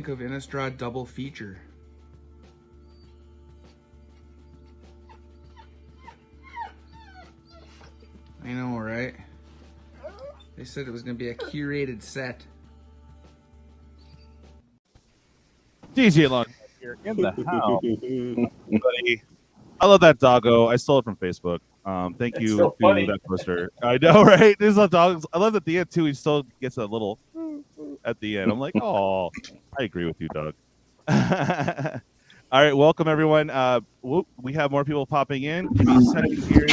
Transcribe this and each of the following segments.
think of Innistrad double feature? I know, right? They said it was going to be a curated set. DJ Long here in the house. Buddy, I love that doggo. I stole it from Facebook. Thank you so to funny. that poster. I know, right? There's a dog. I love at the end too. He still gets a little at the end. I'm like, oh, I agree with you, Doug. All right, welcome everyone. We have more people popping in. Give me a second here.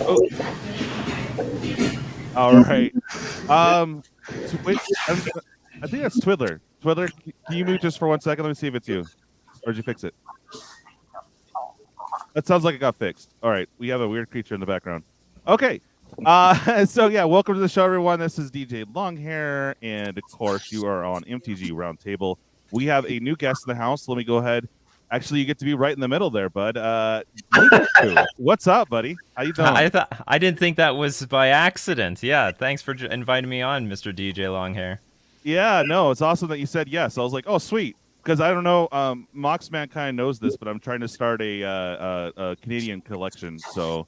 Oh. All right. I think that's Twiddler. Twiddler, can you mute just for 1 second? Let me see if it's you. Or did you fix it? That sounds like it got fixed. All right. We have a weird creature in the background. Okay. So, yeah, welcome to the show, everyone. This is DJ Longhair. And, of course, you are on MTG Roundtable. We have a new guest in the house. Let me go ahead. Actually, you get to be right in the middle there, bud. Nikachu. What's up, buddy? How you doing? I didn't think that was by accident. Yeah, thanks for inviting me on, Mr. DJ Longhair. Yeah, no, it's awesome that you said yes. I was like, oh, sweet. Because I don't know, Moxman kind of knows this, but I'm trying to start a Canadian collection. So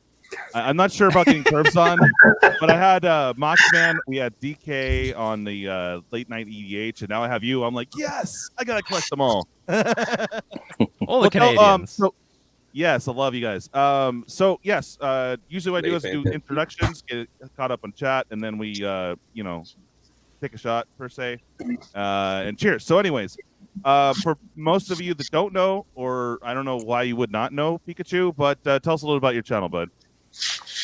I'm not sure about getting Curbs on, but I had Moxman, we had DK on the late night EDH, and now I have you. I'm like, yes, I gotta collect them all. All the Canadians. Yes, I love you guys. So yes, usually what I do is do introductions, get caught up on chat, and then we take a shot per se, and cheers. So anyways, for most of you that don't know, or I don't know why you would not know Pikachu, but tell us a little about your channel, bud.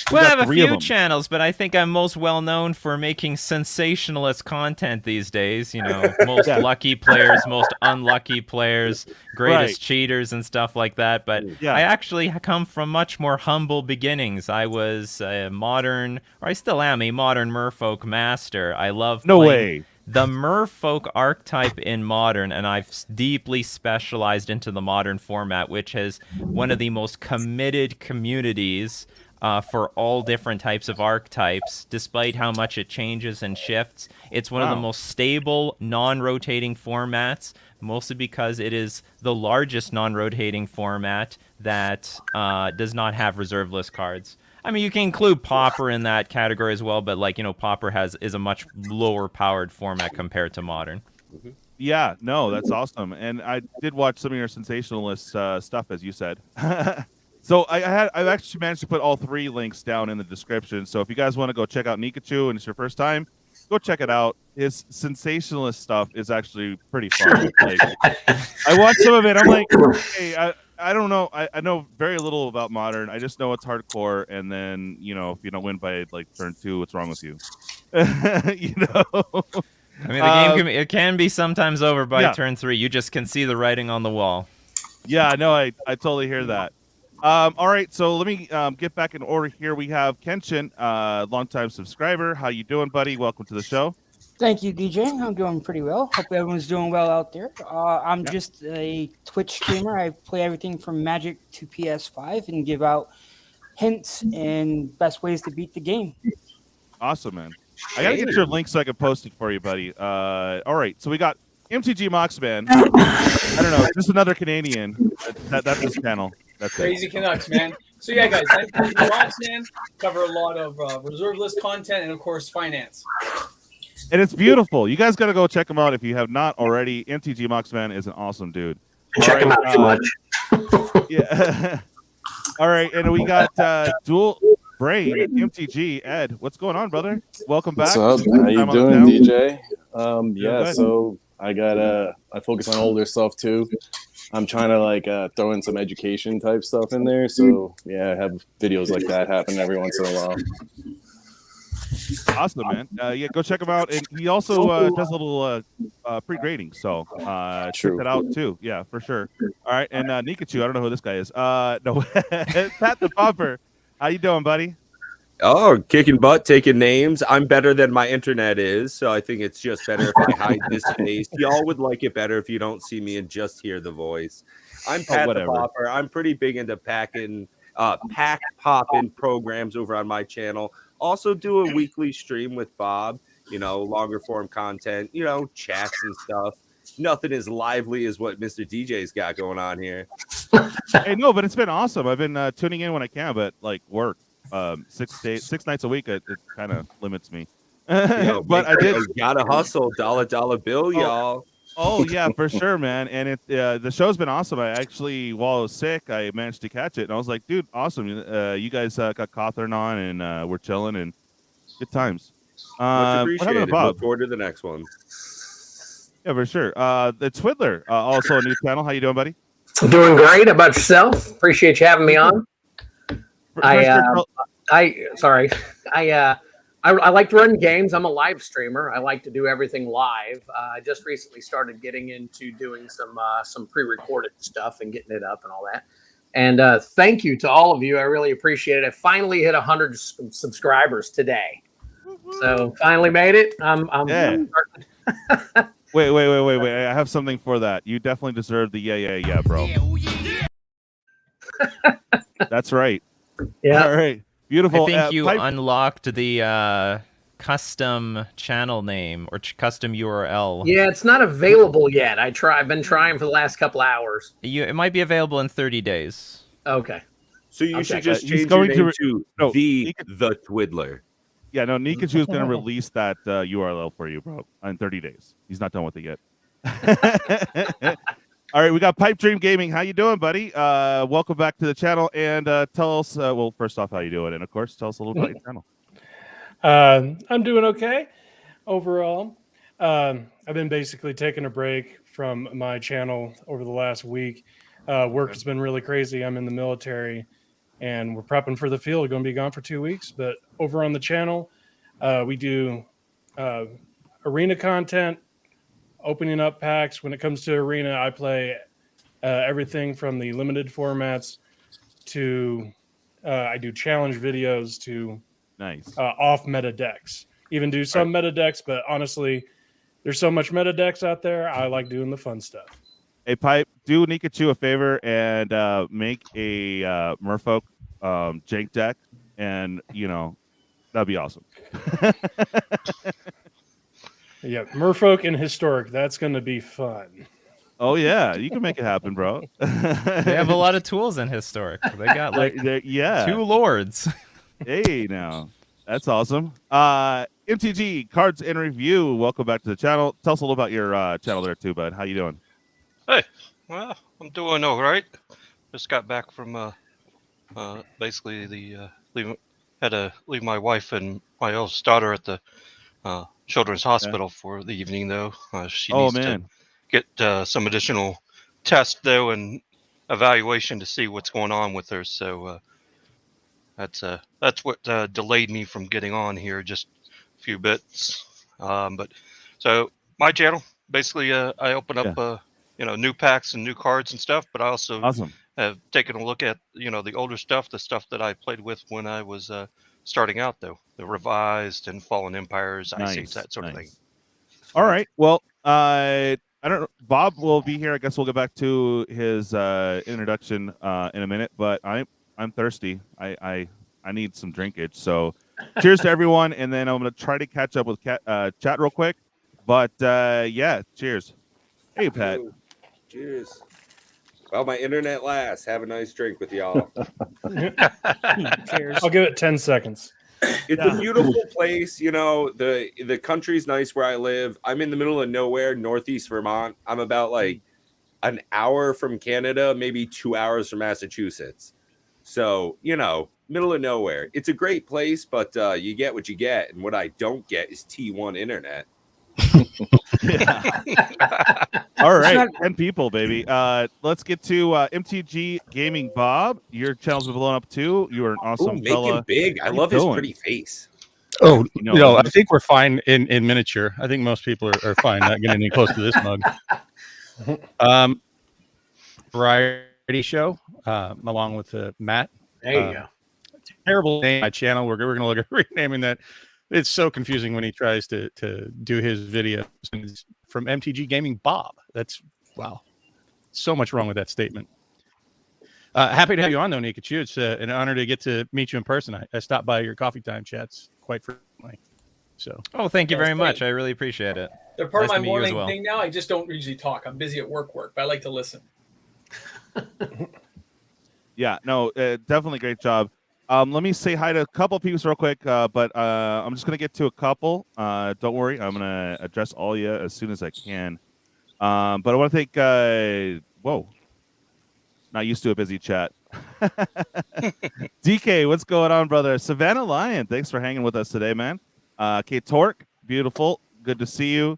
Well, I have a few channels, but I think I'm most well known for making sensationalist content these days. You know, most lucky players, most unlucky players, greatest cheaters and stuff like that. But I actually come from much more humble beginnings. I was a modern, or I still am a modern merfolk master. I love playing the merfolk archetype in Modern, and I've deeply specialized into the Modern format, which is one of the most committed communities for all different types of archetypes, despite how much it changes and shifts. It's one of the most stable, non-rotating formats, mostly because it is the largest non-rotating format that does not have reserve list cards. I mean, you can include Pauper in that category as well, but Pauper is a much lower powered format compared to Modern. Yeah, no, that's awesome. And I did watch some of your sensationalist stuff, as you said. So I've actually managed to put all three links down in the description. So if you guys want to go check out Nikachu and it's your first time, go check it out. His sensationalist stuff is actually pretty fun. I watched some of it. I'm like, hey, I don't know. I know very little about Modern. I just know it's hardcore. And then, if you don't win by turn 2, what's wrong with you? I mean, the game it can be sometimes over by turn 3. You just can see the writing on the wall. Yeah, no, I totally hear that. All right, so let me get back in order here. We have Kenshin, longtime subscriber. How you doing, buddy? Welcome to the show. Thank you, DJ. I'm doing pretty well. Hope everyone's doing well out there. I'm just a Twitch streamer. I play everything from Magic to PS5 and give out hints and best ways to beat the game. Awesome, man. I gotta get your link so I can post it for you, buddy. All right, so we got MTG Moxman. I don't know, just another Canadian. That's his channel. That's Crazy Canucks, man. So yeah, guys, MTG Moxman cover a lot of reserve list content and of course finance. And it's beautiful. You guys got to go check him out if you have not already. MTG Moxman is an awesome dude. Check him out too much. Yeah. All right, and we got Dual Brain MTG. Ed, what's going on, brother? Welcome back. What's up? How you doing, DJ? So I focus on older stuff too. I'm trying to throw in some education type stuff in there. So yeah, I have videos like that happen every once in a while. Awesome, man. Go check him out. And he also does a little pre-grading. So check that out too. Yeah, for sure. All right. And Nikachu, I don't know who this guy is. No, Pat the Pauper. How you doing, buddy? Oh, kicking butt, taking names. I'm better than my internet is, so I think it's just better if I hide this face. Y'all would like it better if you don't see me and just hear the voice. I'm Pat the Pauper. I'm pretty big into pack popping programs over on my channel. Also do a weekly stream with Bob. longer form content, chats and stuff. Nothing as lively as what Mr. DJ's got going on here. Hey, no, but it's been awesome. I've been tuning in when I can, but like work 6 nights a week, it kind of limits me. But I did gotta hustle, dollar bill, y'all. Oh yeah, for sure, man. And the show's been awesome. I actually, while I was sick, I managed to catch it, and I was like, dude, awesome. You guys got Cawthorn on, and we're chilling and good times. Much appreciated. Look forward to the next one. Yeah, for sure. The Twiddler, also a new channel. How you doing, buddy? I'm doing great. How about yourself? Appreciate you having me on. I like to run games. I'm a live streamer. I like to do everything live. I just recently started getting into doing some pre-recorded stuff and getting it up and all that. And thank you to all of you. I really appreciate it. I finally hit 100 subscribers today. So finally made it. Wait. I have something for that. You definitely deserve the yeah, bro. That's right. Yeah. All right. Beautiful. I think you unlocked the custom channel name or custom URL. Yeah, it's not available yet. I've been trying for the last couple hours. It might be available in 30 days. Okay. So you should just change your name to the Twiddler. Yeah, no, Nikachu is going to release that URL for you, bro, in 30 days. He's not done with it yet. All right, we got PipeDreamGaming. How you doing, buddy? Welcome back to the channel, and tell us, well, first off, how you doing, and of course, tell us a little about your channel. I'm doing okay overall. I've been basically taking a break from my channel over the last week. Work has been really crazy. I'm in the military, and we're prepping for the field. We're going to be gone for 2 weeks, but over on the channel, we do arena content, opening up packs. When it comes to arena, I play everything from the limited formats to I do challenge videos to off meta decks. Even do some meta decks, but honestly, there's so much meta decks out there. I like doing the fun stuff. Hey, Pipe, do Nikachu a favor and make a Merfolk jank deck, and that'd be awesome. Yeah, Merfolk and Historic. That's going to be fun. Oh yeah, you can make it happen, bro. They have a lot of tools in Historic. They got like 2 lords. Hey, now that's awesome. MTG Cardz in Review. Welcome back to the channel. Tell us a little about your channel there too, bud. How you doing? Hey, well, I'm doing all right. Just got back from basically had to leave my wife and my oldest daughter at the Children's Hospital for the evening, though. She needs to get some additional tests, though, and evaluation to see what's going on with her. So that's what delayed me from getting on here, just a few bits. But so my channel, basically, I open up new packs and new cards and stuff, but I also have taken a look at the older stuff, the stuff that I played with when I was starting out, though, the Revised and Fallen Empires, Ice Age, that sort of thing. All right. Well, I don't know. Bob will be here. I guess we'll get back to his introduction in a minute. But I'm thirsty. I need some drinkage. So, cheers to everyone, and then I'm gonna try to catch up with chat real quick. But yeah, cheers. Hey, Pat. Cheers. Well, my internet lasts. Have a nice drink with y'all. Cheers. I'll give it 10 seconds. It's a beautiful place. The country's nice where I live. I'm in the middle of nowhere, northeast Vermont. I'm about like an hour from Canada, maybe 2 hours from Massachusetts. So, middle of nowhere. It's a great place, but you get what you get. And what I don't get is T1 internet. All right, 10 people, baby. Let's get to MTG Gamingbob. Your channel's been blown up too. You are an awesome fella. Big. I love his pretty face. Oh, I think we're fine in miniature. I think most people are fine not getting any close to this mug. Variety show, along with Matt. There you go. Terrible name. My channel. We're going to look at renaming that. It's so confusing when he tries to do his videos from MTG Gamingbob. That's wow. So much wrong with that statement. Happy to have you on, though, Nikachu. It's an honor to get to meet you in person. I stop by your coffee time chats quite frequently. So. Oh, thank you very much. I really appreciate it. They're part Nice of to my meet you as morning well. thing now. I just don't usually talk. I'm busy at work, but I like to listen. Yeah, no, definitely great job. Let me say hi to a couple people real quick, but I'm just gonna get to a couple. Don't worry, I'm gonna address all you as soon as I can. But I want to thank. Whoa, not used to a busy chat. DK, what's going on, brother? Savannah Lion, thanks for hanging with us today, man. K Torque, beautiful, good to see you.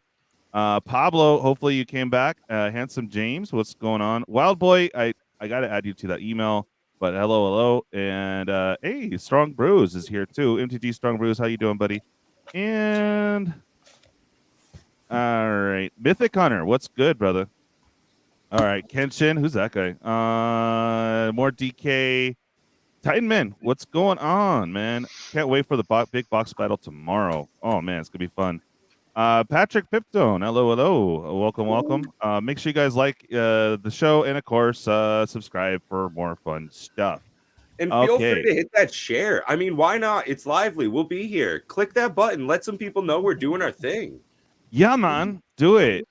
Pablo, hopefully you came back. Handsome James, what's going on? Wild Boy, I gotta add you to that email. But hello. And hey, Strong Brews is here too. MTG Strong Brews, how you doing, buddy? And all right, Mythic Hunter, what's good, brother? All right, Kenshin, who's that guy? More DK. Titan Man, what's going on, man? Can't wait for the big box battle tomorrow. Oh man, it's gonna be fun. Patrick Piptone, hello. Welcome. Make sure you guys like the show and, of course, subscribe for more fun stuff. And feel free to hit that share. I mean, why not? It's lively. We'll be here. Click that button. Let some people know we're doing our thing. Yeah, man. Do it.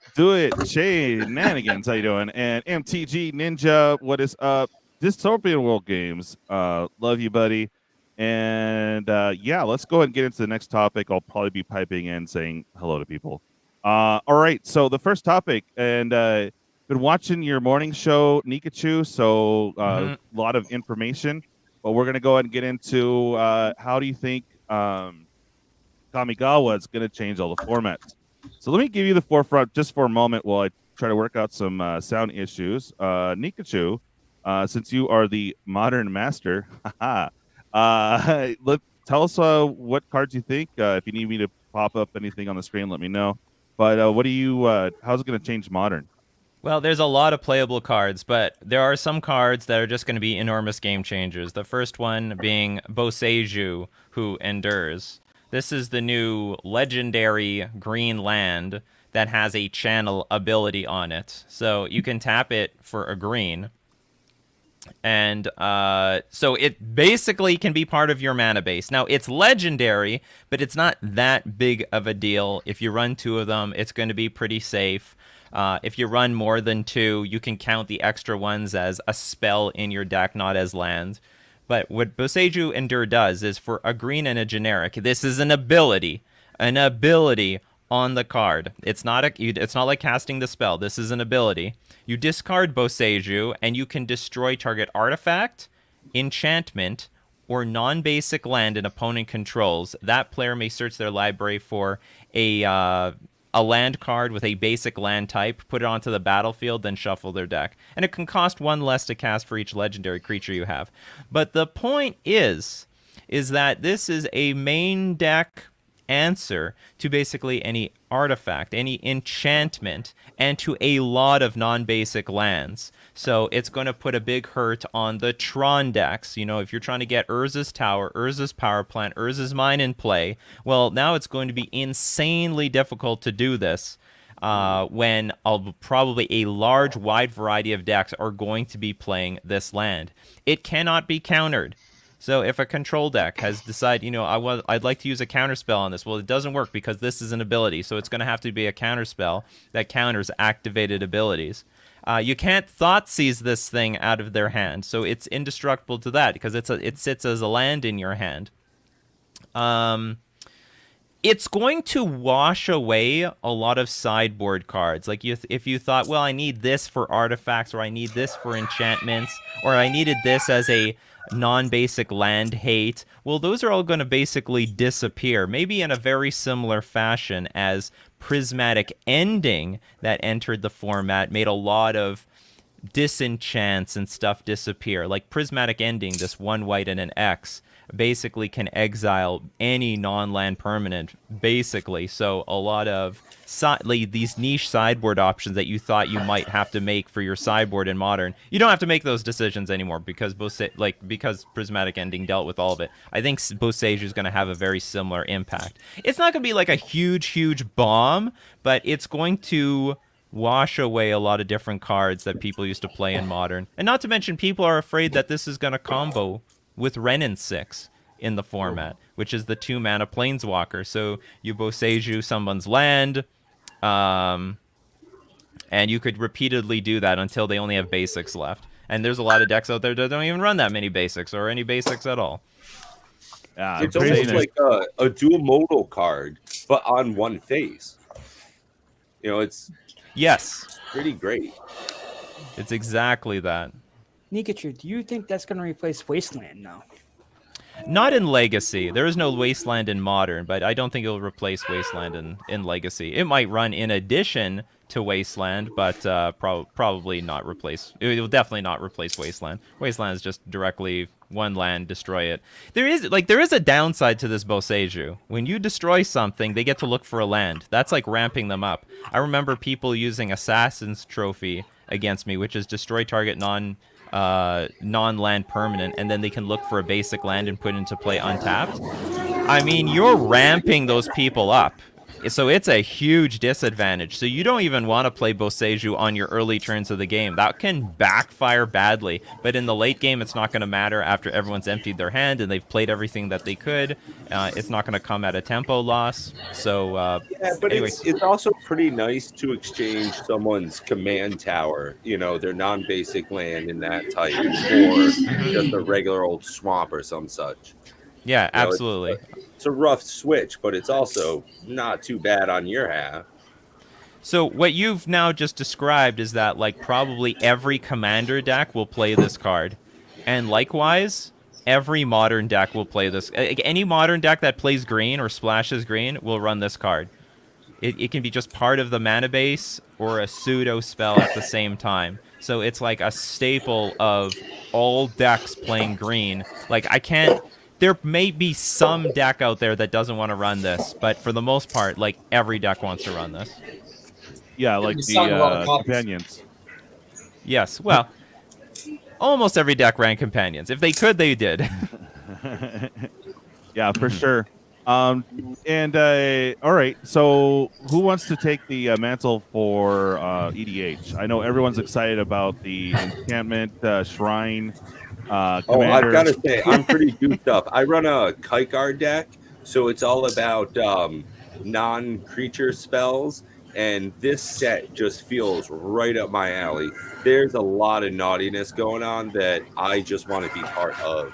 Shenanigans, how you doing? And MTG Ninja, what is up? Dystopian World Games. Love you, buddy. And yeah, let's go ahead and get into the next topic. I'll probably be piping in saying hello to people. All right, so the first topic, and been watching your morning show, Nikachu, so a lot of information, but we're going to go ahead and get into how do you think Kamigawa is going to change all the formats. So let me give you the forefront just for a moment while I try to work out some sound issues. Nikachu, since you are the modern master, tell us what cards you think. If you need me to pop up anything on the screen, let me know. But what do you? How's it going to change Modern? Well, there's a lot of playable cards, but there are some cards that are just going to be enormous game changers. The first one being Boseiju, who endures. This is the new legendary green land that has a channel ability on it. So you can tap it for a green. And so it basically can be part of your mana base. Now, it's legendary, but it's not that big of a deal. If you run 2 of them, it's going to be pretty safe. If you run more than 2, you can count the extra ones as a spell in your deck, not as land. But what Boseiju Endure does is for a green and a generic, this is an ability on the card. It's not like casting the spell. This is an ability. You discard Boseiju, and you can destroy target artifact, enchantment, or non-basic land an opponent controls. That player may search their library for a land card with a basic land type, put it onto the battlefield, then shuffle their deck. And it can cost 1 less to cast for each legendary creature you have. But the point is that this is a main deck answer to basically any artifact, any enchantment, and to a lot of non-basic lands. So it's going to put a big hurt on the Tron decks. You know, if you're trying to get Urza's Tower, Urza's Power Plant, Urza's Mine in play, well, now it's going to be insanely difficult to do this when probably a large, wide variety of decks are going to be playing this land. It cannot be countered. So if a control deck has decided, you know, I'd like to use a counterspell on this, well, it doesn't work because this is an ability. So it's going to have to be a counterspell that counters activated abilities. You can't Thoughtseize this thing out of their hand, so it's indestructible to that because it sits as a land in your hand. It's going to wash away a lot of sideboard cards. Like if you thought, well, I need this for artifacts, or I need this for enchantments, or I needed this as a non-basic land hate, well, those are all going to basically disappear, maybe in a very similar fashion as Prismatic Ending that entered the format, made a lot of disenchants and stuff disappear. Like Prismatic Ending, this 1 white and an X, basically can exile any non-land permanent, basically. So a lot of these niche sideboard options that you thought you might have to make for your sideboard in Modern, you don't have to make those decisions anymore because Prismatic Ending dealt with all of it. I think Boseiju is going to have a very similar impact. It's not going to be like a huge bomb, but it's going to wash away a lot of different cards that people used to play in Modern. And not to mention, people are afraid that this is going to combo with Renin 6 in the format, which is the 2-mana Planeswalker. So you Boseiju someone's land, and you could repeatedly do that until they only have basics left. And there's a lot of decks out there that don't even run that many basics or any basics at all. It's almost like a dual modal card, but on one face. You know, it's pretty great. It's exactly that. Nikachu, do you think that's going to replace Wasteland now? Not in Legacy. There is no Wasteland in Modern, but I don't think it'll replace Wasteland in Legacy. It might run in addition to Wasteland, but probably not replace. It will definitely not replace Wasteland. Wasteland is just directly one land, destroy it. There is a downside to this Boseiju. When you destroy something, they get to look for a land. That's like ramping them up. I remember people using Assassin's Trophy against me, which is destroy target non-land permanent, and then they can look for a basic land and put into play untapped. I mean, you're ramping those people up. So it's a huge disadvantage. So you don't even want to play Boseiju on your early turns of the game. That can backfire badly. But in the late game, it's not going to matter after everyone's emptied their hand and they've played everything that they could. It's not going to come at a tempo loss. So yeah, but anyway. it's also pretty nice to exchange someone's command tower, you know, their non-basic land in that type, or just a regular old swamp or some such. Yeah, absolutely. It's a rough switch, but it's also not too bad on your half. So what you've now just described is that like probably every commander deck will play this card. And likewise, every modern deck will play this. Any modern deck that plays green or splashes green will run this card. It can be just part of the mana base or a pseudo spell at the same time. So it's like a staple of all decks playing green. Like there may be some deck out there that doesn't want to run this, but for the most part, like every deck wants to run this. Yeah, like the companions. Yes, well, almost every deck ran companions. If they could, they did. Yeah, for sure. All right. So, who wants to take the mantle for EDH? I know everyone's excited about the enchantment shrine. I've got to say, I'm pretty goofed up. I run a Kikar deck, so it's all about non-creature spells, and this set just feels right up my alley. There's a lot of naughtiness going on that I just want to be part of.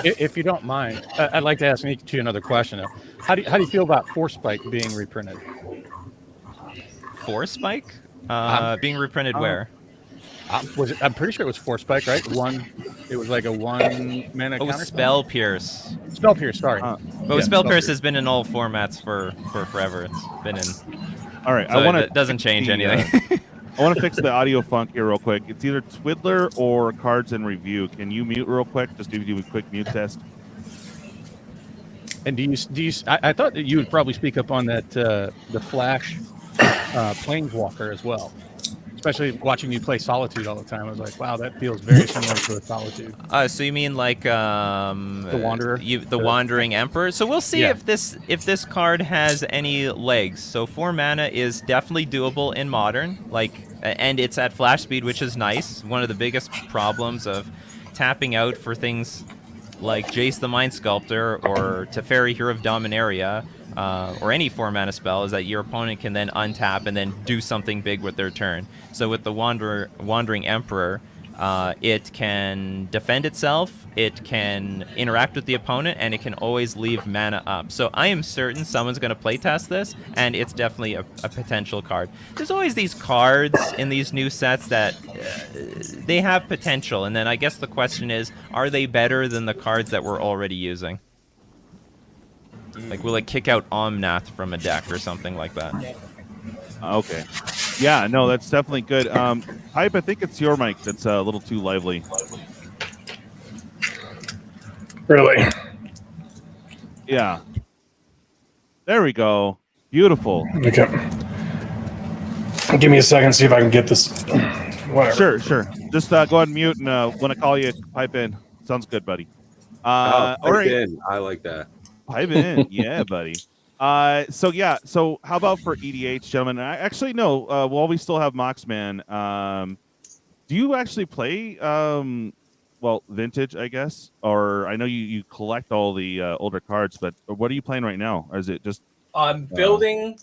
If you don't mind, I'd like to ask Nikachu another question. How do you feel about Force Spike being reprinted? Force Spike? Being reprinted where? I'm pretty sure it was Force Spike, right? It was like a 1 mana counter. Spell Pierce. Spell Pierce, sorry. Spell Pierce has been in all formats for forever. It's been in. All right, so it doesn't change anything. I want to fix the audio funk here real quick. It's either Twiddler or Cards in Review. Can you mute real quick? Just do a quick mute test. And do you? I thought that you would probably speak up on that the Flash Planeswalker as well. Especially watching you play Solitude all the time, I was like, wow, that feels very similar to a Solitude. So you mean like the Wanderer, the Wandering Emperor? So we'll see if this card has any legs. So 4 mana is definitely doable in Modern, and it's at flash speed, which is nice. One of the biggest problems of tapping out for things like Jace the Mind Sculptor or Teferi, Hero of Dominaria, or any 4 mana spell, is that your opponent can then untap and then do something big with their turn. So with the Wandering Emperor, it can defend itself, it can interact with the opponent, and it can always leave mana up. So I am certain someone's going to playtest this, and it's definitely a potential card. There's always these cards in these new sets that they have potential, and then I guess the question is, are they better than the cards that we're already using? Like, will it kick out Omnath from a deck or something like that? Okay. Yeah, no, that's definitely good. Hype, I think it's your mic that's a little too lively. Really? Yeah. There we go. Beautiful. Okay. Give me a second, see if I can get this. Whatever. Sure. Just go ahead and mute, and when I call you, pipe in. Sounds good, buddy. All right. In. I like that. Pipe in. Yeah, buddy. So how about for EDH, gentlemen? I actually know, while we still have Moxman, do you actually play well, vintage, I guess, or I know you collect all the older cards, but what are you playing right now? Or is it just? I'm building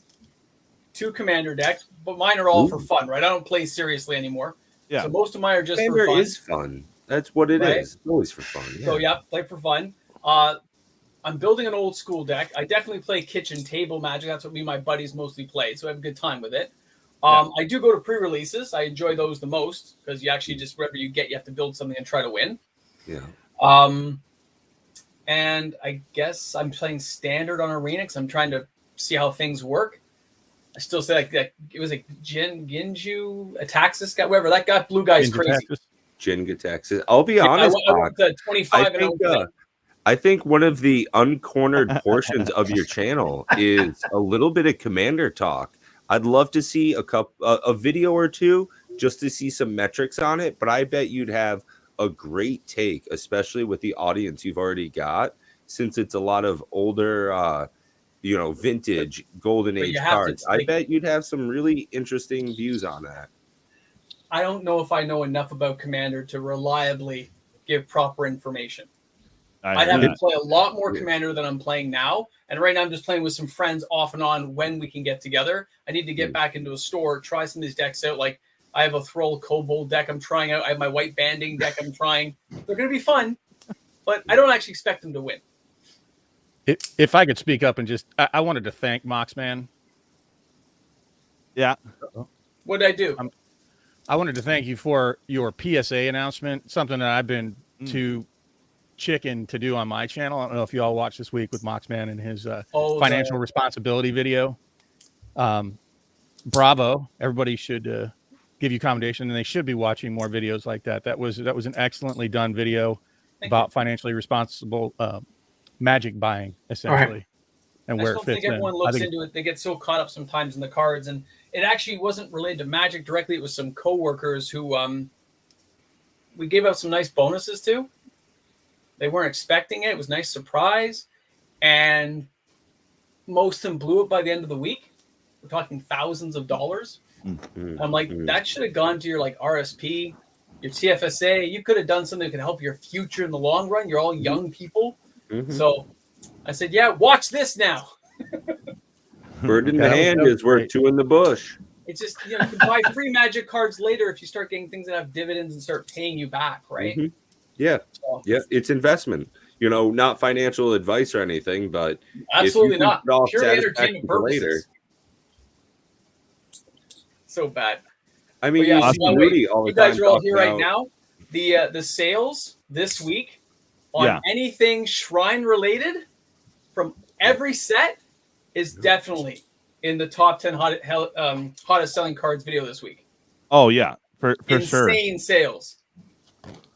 2 commander decks, but mine are all for fun, right? I don't play seriously anymore. Yeah. So most of mine are just Commander for fun. is fun. That's what it is. It's always for fun. Yeah. So yeah, play for fun. I'm building an old school deck. I definitely play kitchen table Magic. That's what me and my buddies mostly play. So I have a good time with it. I do go to pre-releases. I enjoy those the most because you actually just whatever you get, you have to build something and try to win. Yeah. And I guess I'm playing standard on Arena because I'm trying to see how things work. I still say like it was like Ginju Ataxis guy, whatever that guy, blue guy's crazy. Jinga Texas. I'll be honest. I went to 25 I think one of the uncornered portions of your channel is a little bit of commander talk. I'd love to see a video or two just to see some metrics on it, but I bet you'd have a great take, especially with the audience you've already got, since it's a lot of older, vintage golden age cards. I bet you'd have some really interesting views on that. I don't know if I know enough about Commander to reliably give proper information. I'd have to play a lot more Commander than I'm playing now. And right now I'm just playing with some friends off and on when we can get together. I need to get back into a store, try some of these decks out. Like I have a Thrall Kobold deck I'm trying out. I have my White Banding deck I'm trying. They're going to be fun, but I don't actually expect them to win. If I could speak up and just, I wanted to thank Moxman. Yeah. What did I do? I wanted to thank you for your PSA announcement, something that I've been too chicken to do on my channel. I don't know if you all watched this week with Moxman and his financial responsibility video. Bravo. Everybody should give you commendation, and they should be watching more videos like that. That was an excellently done video about financially responsible Magic buying, essentially, and where it fits in. I don't think everyone looks into it. They get so caught up sometimes in the cards, and it actually wasn't related to Magic directly. It was some coworkers who we gave out some nice bonuses to. They weren't expecting it. It was a nice surprise, and most of them blew it by the end of the week. We're talking thousands of dollars. Mm-hmm. I'm like, that should have gone to your like RSP, your TFSA. You could have done something that could help your future in the long run. You're all young people. Mm-hmm. So I said, yeah, watch this now. Bird in the hand is worth 2 in the bush. It's just, you can buy free Magic cards later if you start getting things that have dividends and start paying you back, right? Mm-hmm. Yeah. So, yeah, it's investment. Not financial advice or anything, but absolutely not. Pure entertainment purposes. Later. So bad. I mean, yeah, you guys are all here right now. The sales this week on anything Shrine related from every set is definitely in the top 10 hottest selling cards video this week. Oh yeah, for sure. Insane sales.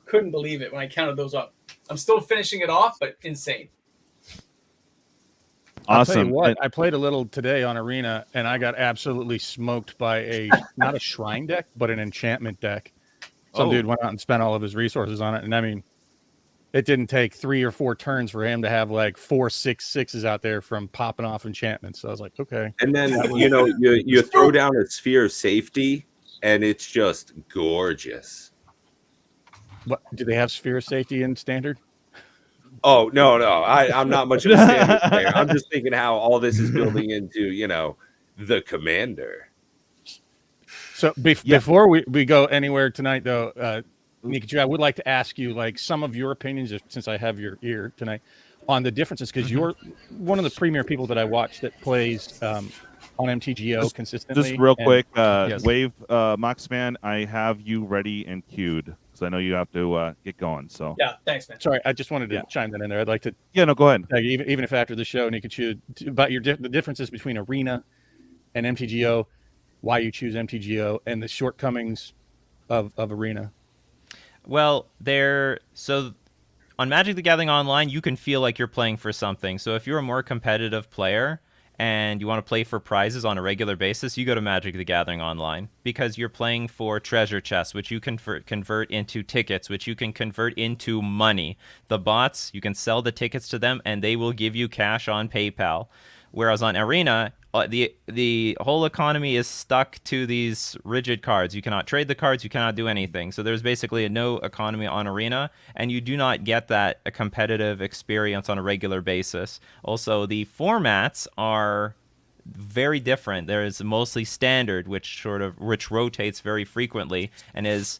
Couldn't believe it when I counted those up. I'm still finishing it off, but insane. Awesome. I'll tell you what, I played a little today on Arena, and I got absolutely smoked by not a Shrine deck, but an enchantment deck. Some dude went out and spent all of his resources on it, and I mean, it didn't take 3 or 4 turns for him to have like 4 6/6s out there from popping off enchantments. So I was like, okay. And then you throw down a Sphere of Safety, and it's just gorgeous. What do they have Sphere of Safety in Standard? Oh no, I'm not much of a Standard player. I'm just thinking how all this is building into the Commander. So before we go anywhere tonight, though. Nikachu, I would like to ask you some of your opinions, since I have your ear tonight, on the differences, because you're one of the premier people that I watch that plays on MTGO consistently. Just real quick, Wave Moxman, I have you ready and queued, because I know you have to get going. So yeah, thanks, man. Sorry, I just wanted to chime that in there. I'd like to. Yeah, no, go ahead. Even if after the show, Nikachu, about the differences between Arena and MTGO, why you choose MTGO, and the shortcomings of Arena. Well, so on Magic the Gathering Online, you can feel like you're playing for something. So if you're a more competitive player and you want to play for prizes on a regular basis, you go to Magic the Gathering Online, because you're playing for treasure chests, which you can convert into tickets, which you can convert into money. The bots, you can sell the tickets to them and they will give you cash on PayPal. Whereas on Arena, the whole economy is stuck to these rigid cards. You cannot trade the cards. You cannot do anything. So there's basically no economy on Arena, and you do not get that a competitive experience on a regular basis. Also, the formats are very different. There is mostly standard, which rotates very frequently, and is.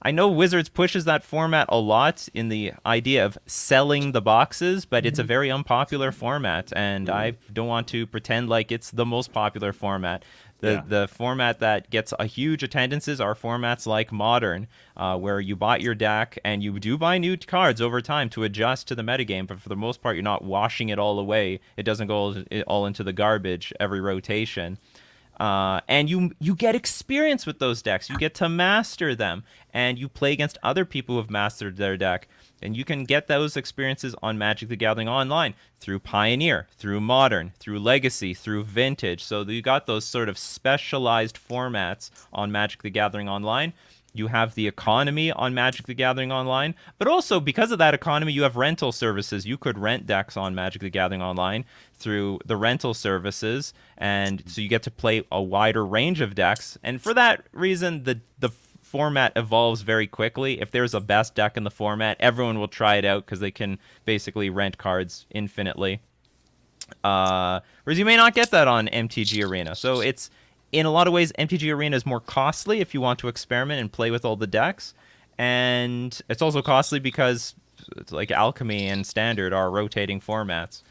I know Wizards pushes that format a lot in the idea of selling the boxes, but it's a very unpopular format, and I don't want to pretend like it's the most popular format. The format that gets a huge attendances are formats like Modern, where you bought your deck, and you do buy new cards over time to adjust to the metagame, but for the most part, you're not washing it all away. It doesn't go all into the garbage every rotation. And you get experience with those decks. You get to master them, and you play against other people who have mastered their deck. And you can get those experiences on Magic the Gathering Online through Pioneer, through Modern, through Legacy, through Vintage. So you got those sort of specialized formats on Magic the Gathering Online. You have the economy on Magic the Gathering Online, but also because of that economy, you have rental services. You could rent decks on Magic the Gathering Online through the rental services, and so you get to play a wider range of decks. And for that reason, the format evolves very quickly. If there's a best deck in the format, everyone will try it out because they can basically rent cards infinitely. Whereas you may not get that on MTG Arena. So it's, in a lot of ways, MTG Arena is more costly if you want to experiment and play with all the decks. And it's also costly because it's like Alchemy and Standard are rotating formats.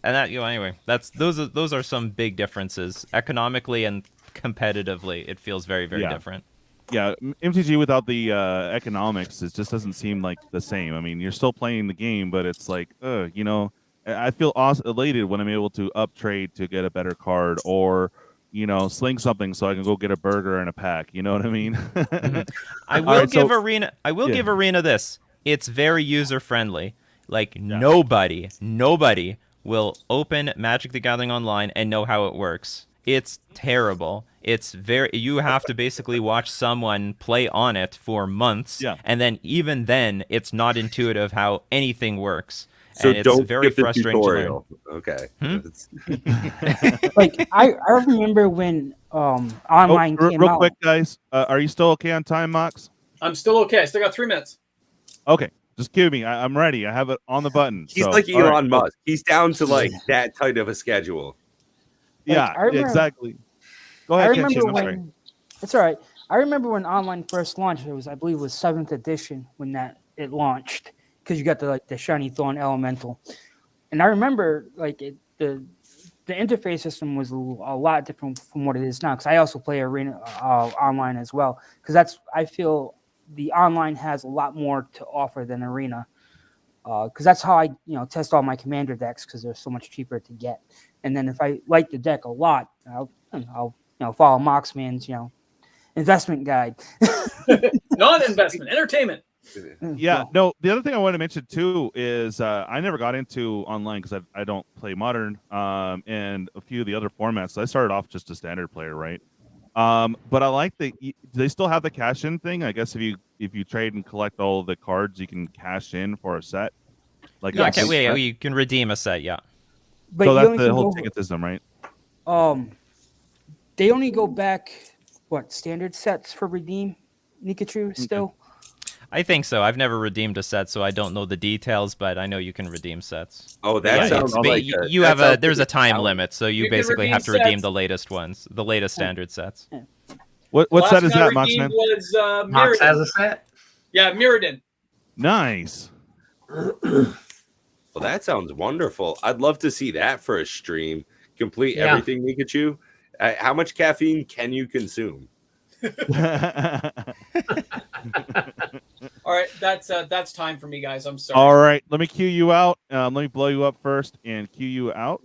Anyway, those are some big differences economically and competitively. It feels very, very different. Yeah, MTG without the economics, it just doesn't seem like the same. I mean, you're still playing the game, but it's like, I feel elated when I'm able to up trade to get a better card, or sling something so I can go get a burger and a pack. You know what I mean? I will give Arena this. It's very user friendly. Like nobody will open Magic the Gathering Online and know how it works. It's terrible. You have to basically watch someone play on it for months, and then even then, it's not intuitive how anything works. So and don't it's very skip the frustrating tutorial. Okay. Like I remember when online came real out. quick, guys. Are you still okay on time, Mox? I'm still okay. I still got 3 minutes. Okay. Just cue me. I'm ready. I have it on the button. He's like Elon Musk. He's down to like that tight of a schedule. Yeah, exactly. Go ahead. It's all right. I remember when online first launched. I believe it was 7th edition when it launched, because you got the shiny thorn elemental, and I remember the interface system was a lot different from what it is now. Because I also play Arena online as well. Because I feel the online has a lot more to offer than Arena. Because that's how I test all my commander decks, because they're so much cheaper to get. And then if I like the deck a lot, I'll follow Moxman's investment guide. Not investment, entertainment. Yeah, no. The other thing I want to mention too is I never got into online because I don't play Modern and a few of the other formats. So I started off just a standard player, right? But I like they still have the cash in thing. I guess if you trade and collect all the cards, you can cash in for a set. Like you can redeem a set, yeah. But so that's the whole ticket system, right? They only go back standard sets for redeem, Nikachu still. I think so. I've never redeemed a set, so I don't know the details, but I know you can redeem sets. Oh, that sounds like there's a time limit, so you basically have to redeem the latest ones, the latest standard sets. Yeah. What set is that, Moxman? Mox has a set? Yeah, Mirrodin. Nice. Well, that sounds wonderful. I'd love to see that for a stream. Complete everything, Nikachu. How much caffeine can you consume? All right, that's time for me, guys. I'm sorry. All right, let me cue you out. Let me blow you up first and cue you out.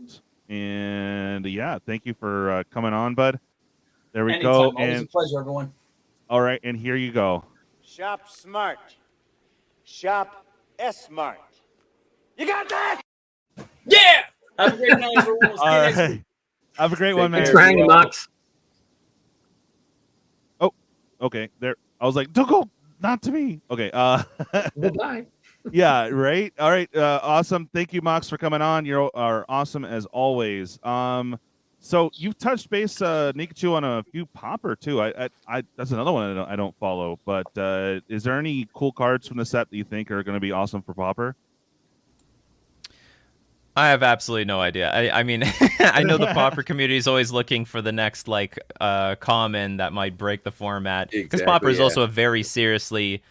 And thank you for coming on, bud. There we go. Always a pleasure, everyone. All right, and here you go. Shop smart. Shop S-smart. You got that? Yeah! Have a great night, everyone. All right. Have a great one, man. Thanks for hanging, Mox. Oh, okay. There. I was like, don't go. Not to me. Okay. Goodbye. Yeah, right. All right, awesome. Thank you, Mox, for coming on. You are awesome as always. So you've touched base, Nikachu, on a few Pauper too. I that's another one I don't follow. But is there any cool cards from the set that you think are going to be awesome for Pauper? I have absolutely no idea. I mean, I know the Pauper community is always looking for the next like common that might break the format, because Pauper is also a very seriously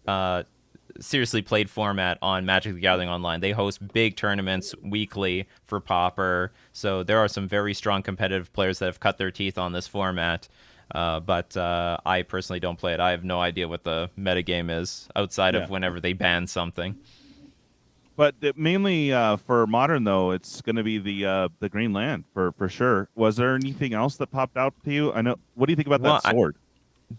played format on Magic the Gathering Online. They host big tournaments weekly for Pauper, so there are some very strong competitive players that have cut their teeth on this format. But I personally don't play it. I have no idea what the metagame is outside of whenever they ban something. But mainly for Modern, though, it's going to be the Green Land for sure. Was there anything else that popped out to you? I know. What do you think about that sword?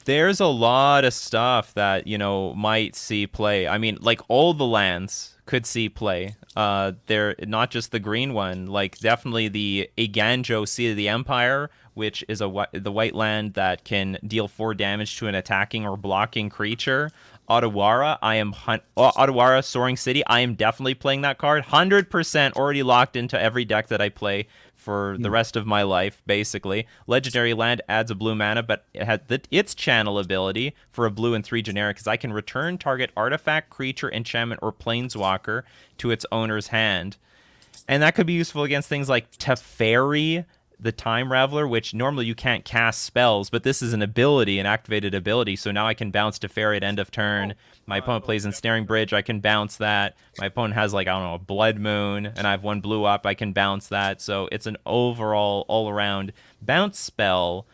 There's a lot of stuff that, you know, might see play. I mean, like, all the lands could see play. They're not just the green one. Like, definitely the Eiganjo Seat of the Empire, which is the white land that can deal 4 damage to an attacking or blocking creature. Otawara, Otawara Soaring City, I am definitely playing that card. 100% already locked into every deck that I play for the rest of my life, basically. Legendary land adds a blue mana, but it has its channel ability for a blue and 3 generic, because I can return target artifact, creature, enchantment, or planeswalker to its owner's hand. And that could be useful against things like Teferi, the Time Raveler, which normally you can't cast spells, but this is an ability, an activated ability, so now I can bounce Teferi at end of turn. My opponent plays Ensnaring Bridge, I can bounce that. My opponent has, like, I don't know, a Blood Moon, and I have 1 blue up, I can bounce that. So it's an overall, all-around bounce spell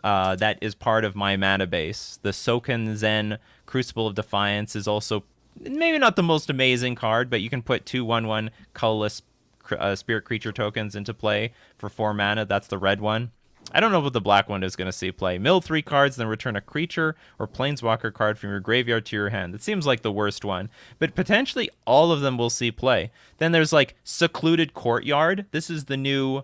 that is part of my mana base. The Soken Zen Crucible of Defiance is also maybe not the most amazing card, but you can put 2 1/1 colorless spirit creature tokens into play for 4 mana. That's the red one. I don't know what the black one is going to see play. Mill 3 cards, then return a creature or planeswalker card from your graveyard to your hand. That seems like the worst one, but potentially all of them will see play. Then there's like Secluded Courtyard. This is the new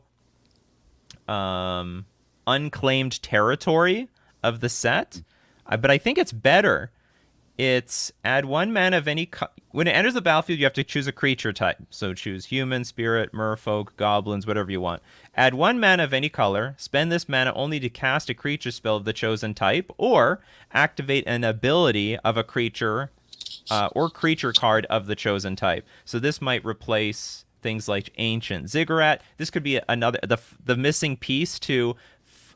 unclaimed territory of the set, but I think it's better. It's add 1 mana of any... When it enters the battlefield, you have to choose a creature type. So choose human, spirit, merfolk, goblins, whatever you want. Add 1 mana of any color. Spend this mana only to cast a creature spell of the chosen type, or activate an ability of a creature or creature card of the chosen type. So this might replace things like Ancient Ziggurat. This could be another the missing piece to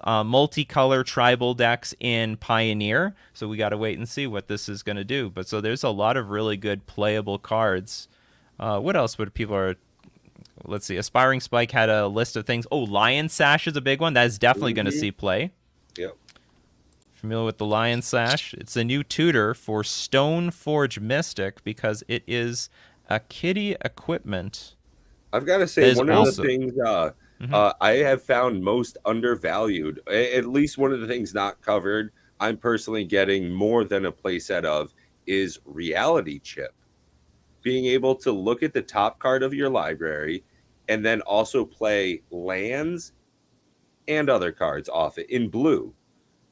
multicolor tribal decks in Pioneer, so we got to wait and see what this is going to do. But so there's a lot of really good playable cards. What else would people are? Let's see. Aspiring Spike had a list of things. Oh, Lion Sash is a big one. That is definitely going to see play. Yep. Familiar with the Lion Sash? It's a new tutor for Stoneforge Mystic because it is a kitty equipment. I've got to say, one of the things I have found most undervalued, at least one of the things not covered, I'm personally getting more than a playset of, is Reality Chip. Being able to look at the top card of your library and then also play lands and other cards off it in blue,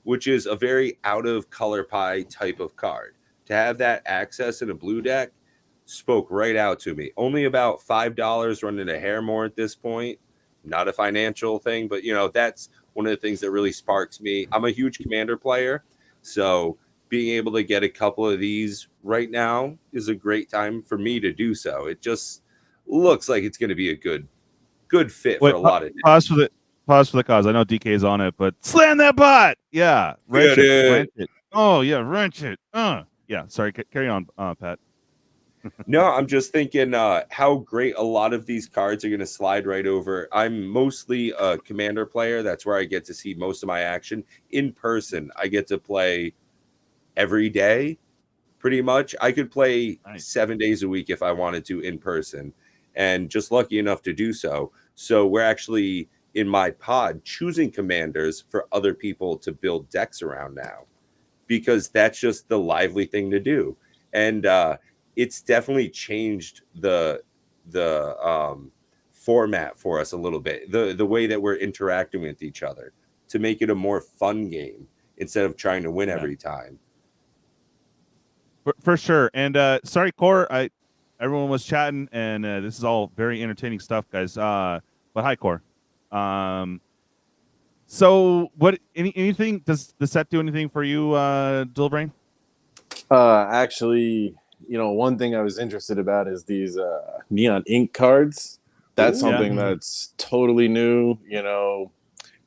which is a very out of color pie type of card. To have that access in a blue deck spoke right out to me. Only about $5, running a hair more at this point. Not a financial thing, but, you know, that's one of the things that really sparks me. I'm a huge Commander player, so being able to get a couple of these right now is a great time for me to do so. It just looks like it's going to be a good fit for a lot of pause for the cause. I know DK's on it, but slam that bot. Yeah, wrench it. Oh yeah, wrench it. Yeah. Sorry, carry on, Pat. No, I'm just thinking how great a lot of these cards are going to slide right over. I'm mostly a Commander player. That's where I get to see most of my action. In person, I get to play every day, pretty much. I could play 7 days a week if I wanted to in person, and just lucky enough to do so. So we're actually, in my pod, choosing Commanders for other people to build decks around now, because that's just the lively thing to do. And it's definitely changed the format for us a little bit, the way that we're interacting with each other, to make it a more fun game instead of trying to win every time. For sure. And sorry, Qore, everyone was chatting, and this is all very entertaining stuff, guys. But hi, Qore. So what? Anything? Does the set do anything for you, Dillbrain? Actually, one thing I was interested about is these neon ink cards. That's something that's totally new.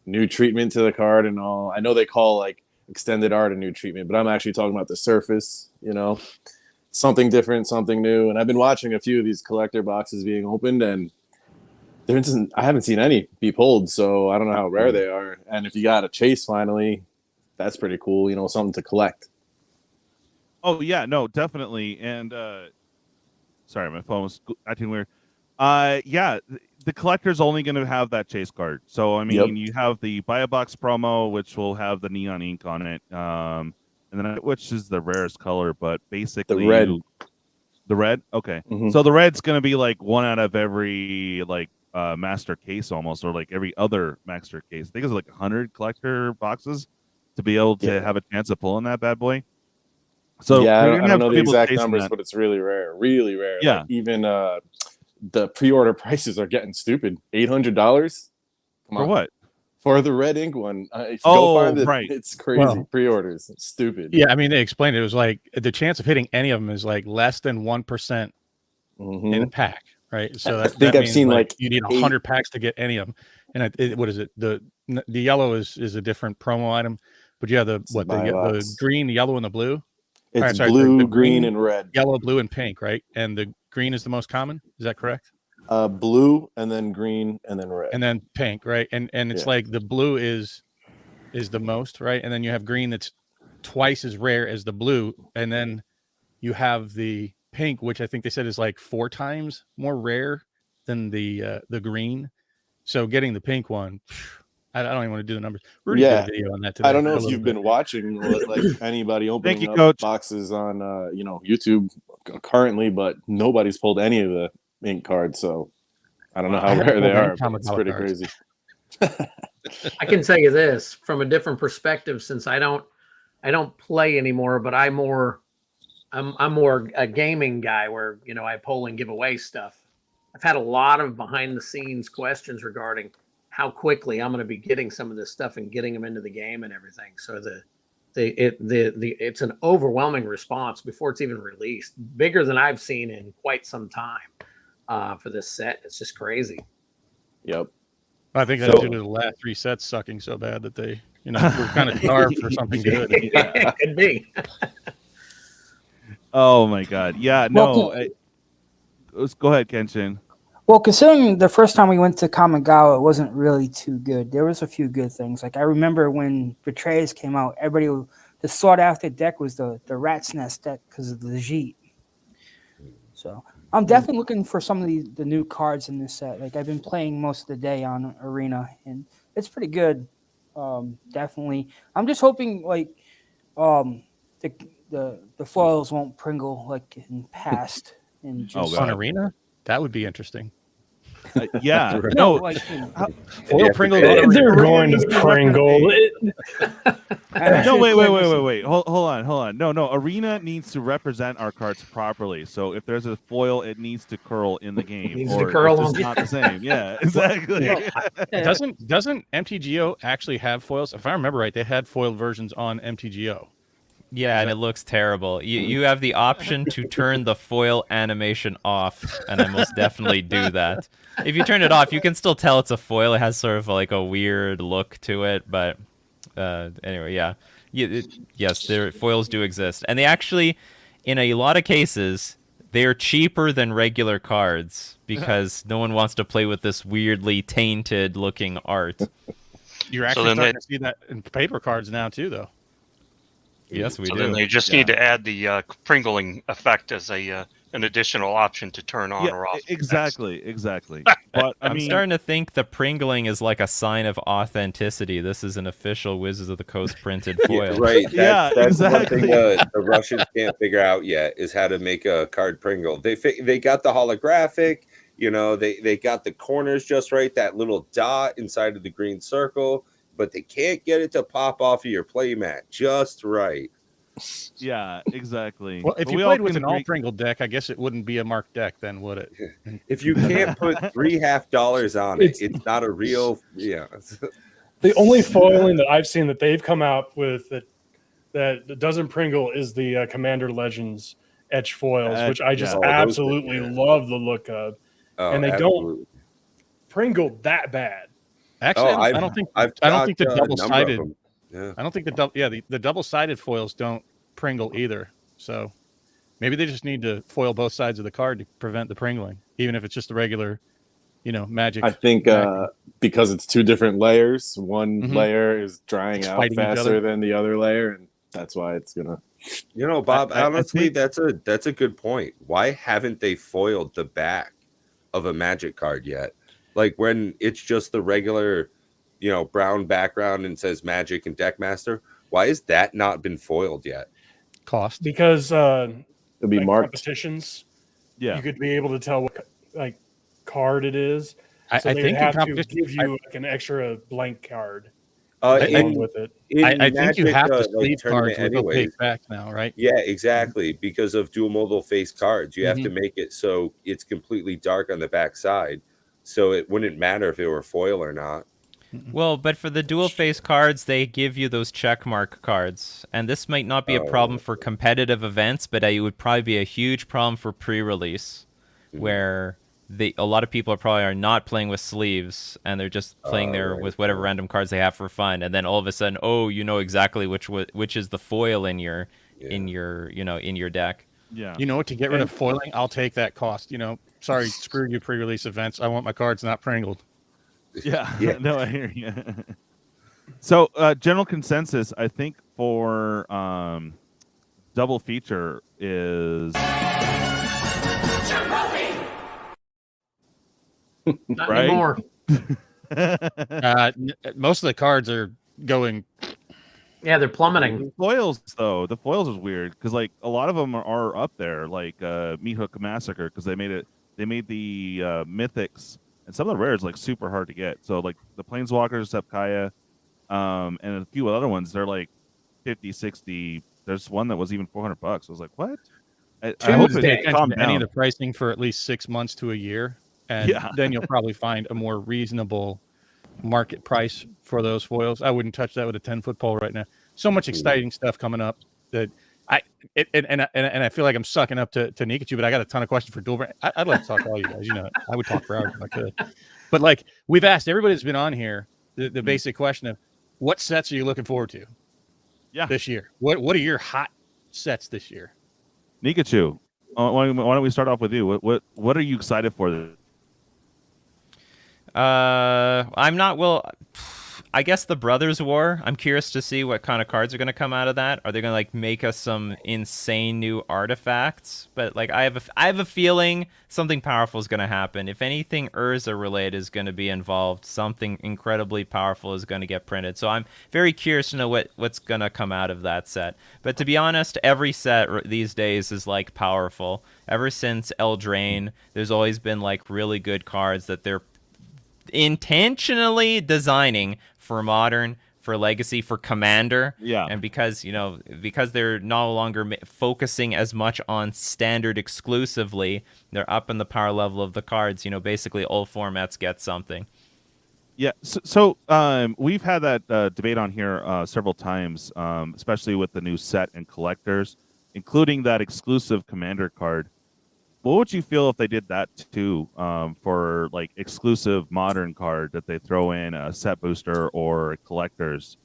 New treatment to the card and all. I know they call like extended art a new treatment, but I'm actually talking about the surface. Something different, something new. And I've been watching a few of these collector boxes being opened, and I haven't seen any be pulled, so I don't know how rare they are. And if you got a chase finally, that's pretty cool. Something to collect. Oh yeah, no, definitely. And sorry, my phone was acting weird. Yeah, the collector's only going to have that chase card. So I mean, you have the buy a box promo, which will have the neon ink on it, and then which is the rarest color, but basically the red. The red, okay. So the red's going to be like one out of every like master case almost, or like every other master case. I think it's like 100 collector boxes to be able to have a chance of pulling that bad boy. So yeah, I don't know the exact numbers, but it's really rare, really rare. Yeah, like even the pre-order prices are getting stupid. $800 for what? For the red ink one. Go find it. Right. It's crazy. Pre-orders, it's stupid. Yeah, I mean they explained it. It was like the chance of hitting any of them is like less than 1% in a pack, right? So I think I've seen like you need 100 packs to get any of them. And what is it? The yellow is a different promo item, but yeah, the green, the yellow, and the blue. It's blue, green, and red. Yellow, blue, and pink, right? And the green is the most common. Is that correct? Blue, and then green, and then red, and then pink, right? And it's like the blue is the most, right? And then you have green that's twice as rare as the blue, and then you have the pink, which I think they said is like 4 times more rare than the green. So getting the pink one, I don't even want to do the numbers. Rudy did a video on that today. I don't know if you've been watching like anybody opening up boxes on YouTube currently, but nobody's pulled any of the ink cards, so I don't know how rare they are. It's pretty crazy. I can tell you this from a different perspective, since I don't play anymore, but I'm more a gaming guy where I pull and give away stuff. I've had a lot of behind the scenes questions regarding how quickly I'm going to be getting some of this stuff and getting them into the game and everything. So it's an overwhelming response before it's even released, bigger than I've seen in quite some time for this set. It's just crazy. Yep. I think that's due to the last 3 sets sucking so bad that they, were kind of starved for something good. It could be. Oh my God. Yeah. No. Go ahead, Kenshin. Well, considering the first time we went to Kamigawa, it wasn't really too good. There was a few good things. Like I remember when Betrayers came out, the sought after deck was the Rat's Nest deck because of the Jeet. So I'm definitely looking for some of the new cards in this set. Like I've been playing most of the day on Arena, and it's pretty good. Definitely. I'm just hoping like the foils won't Pringle like in past. And just on Arena, that would be interesting. Yeah, no, like Pringle. They're going to Pringle. No, wait. Hold on. No. Arena needs to represent our cards properly. So if there's a foil, it needs to curl in the game. Needs to curl it's not the same. Yeah, exactly. Doesn't MTGO actually have foils? If I remember right, they had foiled versions on MTGO. Yeah, and it looks terrible. You have the option to turn the foil animation off, and I most definitely do that. If you turn it off, you can still tell it's a foil. It has sort of like a weird look to it, but anyway, yeah. Yes, foils do exist. And they actually, in a lot of cases, they're cheaper than regular cards because no one wants to play with this weirdly tainted looking art. You're actually starting to see that in paper cards now too, though. Yes, we do. Then they just need to add the Pringling effect as an additional option to turn on or off. Exactly. But I'm starting to think the Pringling is like a sign of authenticity. This is an official Wizards of the Coast printed foil. Right. That's exactly. One thing the Russians can't figure out yet is how to make a card Pringle. They got the holographic. They got the corners just right. That little dot inside of the green circle. But they can't get it to pop off of your playmat just right. Yeah, exactly. Well, if you played with an all Pringle deck, I guess it wouldn't be a marked deck, then, would it? If you can't put $3.50 on it, it's not a real. Yeah. The only foiling that I've seen that they've come out with that doesn't Pringle is the Commander Legends etch foils, which I just absolutely love the look of, and they don't Pringle that bad. Actually, I don't think the double-sided. Yeah. I don't think the double-sided foils don't Pringle either. So maybe they just need to foil both sides of the card to prevent the Pringling, even if it's just the regular, Magic. I think because it's two different layers, one layer is drying out faster than the other layer, and that's why it's gonna. Bob, honestly, that's a good point. Why haven't they foiled the back of a Magic card yet? Like when it's just the regular, brown background and says Magic and Deckmaster. Why has that not been foiled yet? Cost, because it'll be marked competitions. Yeah, you could be able to tell what card it is. So I think have to give you an extra blank card. With it. I think you have to sleeve cards with opaque back now, right? Yeah, exactly. Because of dual modal face cards, you have to make it so it's completely dark on the back side, so it wouldn't matter if it were foil or not. Well, but for the dual face cards, they give you those checkmark cards, and this might not be a problem for competitive events, but it would probably be a huge problem for pre-release, where a lot of people are not playing with sleeves, and they're just playing with whatever random cards they have for fun, and then all of a sudden, you know exactly which is the foil in your deck. Yeah. To get rid of foiling, I'll take that cost. Sorry, screw you pre-release events. I want my cards not Pringled. Yeah. No, I hear you. So, general consensus, I think for double feature is Not right? anymore. Most of the cards are going. Yeah, they're plummeting. The foils is weird because a lot of them are up there, like Meat Hook Massacre, because they made the mythics. And some of the rares super hard to get. So the Planeswalkers, Sepkaya, and a few other ones, they're 50, 60. There's one that was even $400. I was like, what? I hope it calm down. Any of the pricing for at least 6 months to a year, and then you'll probably find a more reasonable market price for those foils. I wouldn't touch that with a 10-foot pole right now. So much exciting stuff coming up that I feel like I'm sucking up to Nikachu, but I got a ton of questions for Dual Brand. I'd love to talk to all you guys. I would talk for hours if I could. But we've asked everybody that's been on here the basic question of what sets are you looking forward to? Yeah, this year. What are your hot sets this year? Nikachu, why don't we start off with you? What are you excited for? I'm not. Well, I guess the Brothers War. I'm curious to see what kind of cards are going to come out of that. Are they going to make us some insane new artifacts? But I have a feeling something powerful is going to happen. If anything Urza related is going to be involved, something incredibly powerful is going to get printed. So I'm very curious to know what's going to come out of that set. But to be honest, every set these days is powerful. Ever since Eldraine, there's always been really good cards that they're intentionally designing for Modern, for Legacy, for Commander. Yeah. And because they're no longer focusing as much on Standard exclusively, they're up in the power level of the cards. Basically all formats get something. Yeah. So we've had that debate on here several times, especially with the new set and collectors, including that exclusive Commander card. What would you feel if they did that too, for exclusive Modern card that they throw in a set booster or collectors?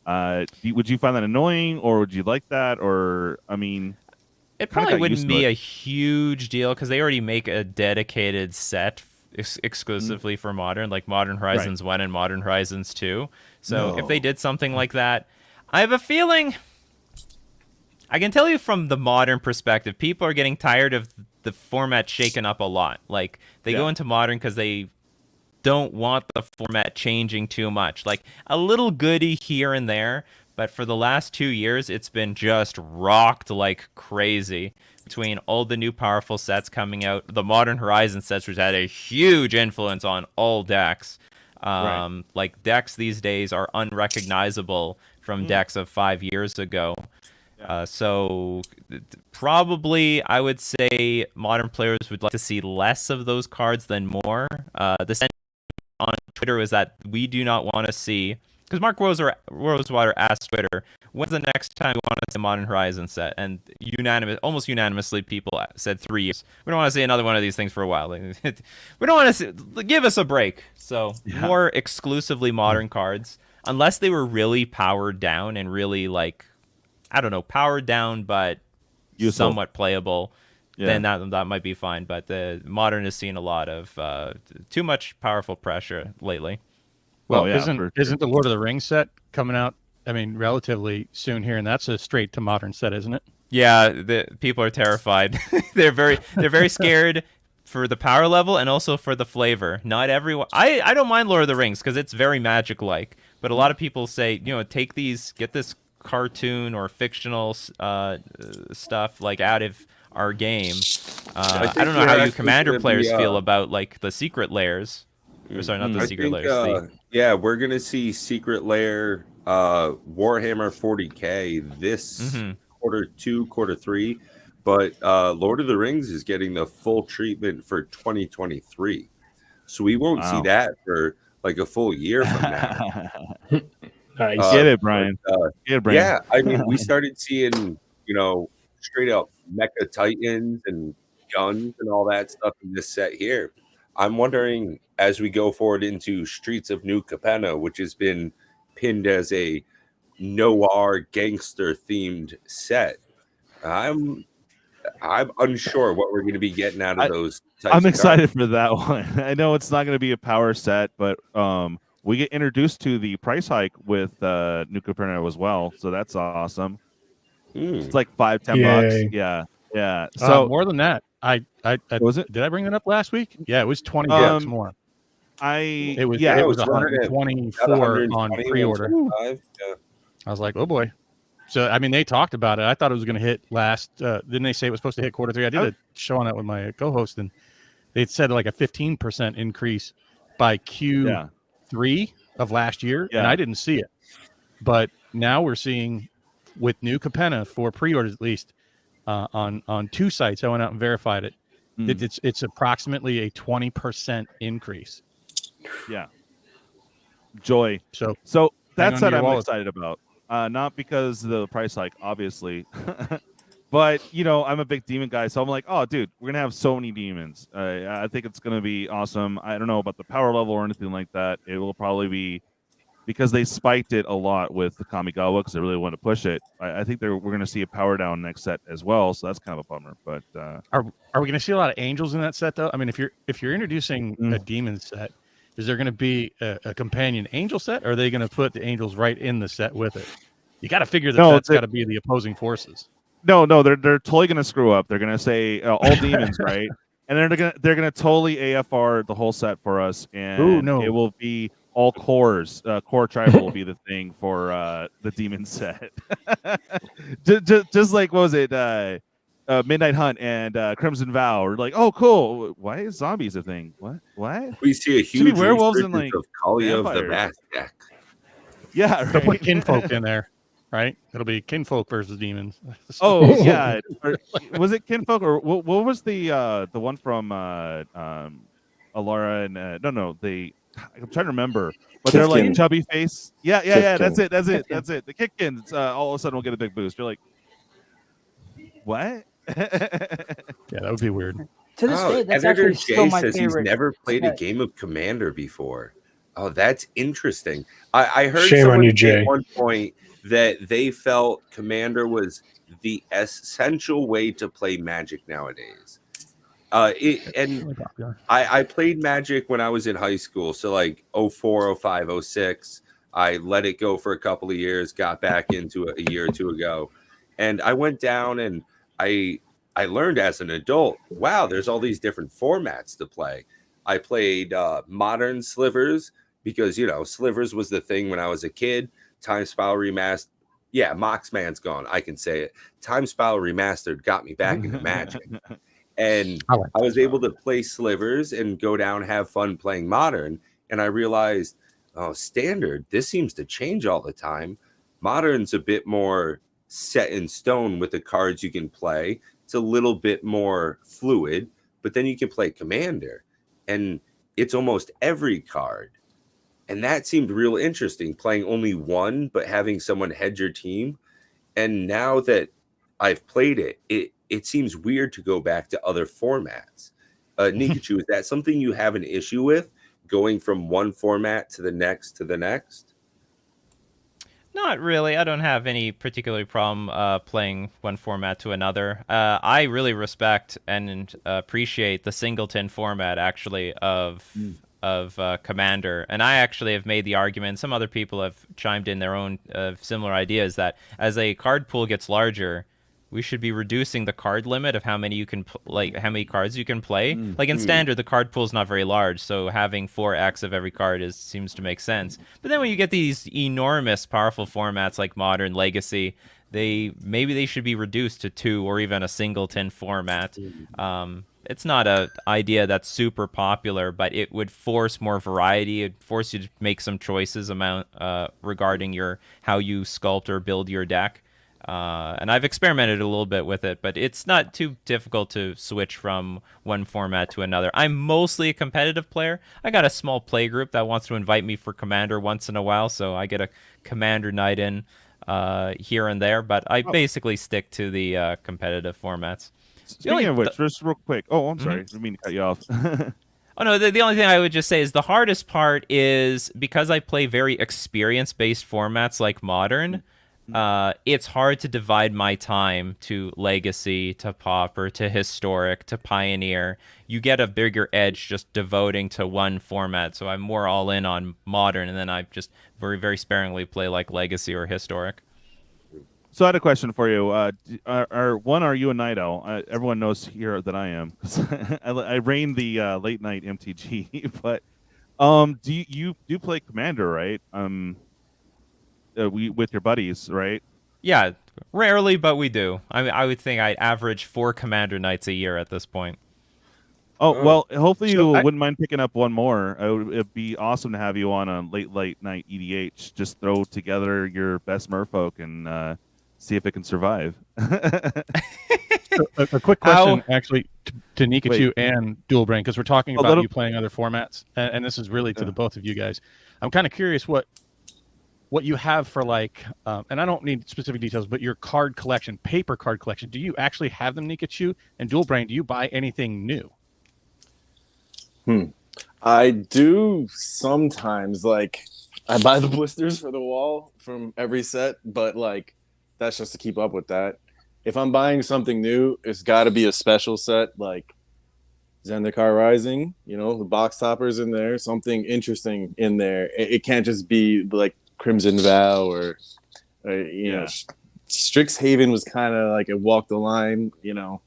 Would you find that annoying, or would you like that? Or it probably wouldn't be a huge deal because they already make a dedicated set exclusively for Modern, like Modern Horizons 1 and Modern Horizons 2. So if they did something like that, I have a feeling. I can tell you from the Modern perspective, people are getting tired of the format shaken up a lot. They go into Modern because they don't want the format changing too much. A little goodie here and there, but for the last 2 years, it's been just rocked like crazy between all the new powerful sets coming out. The Modern Horizon sets, which had a huge influence on all decks. Decks these days are unrecognizable from decks of 5 years ago. So probably I would say modern players would like to see less of those cards than more. The sentiment on Twitter was that we do not want to see, because Mark Rosewater asked Twitter, when's the next time we want to see a Modern Horizon set? And almost unanimously, people said 3 years. We don't want to see another one of these things for a while. We don't want to see, give us a break. So more exclusively modern cards, unless they were really powered down and really like, I don't know, powered down but somewhat playable. Then that might be fine. But the modern has seen a lot of too much powerful pressure lately. Well, isn't the Lord of the Rings set coming out? I mean, relatively soon here, and that's a straight to modern set, isn't it? Yeah, the people are terrified. they're very scared for the power level and also for the flavor. Not everyone. I don't mind Lord of the Rings because it's very magic-like. But a lot of people say, get this cartoon or fictional stuff like out of our game. I don't know how you Commander players feel about like the secret layers. Sorry, not the secret layers. We're gonna see secret layer Warhammer 40K this quarter 2, quarter 3, but Lord of the Rings is getting the full treatment for 2023, so we won't see that for like a full year from now. Nice. Get it, Brian. Yeah, I mean, we started seeing straight up mecha titans and guns and all that stuff in this set here. I'm wondering, as we go forward into Streets of New Capenna, which has been pinned as a noir gangster themed set, I'm unsure what we're going to be getting out of those types I'm of excited cards. for that one. I know it's not going to be a power set, but we get introduced to the price hike with New Capenna as well, so that's awesome. It's like $5-10 bucks. Yeah. So more than that. I was it? Did I bring that up last week? Yeah, it was 20 bucks more. It was 124 on pre-order. I was like, oh boy. So I mean, they talked about it. I thought it was going to hit last. Didn't they say it was supposed to hit quarter 3? I did a show on that with my co-host, and they said like a 15% increase by Q3 of last year, and I didn't see it. But now we're seeing with New Capenna for pre-orders at least. On 2 sites, I went out and verified it. It's approximately a 20% increase. Yeah, joy. So that's what I'm excited about. Not because of the price hike, obviously, but I'm a big demon guy, so I'm like, oh, dude, we're gonna have so many demons. I think it's gonna be awesome. I don't know about the power level or anything like that. It will probably be. Because they spiked it a lot with the Kamigawa because they really want to push it. I think we're going to see a power down next set as well, so that's kind of a bummer. But are we going to see a lot of angels in that set though? I mean, if you're introducing a demon set, is there going to be a companion angel set, or are they going to put the angels right in the set with it? You got to figure that's got to be the opposing forces. No, they're totally going to screw up. They're going to say all demons, right? And they're going to totally AFR the whole set for us, and it will be. All cores, core tribal will be the thing for the demon set. just like what was it, Midnight Hunt and Crimson Vow? We're like, oh, cool. Why is zombies a thing? What? We see a huge werewolves and like Kali of the Math deck. Yeah, right. They'll put kinfolk in there, right? It'll be kinfolk versus demons. Oh yeah, was it kinfolk or what was the one from Alara and no I'm trying to remember, but they're like chubby face. Yeah. That's it. The Kitkins all of a sudden will get a big boost. You're like, what? Yeah, that would be weird. To this day, that's actually still my favorite. He's never played a game of Commander before. Oh, that's interesting. I heard someone at one point that they felt Commander was the essential way to play Magic nowadays. I played Magic when I was in high school, so like 04, 05, 06. I let it go for a couple of years, got back into it a year or two ago, and I went down and I learned as an adult, wow, there's all these different formats to play. I played modern slivers because slivers was the thing when I was a kid. Time Spiral Remastered, yeah, Moxman's gone. I can say it. Time Spiral Remastered got me back into Magic. And I was able to play slivers and go down, have fun playing modern. And I realized, standard, this seems to change all the time. Modern's a bit more set in stone with the cards you can play. It's a little bit more fluid, but then you can play Commander, and it's almost every card. And that seemed real interesting, playing only one, but having someone head your team. And now that I've played it, it seems weird to go back to other formats. Nikachu, is that something you have an issue with, going from one format to the next to the next? Not really. I don't have any particular problem playing one format to another. I really respect and appreciate the singleton format, actually, of Commander. And I actually have made the argument, some other people have chimed in their own similar ideas, that as a card pool gets larger, we should be reducing the card limit of how many you can how many cards you can play. Like in Standard, the card pool is not very large, so having 4x of every card seems to make sense. But then when you get these enormous, powerful formats like Modern, Legacy, maybe they should be reduced to 2 or even a singleton format. It's not an idea that's super popular, but it would force more variety. It'd force you to make some choices regarding how you sculpt or build your deck. And I've experimented a little bit with it, but it's not too difficult to switch from one format to another. I'm mostly a competitive player. I got a small play group that wants to invite me for Commander once in a while, so I get a Commander night in here and there, but I basically stick to the competitive formats. Speaking of which, just real quick. Oh, I'm sorry. I didn't mean to cut you off. Oh, no, the only thing I would just say is the hardest part is because I play very experience-based formats like Modern, it's hard to divide my time to Legacy, to Pauper, to Historic, to Pioneer. You get a bigger edge just devoting to one format, so I'm more all in on Modern, and then I just very, very sparingly play like Legacy or Historic. So I had a question for you. Are you a night owl? Everyone knows here that I am. I reign the late night MTG, but do you play Commander, right? With your buddies, right? Yeah, rarely, but we do. I would think I average 4 Commander nights a year at this point. Oh, well, hopefully you wouldn't mind picking up one more. It'd be awesome to have you on a late night EDH. Just throw together your best merfolk and see if it can survive. A quick question, actually, to Nikachu and Dual Brain, because we're talking about you playing other formats, and this is really to the both of you guys. I'm kind of curious what you have for, like, and I don't need specific details, but your card collection, paper card collection. Do you actually have them, Nikachu? And Dual Brain, do you buy anything new? I do sometimes. Like, I buy the blisters for the wall from every set, but like that's just to keep up with that. If I'm buying something new, it's got to be a special set, like Zendikar Rising. You know, the box toppers in there, something interesting in there. It can't just be like Crimson Vow or you know, Strixhaven was kind of like it walked the line, you know,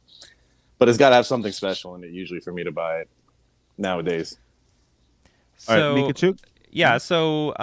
but it's got to have something special in it usually for me to buy it nowadays. So, all right, Nikachu? Yeah, so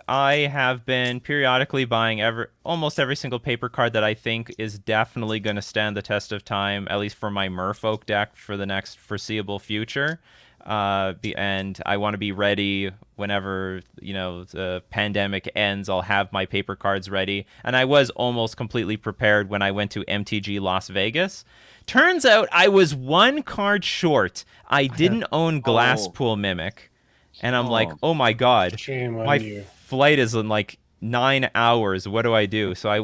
I have been periodically buying almost every single paper card that I think is definitely going to stand the test of time, at least for my Merfolk deck for the next foreseeable future. And I want to be ready whenever, you know, the pandemic ends. I'll have my paper cards ready. And I was almost completely prepared when I went to MTG Las Vegas. Turns out I was 1 card short. I didn't own Glasspool Mimic. And I'm like, oh my God, my flight is in like 9 hours. What do I do? So I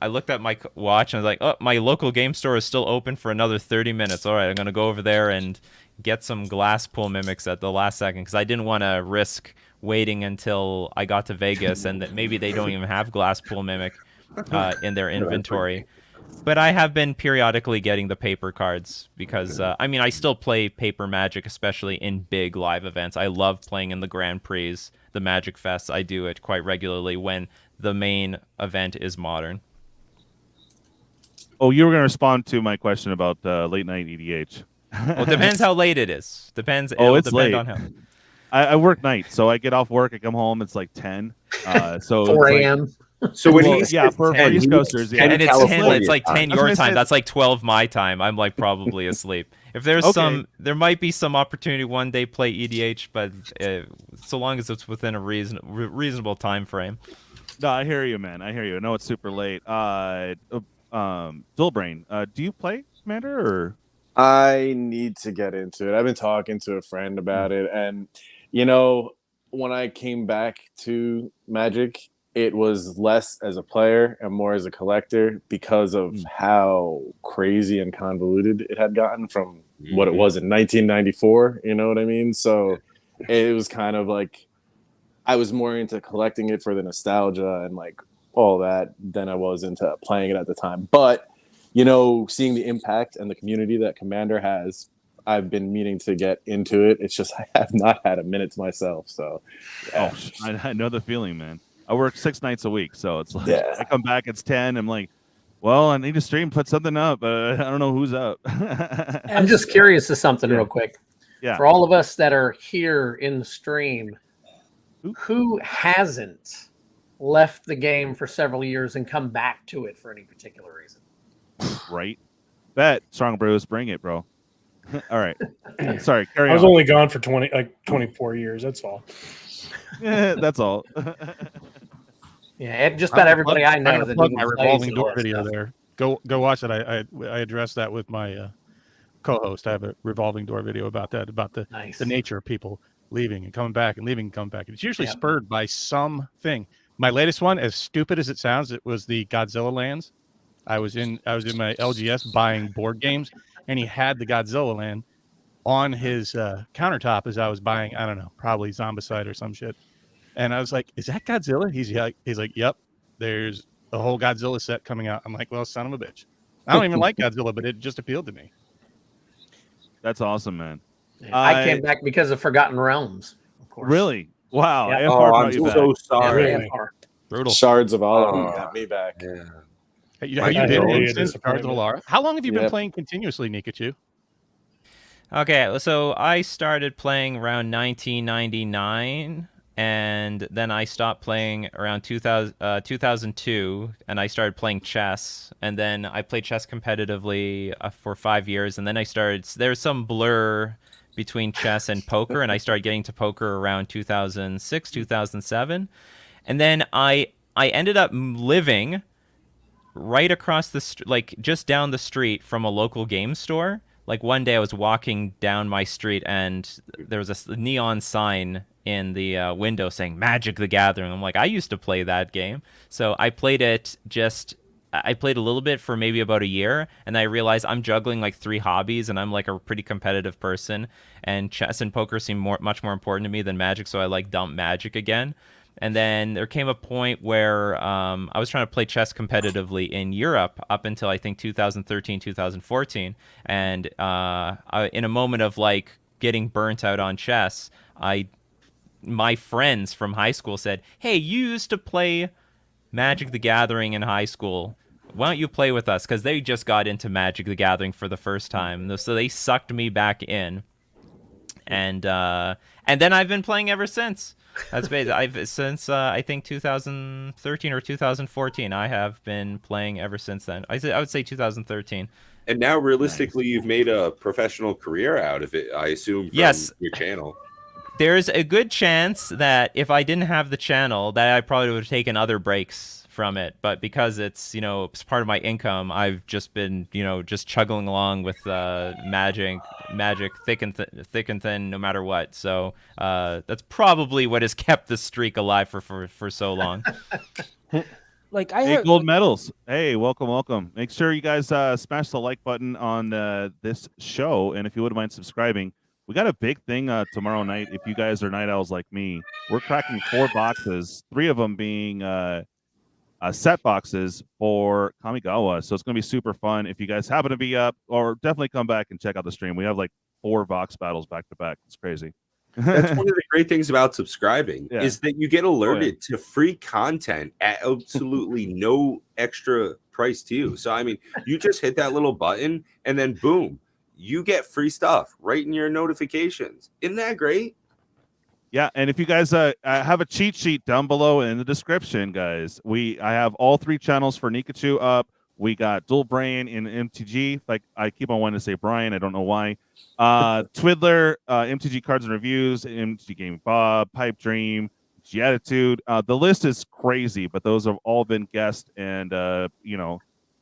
looked at my watch and I was like, oh, my local game store is still open for another 30 minutes. All right, I'm going to go over there and get some Glasspool Mimics at the last second because I didn't want to risk waiting until I got to Vegas and that maybe they don't even have Glasspool Mimic in their inventory. But I have been periodically getting the paper cards because, I mean, I still play paper Magic, especially in big live events. I love playing in the Grand Prix, the Magic Fests. I do it quite regularly when the main event is Modern. Oh, you were going to respond to my question about late night EDH. Well, it depends how late it is. Depends. It's late. On how. I work nights, so I get off work. I come home. It's like 10. So 4 a.m. So when for East Coasters, and it's 10. It's like 10 your time. That's like 12 my time. I'm like probably asleep. If there's there might be some opportunity one day play EDH, but so long as it's within a reasonable time frame. No, I hear you, man. I hear you. I know it's super late. Dualbrain, do you play Commander or? I need to get into it. I've been talking to a friend about it, and you know, when I came back to Magic, it was less as a player and more as a collector because of how crazy and convoluted it had gotten from what it was in 1994. You know what I mean? So it was kind of like I was more into collecting it for the nostalgia and like all that than I was into playing it at the time. But you know, seeing the impact and the community that Commander has, I've been meaning to get into it. It's just I have not had a minute to myself. So, yeah. Oh, I know the feeling, man. I work 6 nights a week, so it's like I come back, it's 10. I'm like, well, I need to stream, put something up, but I don't know who's up. I'm just curious to something real quick. Yeah. For all of us that are here in the stream, who hasn't left the game for several years and come back to it for any particular reason? Right? Bet. Strong Brews, bring it, bro. All right. Sorry, carry on. I was only gone for 24 years. That's all. Yeah, that's all. Yeah, just about everybody I know that my revolving door video there. Go watch it. I addressed that with my co-host. I have a revolving door video about that, about the nature of people leaving and coming back and leaving and coming back. It's usually spurred by something. My latest one, as stupid as it sounds, it was the Godzilla lands. I was in my LGS buying board games, and he had the Godzilla land on his countertop as I was buying, I don't know, probably Zombicide or some shit. And I was like, "Is that Godzilla?" He's like, "Yep, there's a whole Godzilla set coming out." I'm like, "Well, son of a bitch." I don't even like Godzilla, but it just appealed to me. That's awesome, man. I came back because of Forgotten Realms, of course. Really? Wow. Yeah. I'm so sorry. Yeah, Brutal. Shards of Autumn got me back. Yeah. Have you been in since Shards of Alara? How long have you been playing continuously, Nikachu? Okay, so I started playing around 1999, and then I stopped playing around 2002, and I started playing chess, and then I played chess competitively for 5 years, and then there's some blur between chess and poker, and I started getting to poker around 2006, 2007, and then I ended up living right across the just down the street from a local game store. Like one day I was walking down my street and there was a neon sign in the window saying Magic the Gathering. I'm like, I used to play that game. So I played it I played a little bit for maybe about a year, and I realized I'm juggling like 3 hobbies, and I'm like a pretty competitive person, and chess and poker seem much more important to me than Magic, so I dumped Magic again. And then there came a point where I was trying to play chess competitively in Europe up until I think 2013, 2014. And in a moment of getting burnt out on chess, my friends from high school said, "Hey, you used to play Magic the Gathering in high school. Why don't you play with us?" Because they just got into Magic the Gathering for the first time. So they sucked me back in. And then I've been playing ever since. That's basically since I think 2013 or 2014. I have been playing ever since then. I would say 2013. And now, realistically, you've made a professional career out of it, I assume, from your channel. There's a good chance that if I didn't have the channel, that I probably would have taken other breaks from it. But because it's part of my income, I've just been just chugging along with magic thick and thin, no matter what. So that's probably what has kept the streak alive for so long. Hey, gold medals. Hey, welcome. Make sure you guys smash the like button on this show, and if you wouldn't mind subscribing. We got a big thing tomorrow night. If you guys are night owls like me, we're cracking 4 boxes, 3 of them being set boxes for Kamigawa. So it's going to be super fun. If you guys happen to be up, or definitely come back and check out the stream. We have 4 box battles back to back. It's crazy. That's one of the great things about subscribing is that you get alerted to free content at absolutely no extra price to you. So, I mean, you just hit that little button and then boom, you get free stuff right in your notifications. Isn't that great? Yeah, and if you guys have a cheat sheet down below in the description, guys, I have all 3 channels for Nikachu up. We got Dualbrain in MTG. I keep on wanting to say Brian, I don't know why. Twiddler, MTG Cardz and Reviews, MTG Gamingbob, PipeDream, MTG Attitude. The list is crazy, but those have all been guests and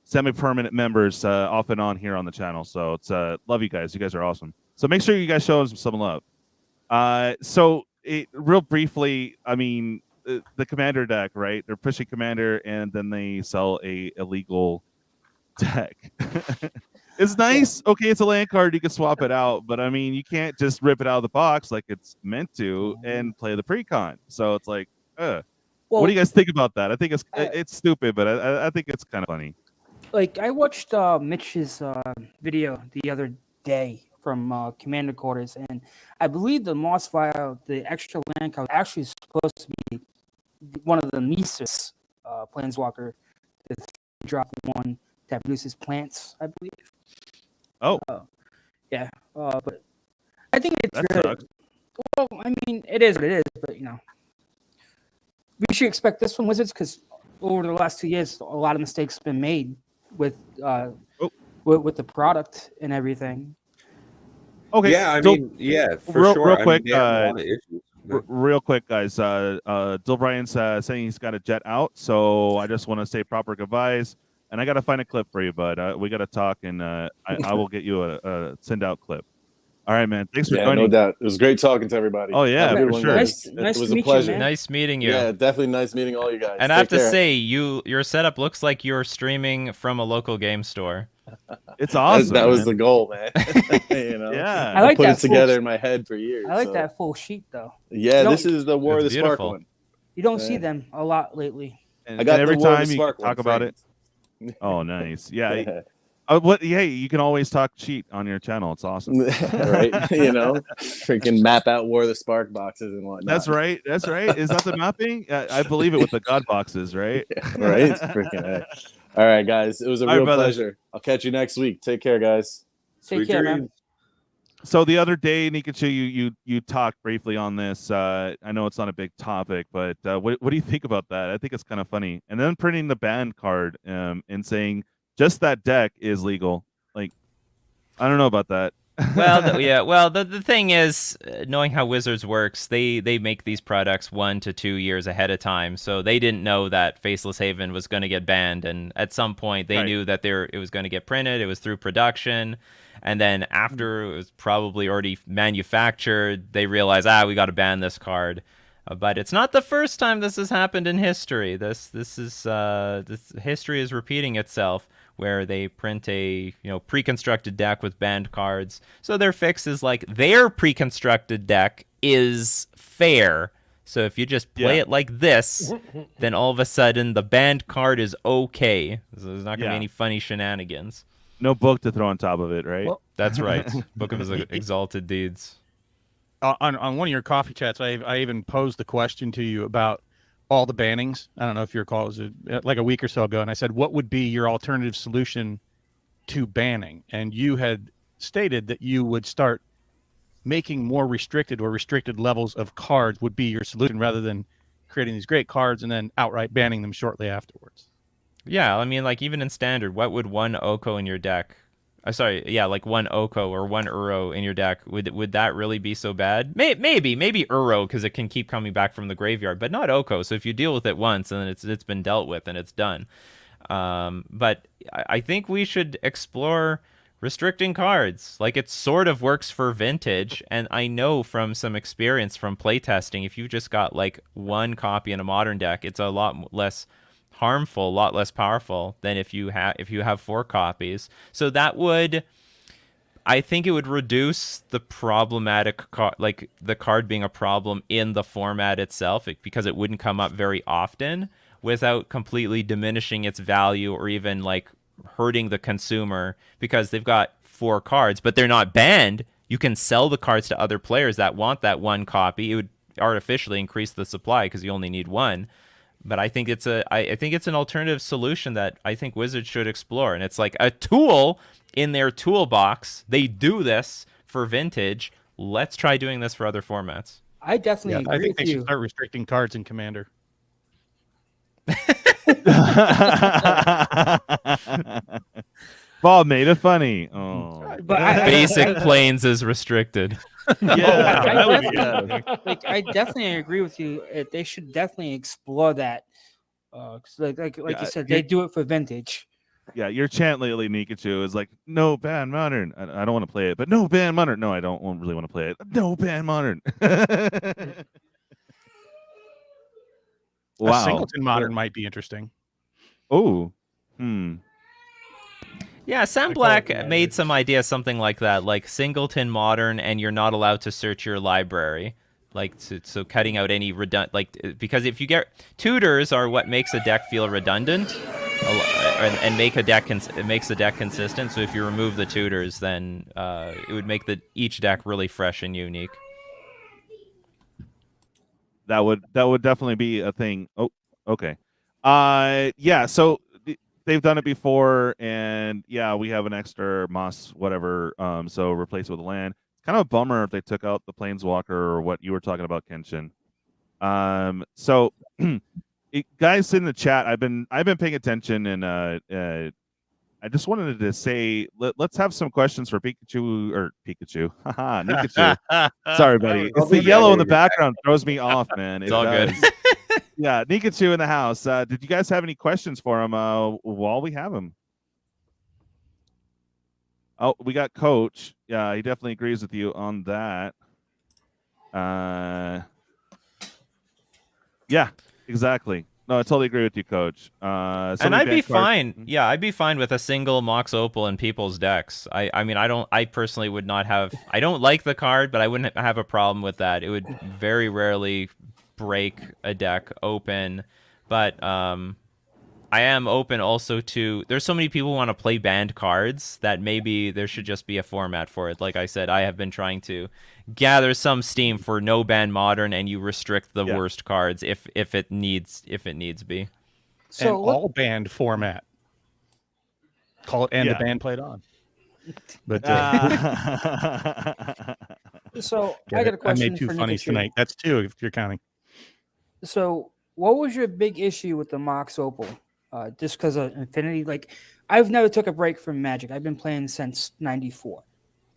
semi-permanent members off and on here on the channel. So it's love you guys. You guys are awesome. So make sure you guys show them some love. Real briefly, I mean, the Commander deck, right? They're pushing Commander, and then they sell a illegal deck. It's nice. Okay, it's a land card. You can swap it out, but I mean, you can't just rip it out of the box like it's meant to and play the pre-con. So it's like, what do you guys think about that? I think it's stupid, but I think it's kind of funny. Like, I watched Mitch's video the other day from Commander Quarters, and I believe the Moss Vial, the extra land card, actually supposed to be one of the Mises Planeswalker, the drop one that produces plants, I believe. Oh. Yeah. But I think it's that good. Sucks. Well, I mean, it is what it is, but we should expect this from Wizards because over the last 2 years, a lot of mistakes have been made with the product and everything. Okay. Yeah, I mean, yeah, for sure. Real quick, real quick, guys. Dill Bryan's saying he's got to jet out, so I just want to say proper goodbyes. And I got to find a clip for you, bud. We got to talk, and I will get you a send out clip. All right, man. Thanks for joining. No doubt. It was great talking to everybody. Oh yeah, for sure. It was a pleasure. Nice meeting you. Yeah, definitely nice meeting all you guys. And I have to say, your setup looks like you're streaming from a local game store. It's awesome. That was the goal, man. Yeah, I like put that it together in my head for years. I like that full sheet though. Yeah, this is the War of the Spark beautiful. one. You don't see them a lot lately. I got every the War of time the you Spark talk one about it. Oh, nice. Yeah. Hey, you can always talk cheat on your channel. It's awesome. Right? Freaking map out War of the Spark boxes and whatnot. That's right. Is that the mapping? I believe it with the God boxes, right? Right? Freaking all right, guys. It was a real pleasure. I'll catch you next week. Take care, guys. Take care, man. So the other day, Nikachu, you talked briefly on this. I know it's not a big topic, but what do you think about that? I think it's kind of funny. And then printing the banned card and saying just that deck is legal. Like, I don't know about that. Well, yeah. Well, the thing is, knowing how Wizards works, they make these products 1 to 2 years ahead of time. So they didn't know that Faceless Haven was going to get banned, and at some point they knew that it was going to get printed. It was through production, and then after it was probably already manufactured, they realized, we got to ban this card. But it's not the first time this has happened in history. This history is repeating itself, where they print a pre-constructed deck with banned cards. So their fix is like their pre-constructed deck is fair. So if you just play it like this, then all of a sudden the banned card is okay. So there's not going to be any funny shenanigans. No book to throw on top of it, right? Well, that's right. Book of his exalted deeds. On one of your coffee chats, I even posed the question to you about all the bannings. I don't know if you recall, it was like a week or so ago, and I said, what would be your alternative solution to banning? And you had stated that you would start making more restricted levels of cards would be your solution, rather than creating these great cards and then outright banning them shortly afterwards. Yeah, I mean, like, even in Standard, what would one Oko in your deck... like one Oko or one Uro in your deck, would that really be so bad? Maybe Uro, because it can keep coming back from the graveyard, but not Oko. So if you deal with it once, and then it's been dealt with and it's done. But I think we should explore restricting cards. Like, it sort of works for Vintage, and I know from some experience from playtesting, if you've just got like one copy in a Modern deck, it's a lot less harmful, a lot less powerful than if you have 4 copies. So that would, I think it would reduce the problematic like the card being a problem in the format itself, because it wouldn't come up very often, without completely diminishing its value or even like hurting the consumer, because they've got 4 cards but they're not banned. You can sell the cards to other players that want that one copy. It would artificially increase the supply because you only need one. But I think it's an alternative solution that I think Wizards should explore. And it's like a tool in their toolbox. They do this for Vintage. Let's try doing this for other formats. I definitely agree I think with they you. should start restricting cards in Commander. Bob made it funny. Oh. God. But Basic planes is restricted. I definitely agree with you. They should definitely explore that. 'Cause like you said, they do it for vintage. Yeah, your chant lately, Nikachu, is like, no ban modern. I don't want to play it, but no ban modern. No, I don't really want to play it. No ban modern. Wow. A singleton modern might be interesting. Oh. Yeah, Sam Black made some ideas, something like that, like singleton modern, and you're not allowed to search your library. Like, so cutting out any because if you get tutors are what makes a deck feel redundant, and make it makes the deck consistent. So if you remove the tutors, then it would make each deck really fresh and unique. That would definitely be a thing. Oh, okay. Yeah. So they've done it before, and yeah, we have an extra moss, whatever. So replace it with land. Kind of a bummer if they took out the Planeswalker or what you were talking about, Kenshin. So guys in the chat, I've been paying attention, and I just wanted to say let's have some questions for Pikachu. Haha, Nikachu. Sorry, buddy. It's the yellow in the background throws me off, man. It's all good. Yeah, Nikachu in the house. Did you guys have any questions for him while we have him? Oh, we got Coach. Yeah, he definitely agrees with you on that. Yeah, exactly. No, I totally agree with you, Coach. And I'd be fine. Yeah, I'd be fine with a single Mox Opal in people's decks. I personally would not have. I don't like the card, but I wouldn't have a problem with that. It would very rarely break a deck open, but I am open also to. There's so many people who want to play banned cards that maybe there should just be a format for it. Like I said, I have been trying to gather some steam for no ban modern, and you restrict the worst cards if it needs be. So all banned format. Call it and the band played on. But so I got a question. I made two funnies tonight. That's two if you're counting. So what was your big issue with the Mox Opal? Just because of Infinity? Like, I've never took a break from Magic. I've been playing since '94,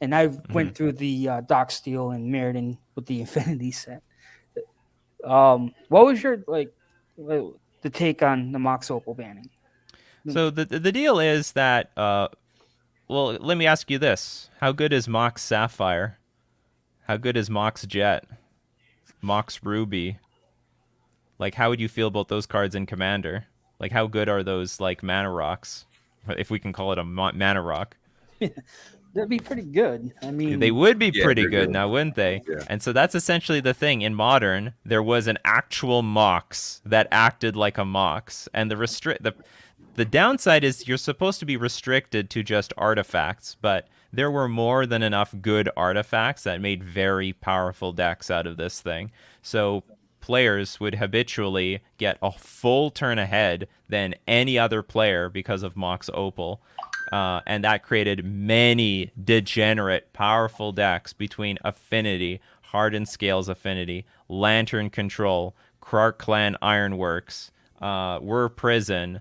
and I went through the Doc Steel and Mirrodin with the Infinity set. What was your the take on the Mox Opal banning? So the deal is that well, let me ask you this: how good is Mox Sapphire? How good is Mox Jet? Mox Ruby? Like, how would you feel about those cards in Commander? Like, how good are those, like, mana rocks? If we can call it a mana rock. That'd be pretty good. I mean, they would be pretty good now, wouldn't they? Yeah. And so that's essentially the thing. In Modern, there was an actual Mox that acted like a Mox. And the downside is you're supposed to be restricted to just artifacts, but there were more than enough good artifacts that made very powerful decks out of this thing. So players would habitually get a full turn ahead than any other player because of Mox Opal. And that created many degenerate, powerful decks between Affinity, Hardened Scales Affinity, Lantern Control, Krark Clan Ironworks, Were Prison.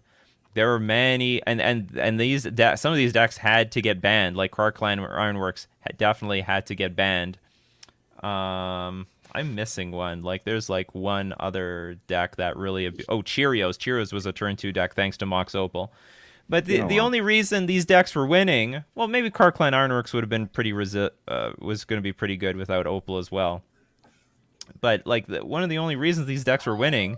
There were many, and these some of these decks had to get banned. Like Krark Clan Ironworks definitely had to get banned. I'm missing one. Like, there's like one other deck that really... Cheerios. Cheerios was a turn 2 deck thanks to Mox Opal. But the only reason these decks were winning... Well, maybe Krark Clan Ironworks would have been pretty... was going to be pretty good without Opal as well. But, like, one of the only reasons these decks were winning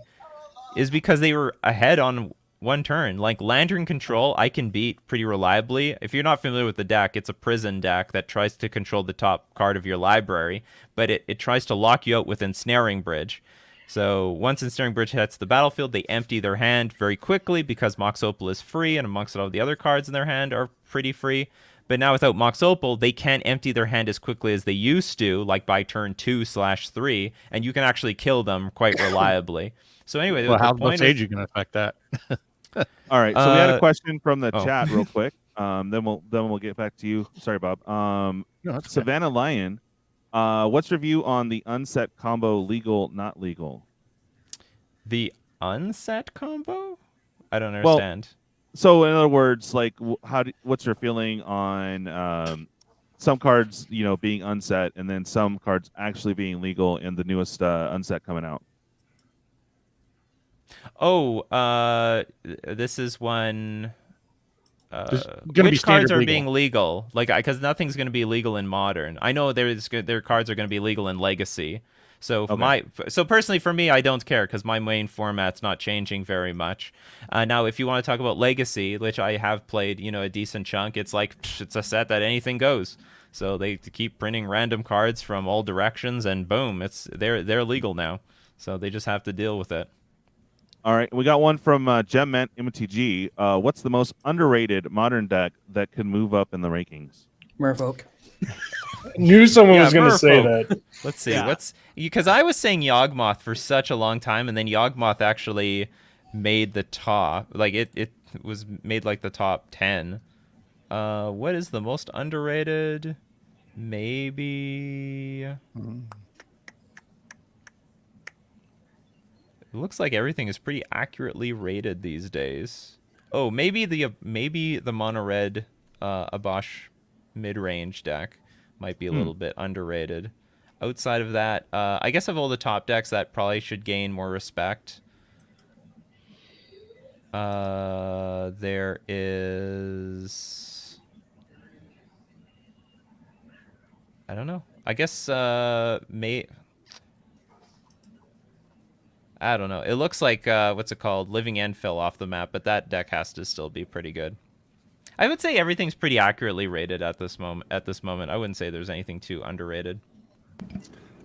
is because they were ahead on one turn. Like, Lantern Control, I can beat pretty reliably. If you're not familiar with the deck, it's a prison deck that tries to control the top card of your library, but it tries to lock you out with Ensnaring Bridge. So once Ensnaring Bridge hits the battlefield, they empty their hand very quickly because Mox Opal is free, and amongst all the other cards in their hand are pretty free. But now without Mox Opal, they can't empty their hand as quickly as they used to, like by turn 2/3, and you can actually kill them quite reliably. So anyway, well, how much age you can affect that? All right, so we had a question from the chat real quick. Then we'll get back to you. Sorry, Bob. Savannah Lion, what's your view on the unset combo, legal, not legal? The unset combo? I don't understand. Well, so in other words, like, what's your feeling on some cards, being unset, and then some cards actually being legal in the newest unset coming out. Oh, this is one. Gonna Which be cards are legal. being legal? Like, because nothing's going to be legal in Modern. I know their cards are going to be legal in Legacy. So personally for me, I don't care because my main format's not changing very much. Now, if you want to talk about Legacy, which I have played, a decent chunk, it's like it's a set that anything goes. So they keep printing random cards from all directions, and boom, they're legal now. So they just have to deal with it. All right, we got one from Gem MTG. What's the most underrated Modern deck that could move up in the rankings? Merfolk. Knew someone was going to say that. Let's see. Because I was saying Yawgmoth for such a long time, and then Yawgmoth actually made the top. Like it was made like the top 10. What is the most underrated? Maybe. It looks like everything is pretty accurately rated these days. Oh, maybe the mono red Abash mid-range deck might be a little bit underrated. Outside of that, I guess of all the top decks, that probably should gain more respect. There is... I don't know. I guess I don't know. It looks like what's it called? Living End fell off the map, but that deck has to still be pretty good. I would say everything's pretty accurately rated at this moment. I wouldn't say there's anything too underrated.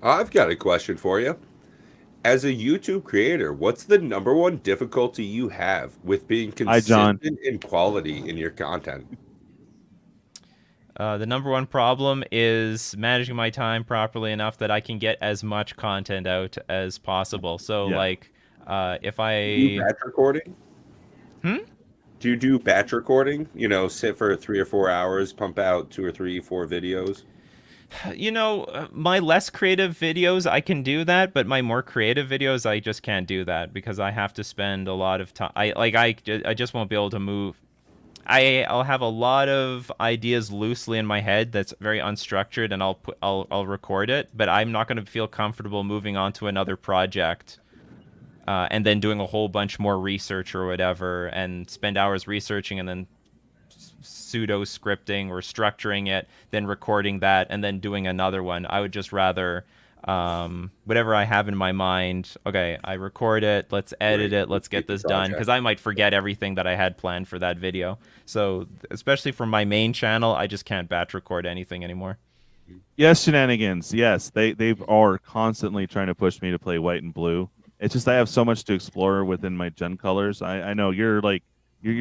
I've got a question for you. As a YouTube creator, what's the #1 difficulty you have with being consistent in quality in your content? The #1 problem is managing my time properly enough that I can get as much content out as possible. So, if I... Do you batch recording? Do you do batch recording? Sit for 3 or 4 hours, pump out 2 or 3, 4 videos? My less creative videos, I can do that, but my more creative videos, I just can't do that because I have to spend a lot of time. I just won't be able to move. I'll have a lot of ideas loosely in my head that's very unstructured, and I'll record it, but I'm not going to feel comfortable moving on to another project and then doing a whole bunch more research or whatever, and spend hours researching and then pseudo scripting or structuring it, then recording that, and then doing another one. I would just rather whatever I have in my mind, okay, I record it, let's edit it, let's get this done, because I might forget everything that I had planned for that video. So especially for my main channel, I just can't batch record anything anymore. Yes, shenanigans. Yes, they are constantly trying to push me to play white and blue. It's just I have so much to explore within my gen colors. I know you're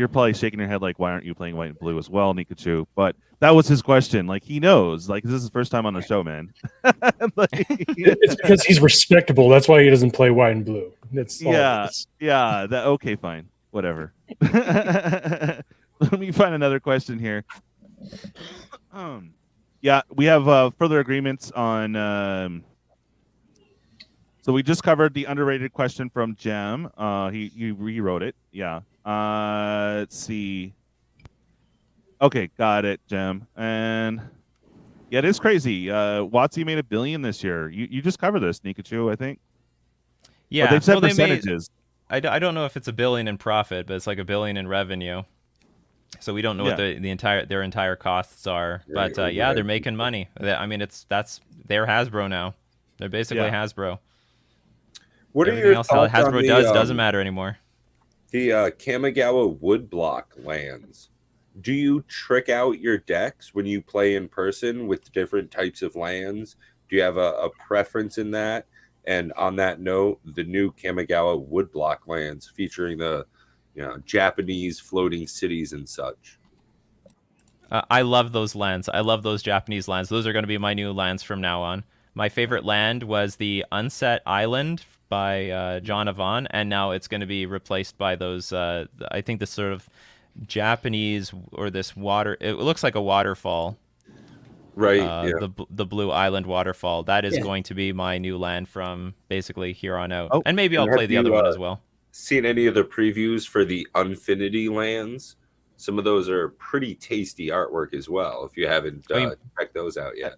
probably shaking your head like, why aren't you playing white and blue as well, Nikachu? But that was his question. Like, he knows. Like, this is his first time on the show, man. It's because he's respectable. That's why he doesn't play white and blue. Yeah. Okay, fine. Whatever. Let me find another question here. Yeah, we have further agreements on... So we just covered the underrated question from Jem. He rewrote it. Yeah. Let's see. Okay, got it, Jem. And yeah, it is crazy. WOTC made $1 billion this year. You just covered this, Nikachu, I think. Yeah, they've said percentages. I don't know if it's $1 billion in profit, but it's like $1 billion in revenue. So we don't know what their entire costs are. But they're making money. I mean, that's their Hasbro now. They're basically Hasbro. What Everything are your else thoughts Hasbro on doesn't matter anymore. The Kamigawa woodblock lands. Do you trick out your decks when you play in person with different types of lands? Do you have a preference in that? And on that note, the new Kamigawa woodblock lands featuring the Japanese floating cities and such. I love those lands. I love those Japanese lands. Those are going to be my new lands from now on. My favorite land was the Unset Island by John Avon, and now it's going to be replaced by those, I think this sort of Japanese, or this water, it looks like a waterfall. Right, the Blue Island waterfall. That is going to be my new land from basically here on out. And maybe I'll play the other one as well. Seen any of the previews for the Unfinity lands? Some of those are pretty tasty artwork as well. If you haven't checked those out yet.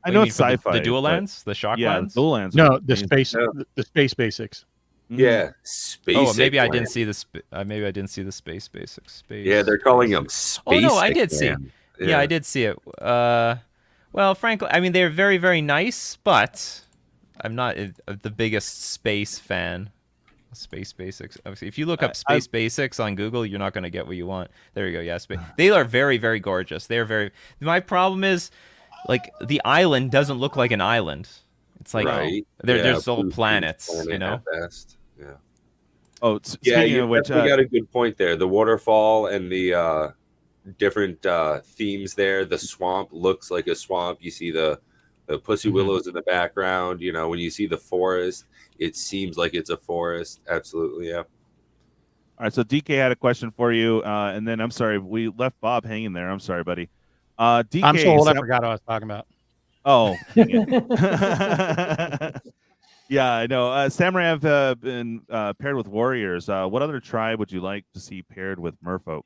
I know it's sci-fi. The dual lands, the shock lands. Dual lands. No, the space basics. Yeah, space. Oh, maybe I didn't see the maybe I didn't see the space basics. Space. Yeah, they're calling them space. Oh no, I did see. Yeah, I did see it. Well, frankly, I mean they're very, very nice, but I'm not the biggest space fan. Space basics. Obviously, if you look up space basics on Google, you're not going to get what you want. There you go. Yeah, they are very, very gorgeous. They're very. My problem is, like, the island doesn't look like an island. It's like there's all planets, you know. Yeah. Oh, yeah. You got a good point there. The waterfall and the different themes there. The swamp looks like a swamp. You see the pussy willows in the background. You know, when you see the forest, it seems like it's a forest. Absolutely, yeah. All right, so DK had a question for you, and then I'm sorry, we left Bob hanging there. I'm sorry, buddy. DK, I'm so old, I forgot what I was talking about. Oh, yeah, I know. Samurai have been paired with warriors. What other tribe would you like to see paired with merfolk?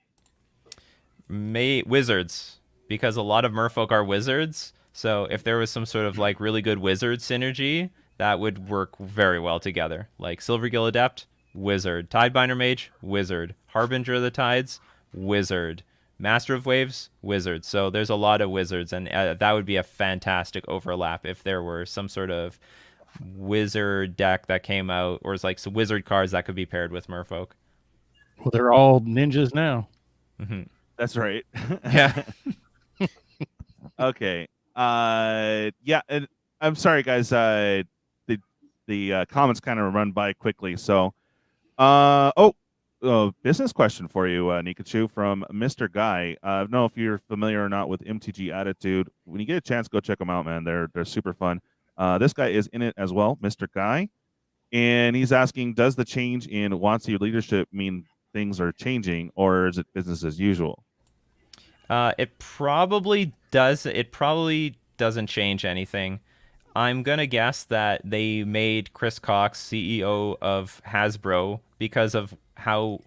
Wizards, because a lot of merfolk are wizards. So if there was some sort of like really good wizard synergy, that would work very well together. Like Silvergill Adept, wizard. Tidebinder Mage, wizard. Harbinger of the Tides, wizard. Master of Waves, wizard. So there's a lot of wizards, and that would be a fantastic overlap if there were some sort of wizard deck that came out, or it's like some wizard cards that could be paired with merfolk. Well, they're all ninjas now. Mm-hmm. That's right. Yeah. Okay. Yeah, and I'm sorry, guys. The comments kind of run by quickly. So, business question for you, Nikachu, from Mr. Guy. I don't know if you're familiar or not with MTG Attitude. When you get a chance, go check them out, man. They're super fun. This guy is in it as well, Mr. Guy, and he's asking, does the change in WOTC leadership mean things are changing, or is it business as usual? It probably does. It probably doesn't change anything. I'm gonna guess that they made Chris Cox CEO of Hasbro because of how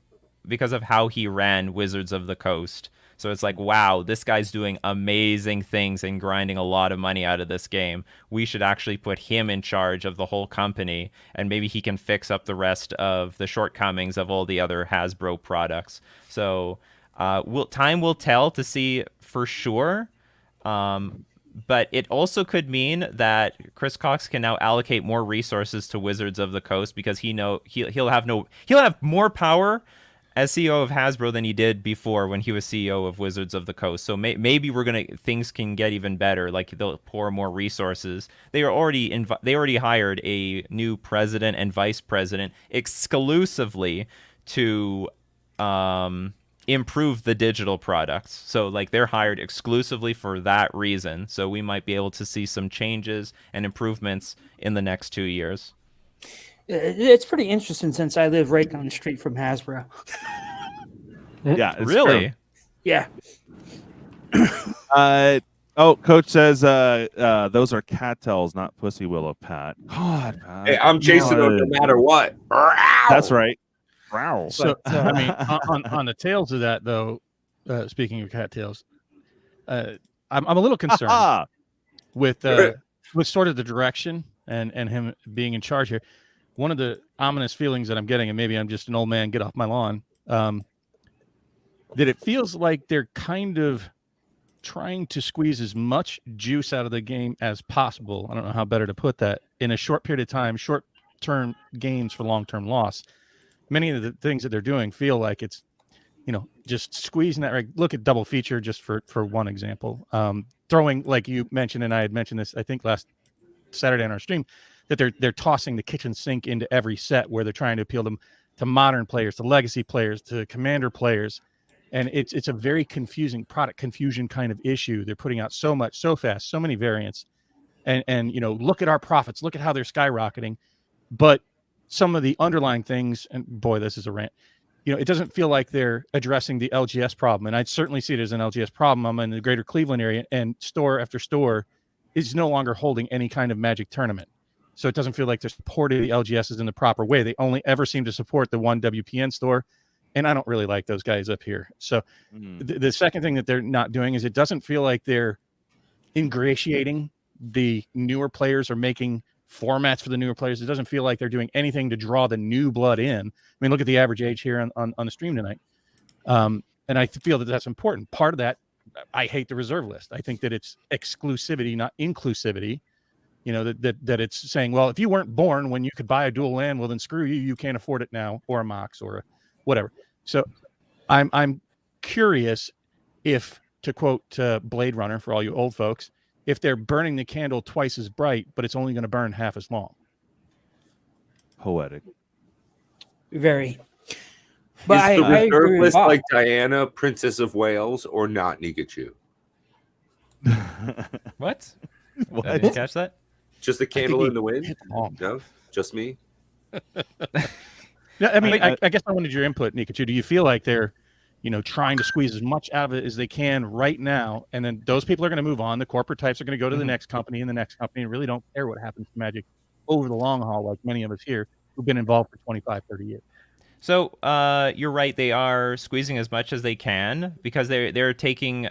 he ran Wizards of the Coast. So it's like, wow, this guy's doing amazing things and grinding a lot of money out of this game. We should actually put him in charge of the whole company, and maybe he can fix up the rest of the shortcomings of all the other Hasbro products. So time will tell to see for sure. But it also could mean that Chris Cox can now allocate more resources to Wizards of the Coast, because he'll have more power as CEO of Hasbro than he did before when he was CEO of Wizards of the Coast. So maybe things can get even better. Like they'll pour more resources. They already hired a new president and vice president exclusively to improve the digital products. So like they're hired exclusively for that reason. So we might be able to see some changes and improvements in the next 2 years. It's pretty interesting since I live right down the street from Hasbro. Yeah, really? True. Yeah. Coach says those are cattails, not pussy willow, Pat. God, Pat. Hey, I'm chasing them no matter what. That's right. Wow. So I mean, on the tails of that, though, speaking of cattails, I'm a little concerned with sort of the direction and him being in charge here. One of the ominous feelings that I'm getting, and maybe I'm just an old man, get off my lawn, that it feels like they're kind of trying to squeeze as much juice out of the game as possible. I don't know how better to put that. In a short period of time, short-term gains for long-term loss. Many of the things that they're doing feel like it's, just squeezing that. Look at Double Feature, just for one example. Throwing, like you mentioned, and I had mentioned this, I think, last Saturday on our stream, that they're tossing the kitchen sink into every set, where they're trying to appeal to modern players, to legacy players, to commander players. And it's a very confusing product confusion kind of issue. They're putting out so much, so fast, so many variants. And look at our profits. Look at how they're skyrocketing. But some of the underlying things, and boy, this is a rant, it doesn't feel like they're addressing the LGS problem. And I certainly see it as an LGS problem. I'm in the greater Cleveland area, and store after store is no longer holding any kind of Magic tournament. So it doesn't feel like they're supporting the LGSs in the proper way. They only ever seem to support the one WPN store. And I don't really like those guys up here. So the second thing that they're not doing is it doesn't feel like they're ingratiating the newer players or making formats for the newer players. It doesn't feel like they're doing anything to draw the new blood in. I mean, look at the average age here on the stream tonight. And I feel that that's important. Part of that, I hate the reserve list. I think that it's exclusivity, not inclusivity. You know, that it's saying, well, if you weren't born when you could buy a dual land, well, then screw you. You can't afford it now, or a Mox, or a whatever. So I'm curious if, to quote Blade Runner for all you old folks, if they're burning the candle twice as bright, but it's only going to burn half as long. Poetic. Very. But is the reserve list like Diana, Princess of Wales, or not Nikachu? What? I didn't catch that. Just a candle in the wind? No, just me. Yeah, I mean, I guess I wanted your input, Nikachu. Do you feel like they're, you know, trying to squeeze as much out of it as they can right now, and then those people are going to move on? The corporate types are going to go to the next company and the next company, and really don't care what happens to Magic over the long haul, like many of us here who've been involved for 25, 30 years. So you're right. They are squeezing as much as they can because they're taking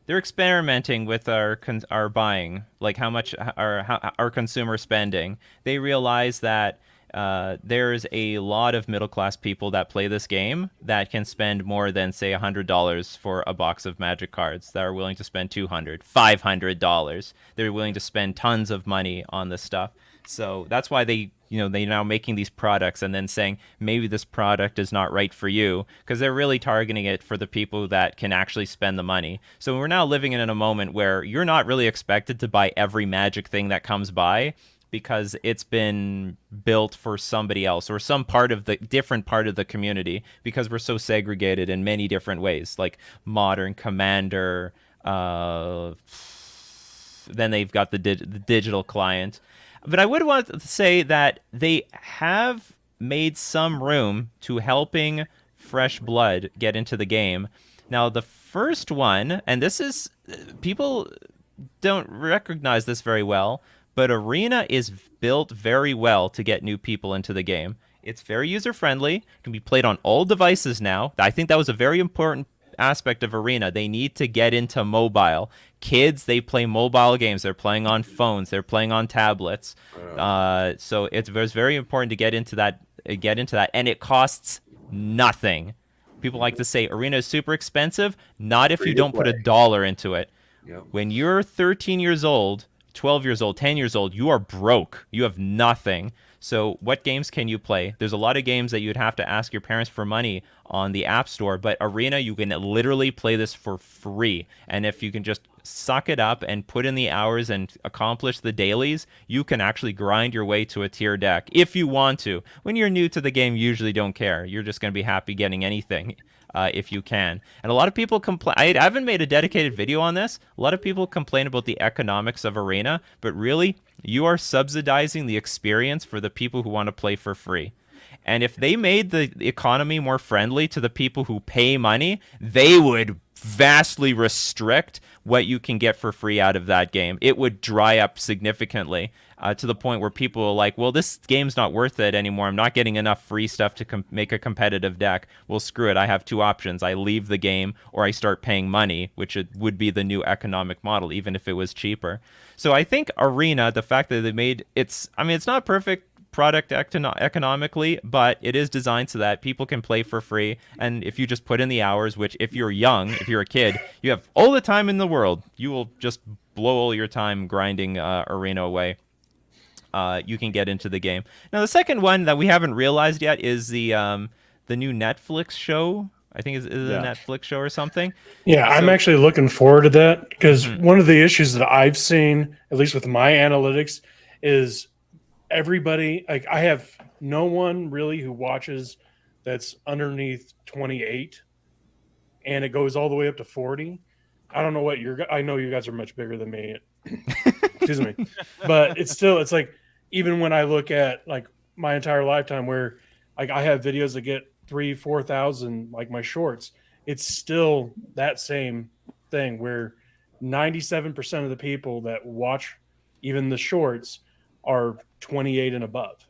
they're experimenting with our buying, like how much our consumer spending. They realize that there's a lot of middle class people that play this game that can spend more than, say, $100 for a box of Magic cards, that are willing to spend $200, $500. They're willing to spend tons of money on this stuff. So that's why they're now making these products and then saying maybe this product is not right for you, because they're really targeting it for the people that can actually spend the money. So we're now living in a moment where you're not really expected to buy every Magic thing that comes by, because it's been built for somebody else or some different part of the community, because we're so segregated in many different ways, like Modern, Commander, then they've got the digital client. But I would want to say that they have made some room to helping fresh blood get into the game. Now, the first one, and this is, people don't recognize this very well, but Arena is built very well to get new people into the game. It's very user-friendly, can be played on all devices now. I think that was a very important aspect of Arena. They need to get into mobile. Kids, they play mobile games. They're playing on phones. They're playing on tablets. So it's very important to get into that, and it costs nothing. People like to say Arena is super expensive. Not if you don't put $1 into it. Yep. When you're 13 years old, 12 years old, 10 years old, you are broke. You have nothing. So what games can you play? There's a lot of games that you'd have to ask your parents for money on the App Store, but Arena, you can literally play this for free. And if you can just suck it up and put in the hours and accomplish the dailies, you can actually grind your way to a tier deck if you want to. When you're new to the game, you usually don't care. You're just going to be happy getting anything. If you can. And a lot of people complain. I haven't made a dedicated video on this. A lot of people complain about the economics of Arena, but really, you are subsidizing the experience for the people who want to play for free. And if they made the economy more friendly to the people who pay money, they would vastly restrict what you can get for free out of that game. It would dry up significantly to the point where people are like, well, this game's not worth it anymore. I'm not getting enough free stuff to make a competitive deck. Well, screw it. I have two options. I leave the game or I start paying money, which would be the new economic model, even if it was cheaper. So I think Arena, the fact that they made it's not perfect product economically, but it is designed so that people can play for free. And if you just put in the hours, which if you're young, if you're a kid, you have all the time in the world, you will just blow all your time grinding Arena away. You can get into the game. Now, the second one that we haven't realized yet is the new Netflix show. I think is a Netflix show or something. Yeah, I'm actually looking forward to that, because one of the issues that I've seen, at least with my analytics, is everybody, like, I have no one really who watches that's underneath 28, and it goes all the way up to 40. I don't know what I know you guys are much bigger than me. Excuse me. But it's like, even when I look at like my entire lifetime where like I have videos that get 3,000-4,000, like my shorts, it's still that same thing where 97% of the people that watch even the shorts are 28 and above.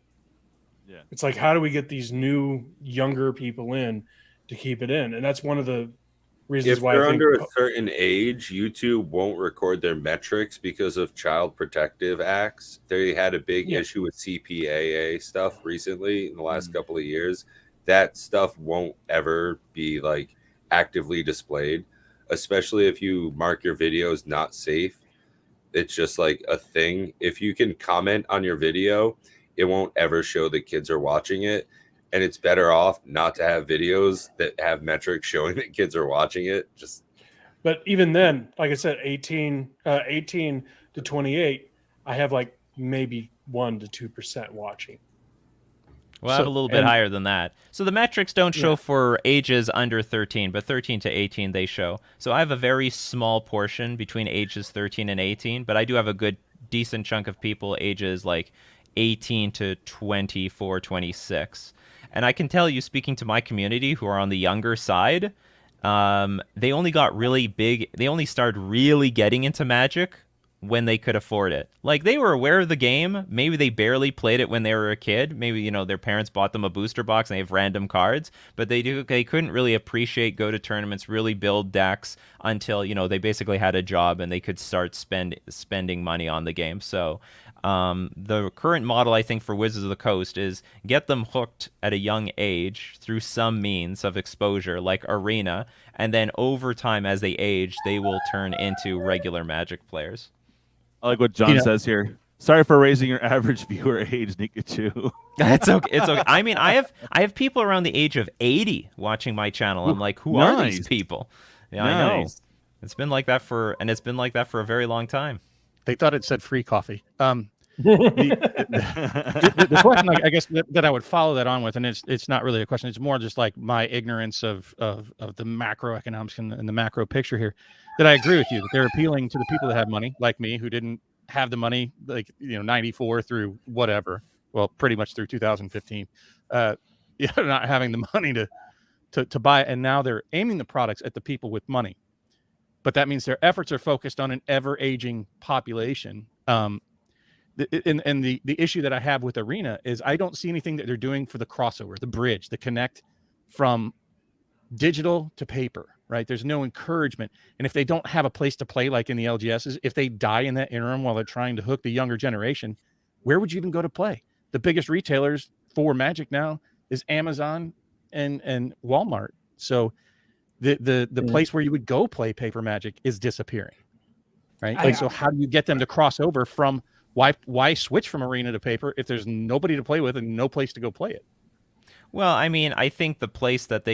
Yeah. It's like, how do we get these new, younger people in to keep it in? And that's one of the reasons if why they're I think under a certain age, YouTube won't record their metrics because of child protective acts. They had a big issue with CPAA stuff recently in the last couple of years. That stuff won't ever be like actively displayed, especially if you mark your videos not safe. It's just like a thing. If you can comment on your video, it won't ever show that kids are watching it. And it's better off not to have videos that have metrics showing that kids are watching it. But even then, like I said, 18 to 28, I have like maybe 1 to 2% watching. Well, I have a little bit higher than that. So the metrics don't show for ages under 13, but 13 to 18 they show. So I have a very small portion between ages 13 and 18, but I do have a good, decent chunk of people ages like 18 to 24, 26. And I can tell you, speaking to my community who are on the younger side, they only got really big. They only started really getting into Magic when they could afford it. Like, they were aware of the game. Maybe they barely played it when they were a kid. Maybe, you know, their parents bought them a booster box and they have random cards, but they couldn't really appreciate, go to tournaments, really build decks until, you know, they basically had a job and they could start spending money on the game. So the current model, I think, for Wizards of the Coast is get them hooked at a young age through some means of exposure, like Arena, and then over time, as they age, they will turn into regular Magic players. I like what John says here. Sorry for raising your average viewer age, Nikachu. That's okay. It's okay. I mean, I have people around the age of 80 watching my channel. I'm like, who are these people? Yeah, I know. It's been like that for a very long time. They thought it said free coffee. The question, I guess, that I would follow that on with, and it's not really a question. It's more just like my ignorance of the macroeconomics and the macro picture here. That I agree with you that they're appealing to the people that have money, like me, who didn't have the money, like 94 through whatever. Well, pretty much through 2015. Not having the money to buy it, and now they're aiming the products at the people with money. But that means their efforts are focused on an ever-aging population. And the issue that I have with Arena is I don't see anything that they're doing for the crossover, the bridge, the connect from digital to paper, right? There's no encouragement. And if they don't have a place to play, like in the LGSs, if they die in that interim while they're trying to hook the younger generation, where would you even go to play? The biggest retailers for Magic now is Amazon and Walmart. So the place where you would go play paper Magic is disappearing, right? So how do you get them to cross over from why switch from Arena to paper if there's nobody to play with and no place to go play it? Well, I mean, I think the place that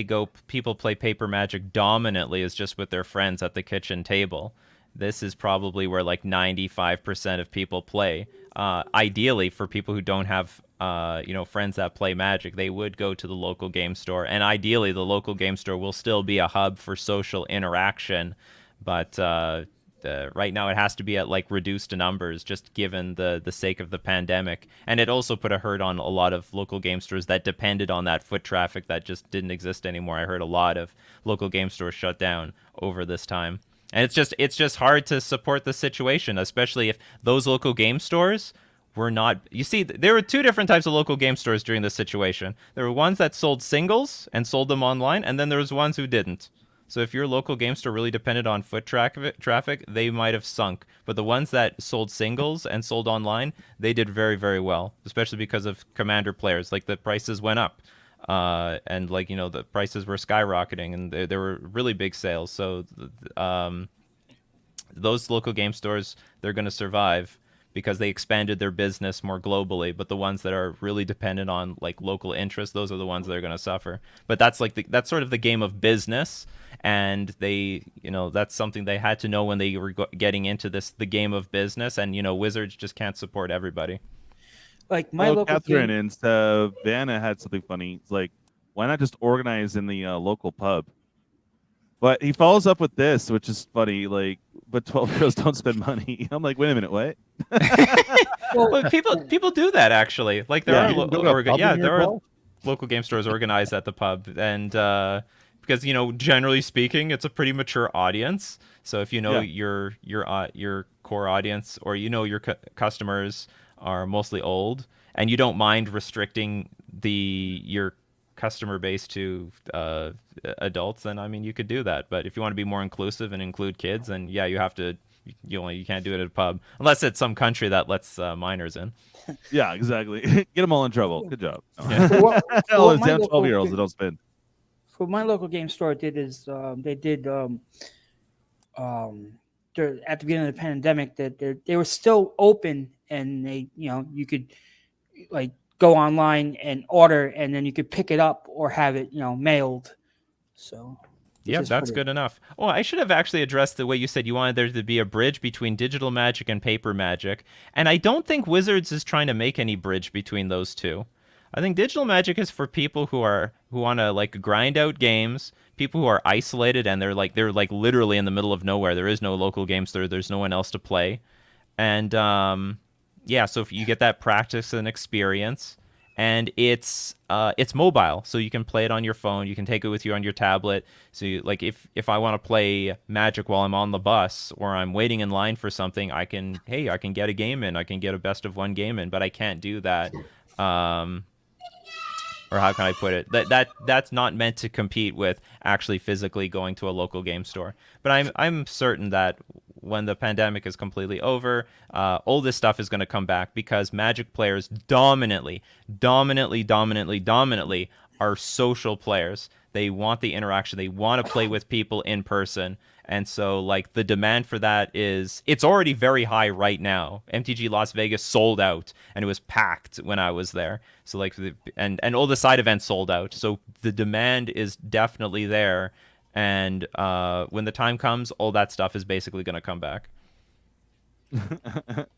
people play paper Magic dominantly is just with their friends at the kitchen table. This is probably where like 95% of people play. Ideally, for people who don't have friends that play Magic, they would go to the local game store, and ideally the local game store will still be a hub for social interaction, but right now it has to be at like reduced numbers, just given the sake of the pandemic. And it also put a hurt on a lot of local game stores that depended on that foot traffic that just didn't exist anymore. I heard a lot of local game stores shut down over this time. And it's just hard to support the situation, especially if those local game stores were not... You see, there were two different types of local game stores during this situation. There were ones that sold singles and sold them online, and then there was ones who didn't. So if your local game store really depended on foot traffic, they might have sunk. But the ones that sold singles and sold online, they did very, very well, especially because of Commander players. Like, the prices went up. And like, the prices were skyrocketing, and there were really big sales. So those local game stores, they're going to survive because they expanded their business more globally. But the ones that are really dependent on like local interest, those are the ones that are going to suffer. But that's that's sort of the game of business, and they, that's something they had to know when they were getting into the game of business. And Wizards just can't support everybody. Like my local Catherine and Savannah had something funny. It's like, why not just organize in the local pub? But he follows up with this, which is funny. Like, but 12-year-olds don't spend money. I'm like, wait a minute, what? Well, people do that actually. Like there are local game stores organized at the pub, and because generally speaking, it's a pretty mature audience. So if your core audience, or your customers are mostly old, and you don't mind restricting your customer base to adults, then I mean you could do that. But if you want to be more inclusive and include kids, then yeah, you have to. You can't do it at a pub unless it's some country that lets minors in. Yeah, exactly. Get them all in trouble. Good job. Yeah. All those damn 12-year-olds that don't spin. For my local game store, they did at the beginning of the pandemic that they were still open, and they you could like go online and order, and then you could pick it up or have it mailed. So yeah, that's good enough. Oh, I should have actually addressed the way you said you wanted there to be a bridge between digital Magic and paper Magic, and I don't think Wizards is trying to make any bridge between those two. I think digital Magic is for people who want to like grind out games, people who are isolated and they're like literally in the middle of nowhere. There is no local game store. There's no one else to play, and yeah, so if you get that practice and experience. And it's mobile, so you can play it on your phone. You can take it with you on your tablet. So if I want to play Magic while I'm on the bus or I'm waiting in line for something, I can get a game in. I can get a best of one game in, but I can't do that. Or how can I put it? That's not meant to compete with actually physically going to a local game store. But I'm certain that when the pandemic is completely over, all this stuff is going to come back because Magic players dominantly are social players. They want the interaction. They want to play with people in person. And so, like, the demand for that it's already very high right now. MTG Las Vegas sold out, and it was packed when I was there. So, like, and all the side events sold out. So the demand is definitely there. And when the time comes, all that stuff is basically going to come back.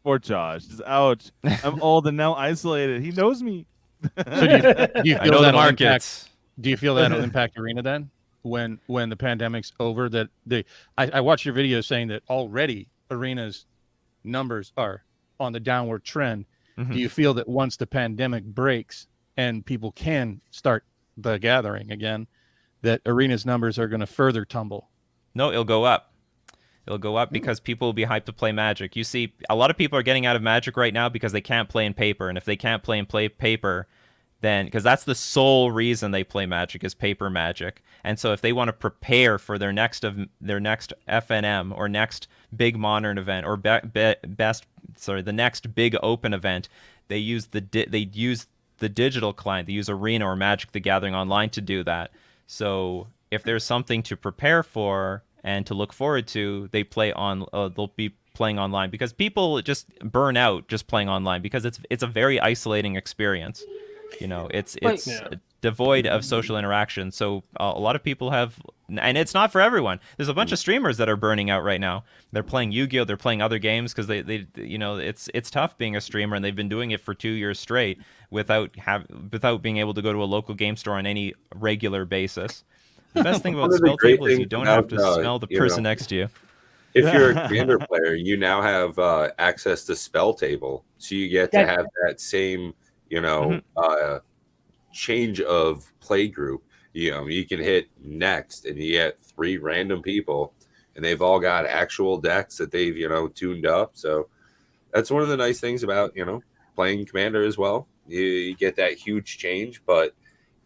Poor Josh. Just, ouch. I'm old and now isolated. He knows me. So do you feel the markets. Do you feel that'll impact Arena then? When the pandemic's over, that I watched your video saying that already Arena's numbers are on the downward trend. Mm-hmm. Do you feel that once the pandemic breaks and people can start the gathering again, that Arena's numbers are going to further tumble? No, it'll go up. It'll go up because people will be hyped to play Magic. You see, a lot of people are getting out of Magic right now because they can't play in paper, and if they can't play in paper, then because that's the sole reason they play Magic is paper Magic. And so if they want to prepare for their next FNM or next big modern event or the next big open event, they use the digital client. They use Arena or Magic the Gathering Online to do that. So if there's something to prepare for and to look forward to, they'll be playing online because people just burn out just playing online because it's a very isolating experience. It's devoid of social interaction. So a lot of people have, and it's not for everyone. There's a bunch of streamers that are burning out right now. They're playing Yu-Gi-Oh! They're playing other games because it's tough being a streamer, and they've been doing it for 2 years straight without being able to go to a local game store on any regular basis. The best thing about Spell Table is you don't have to smell the person next to you. If you're a Commander player, you now have access to Spell Table, so you get to have that same change of play group. You can hit next and you get 3 random people and they've all got actual decks that they've tuned up. So that's one of the nice things about playing Commander as well. You get that huge change, but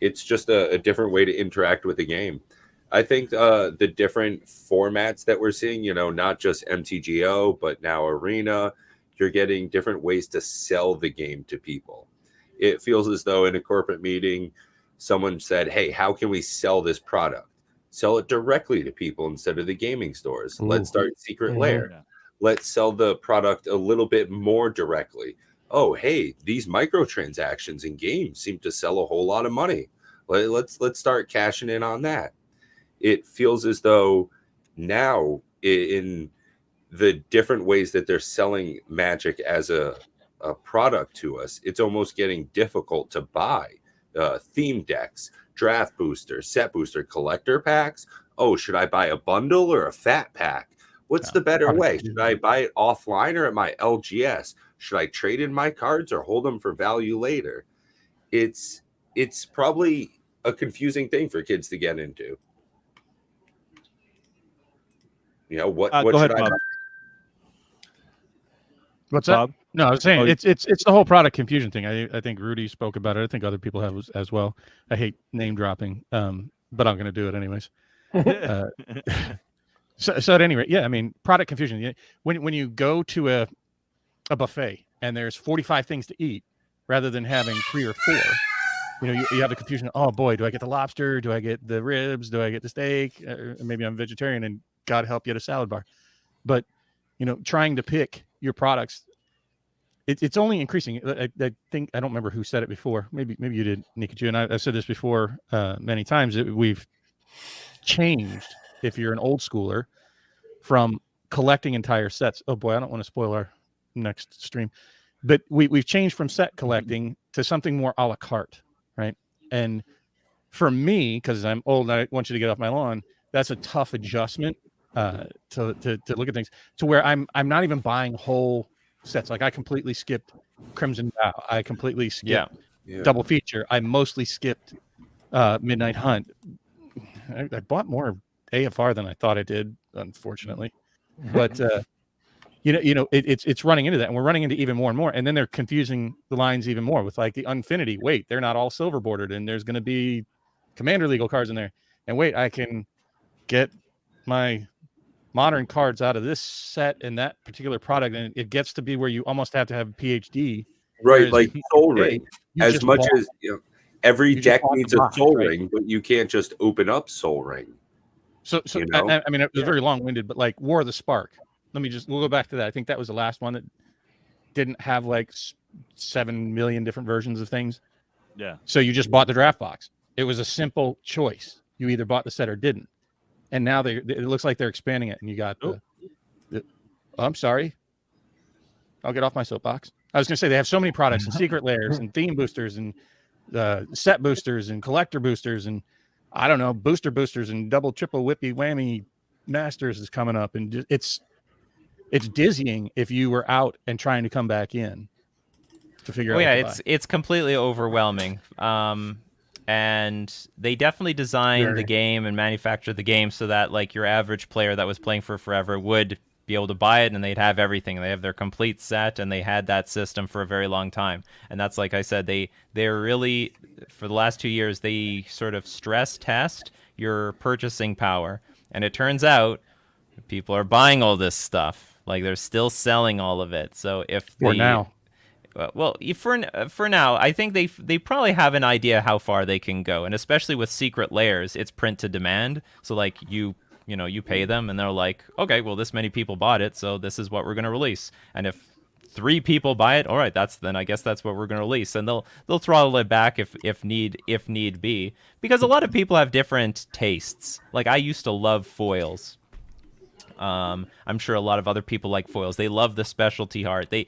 it's just a different way to interact with the game. I think the different formats that we're seeing, not just MTGO but now Arena, you're getting different ways to sell the game to people. It feels as though in a corporate meeting, someone said, hey, how can we sell this product? Sell it directly to people instead of the gaming stores. Ooh. Let's start Secret Lair. Yeah. Let's sell the product a little bit more directly. Oh, hey, these microtransactions in games seem to sell a whole lot of money. Let's start cashing in on that. It feels as though now in the different ways that they're selling Magic as a product to us, it's almost getting difficult to buy theme decks, draft booster, set booster, collector packs. Oh, should I buy a bundle or a fat pack? What's the better way? Should I buy it offline or at my LGS? Should I trade in my cards or hold them for value later? It's probably a confusing thing for kids to get into. What go should ahead, I buy? What's that? Bob? No, I was saying Oh, it's the whole product confusion thing. I think Rudy spoke about it. I think other people have as well. I hate name dropping, but I'm going to do it anyways. So at any rate, yeah, I mean, product confusion. When you go to a buffet and there's 45 things to eat, rather than having 3 or 4, you have the confusion. Oh boy, do I get the lobster? Do I get the ribs? Do I get the steak? Maybe I'm vegetarian, and God help you at a salad bar. But trying to pick your products, it's only increasing. I think, I don't remember who said it before. Maybe you did, Nikachu, and I've said this before many times. We've changed, if you're an old schooler, from collecting entire sets. Oh boy, I don't want to spoil our next stream, but we've changed from set collecting to something more a la carte, right? And for me, because I'm old and I want you to get off my lawn, that's a tough adjustment to look at things to where I'm not even buying whole sets. Like I completely skipped Crimson Vow. I completely skipped Double Feature. I mostly skipped Midnight Hunt. I bought more AFR than I thought I did, unfortunately. But it's running into that, and we're running into even more and more. And then they're confusing the lines even more with like the Unfinity. Wait, they're not all silver bordered, and there's going to be Commander legal cards in there. And wait, I can get my modern cards out of this set and that particular product, and it gets to be where you almost have to have a PhD. Right, like Soul Ring. As much as every deck needs a Soul Ring, but you can't just open up Soul Ring. So I mean, it was very long-winded, but like War of the Spark. We'll go back to that. I think that was the last one that didn't have like 7 million different versions of things. Yeah. So you just bought the draft box. It was a simple choice. You either bought the set or didn't. And now it looks like they're expanding it, and you got I'm sorry. I'll get off my soapbox. I was going to say they have so many products and secret layers and theme boosters and set boosters and collector boosters and I don't know, boosters and double, triple, whippy, whammy masters is coming up, and it's dizzying if you were out and trying to come back in to figure out. Yeah, it's completely overwhelming. And they definitely designed the game and manufactured the game so that like your average player that was playing for forever would be able to buy it, and they'd have everything. They have their complete set, and they had that system for a very long time. And that's, like I said, they're really, for the last 2 years, they sort of stress test your purchasing power. And it turns out people are buying all this stuff. Like they're still selling all of it. So for now, I think they probably have an idea how far they can go, and especially with secret layers, it's print to demand. So like you pay them, and they're like, okay, well this many people bought it, so this is what we're going to release. And if 3 people buy it, all right, then I guess that's what we're going to release. And they'll throttle it back if need be, because a lot of people have different tastes. Like I used to love foils. I'm sure a lot of other people like foils. They love the specialty art. They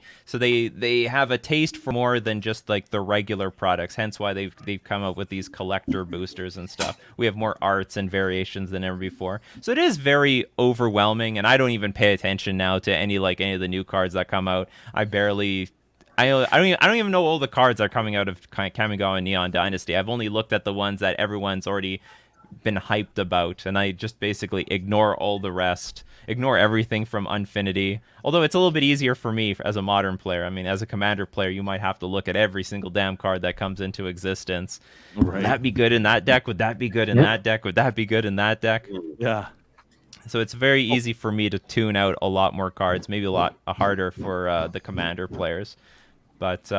have a taste for more than just like the regular products. Hence why they've come up with these collector boosters and stuff. We have more arts and variations than ever before. So it is very overwhelming, and I don't even pay attention now to any of the new cards that come out. I don't even know all the cards that are coming out of Kamigawa and Neon Dynasty. I've only looked at the ones that everyone's already been hyped about, and I just basically ignore all the rest. Ignore everything from Unfinity. Although it's a little bit easier for me as a modern player. I mean, as a Commander player, you might have to look at every single damn card that comes into existence. Right. Would that be good in that deck? Would that be good in that deck? Would that be good in that deck? Yeah. So it's very easy for me to tune out a lot more cards. Maybe a lot harder for the Commander players. But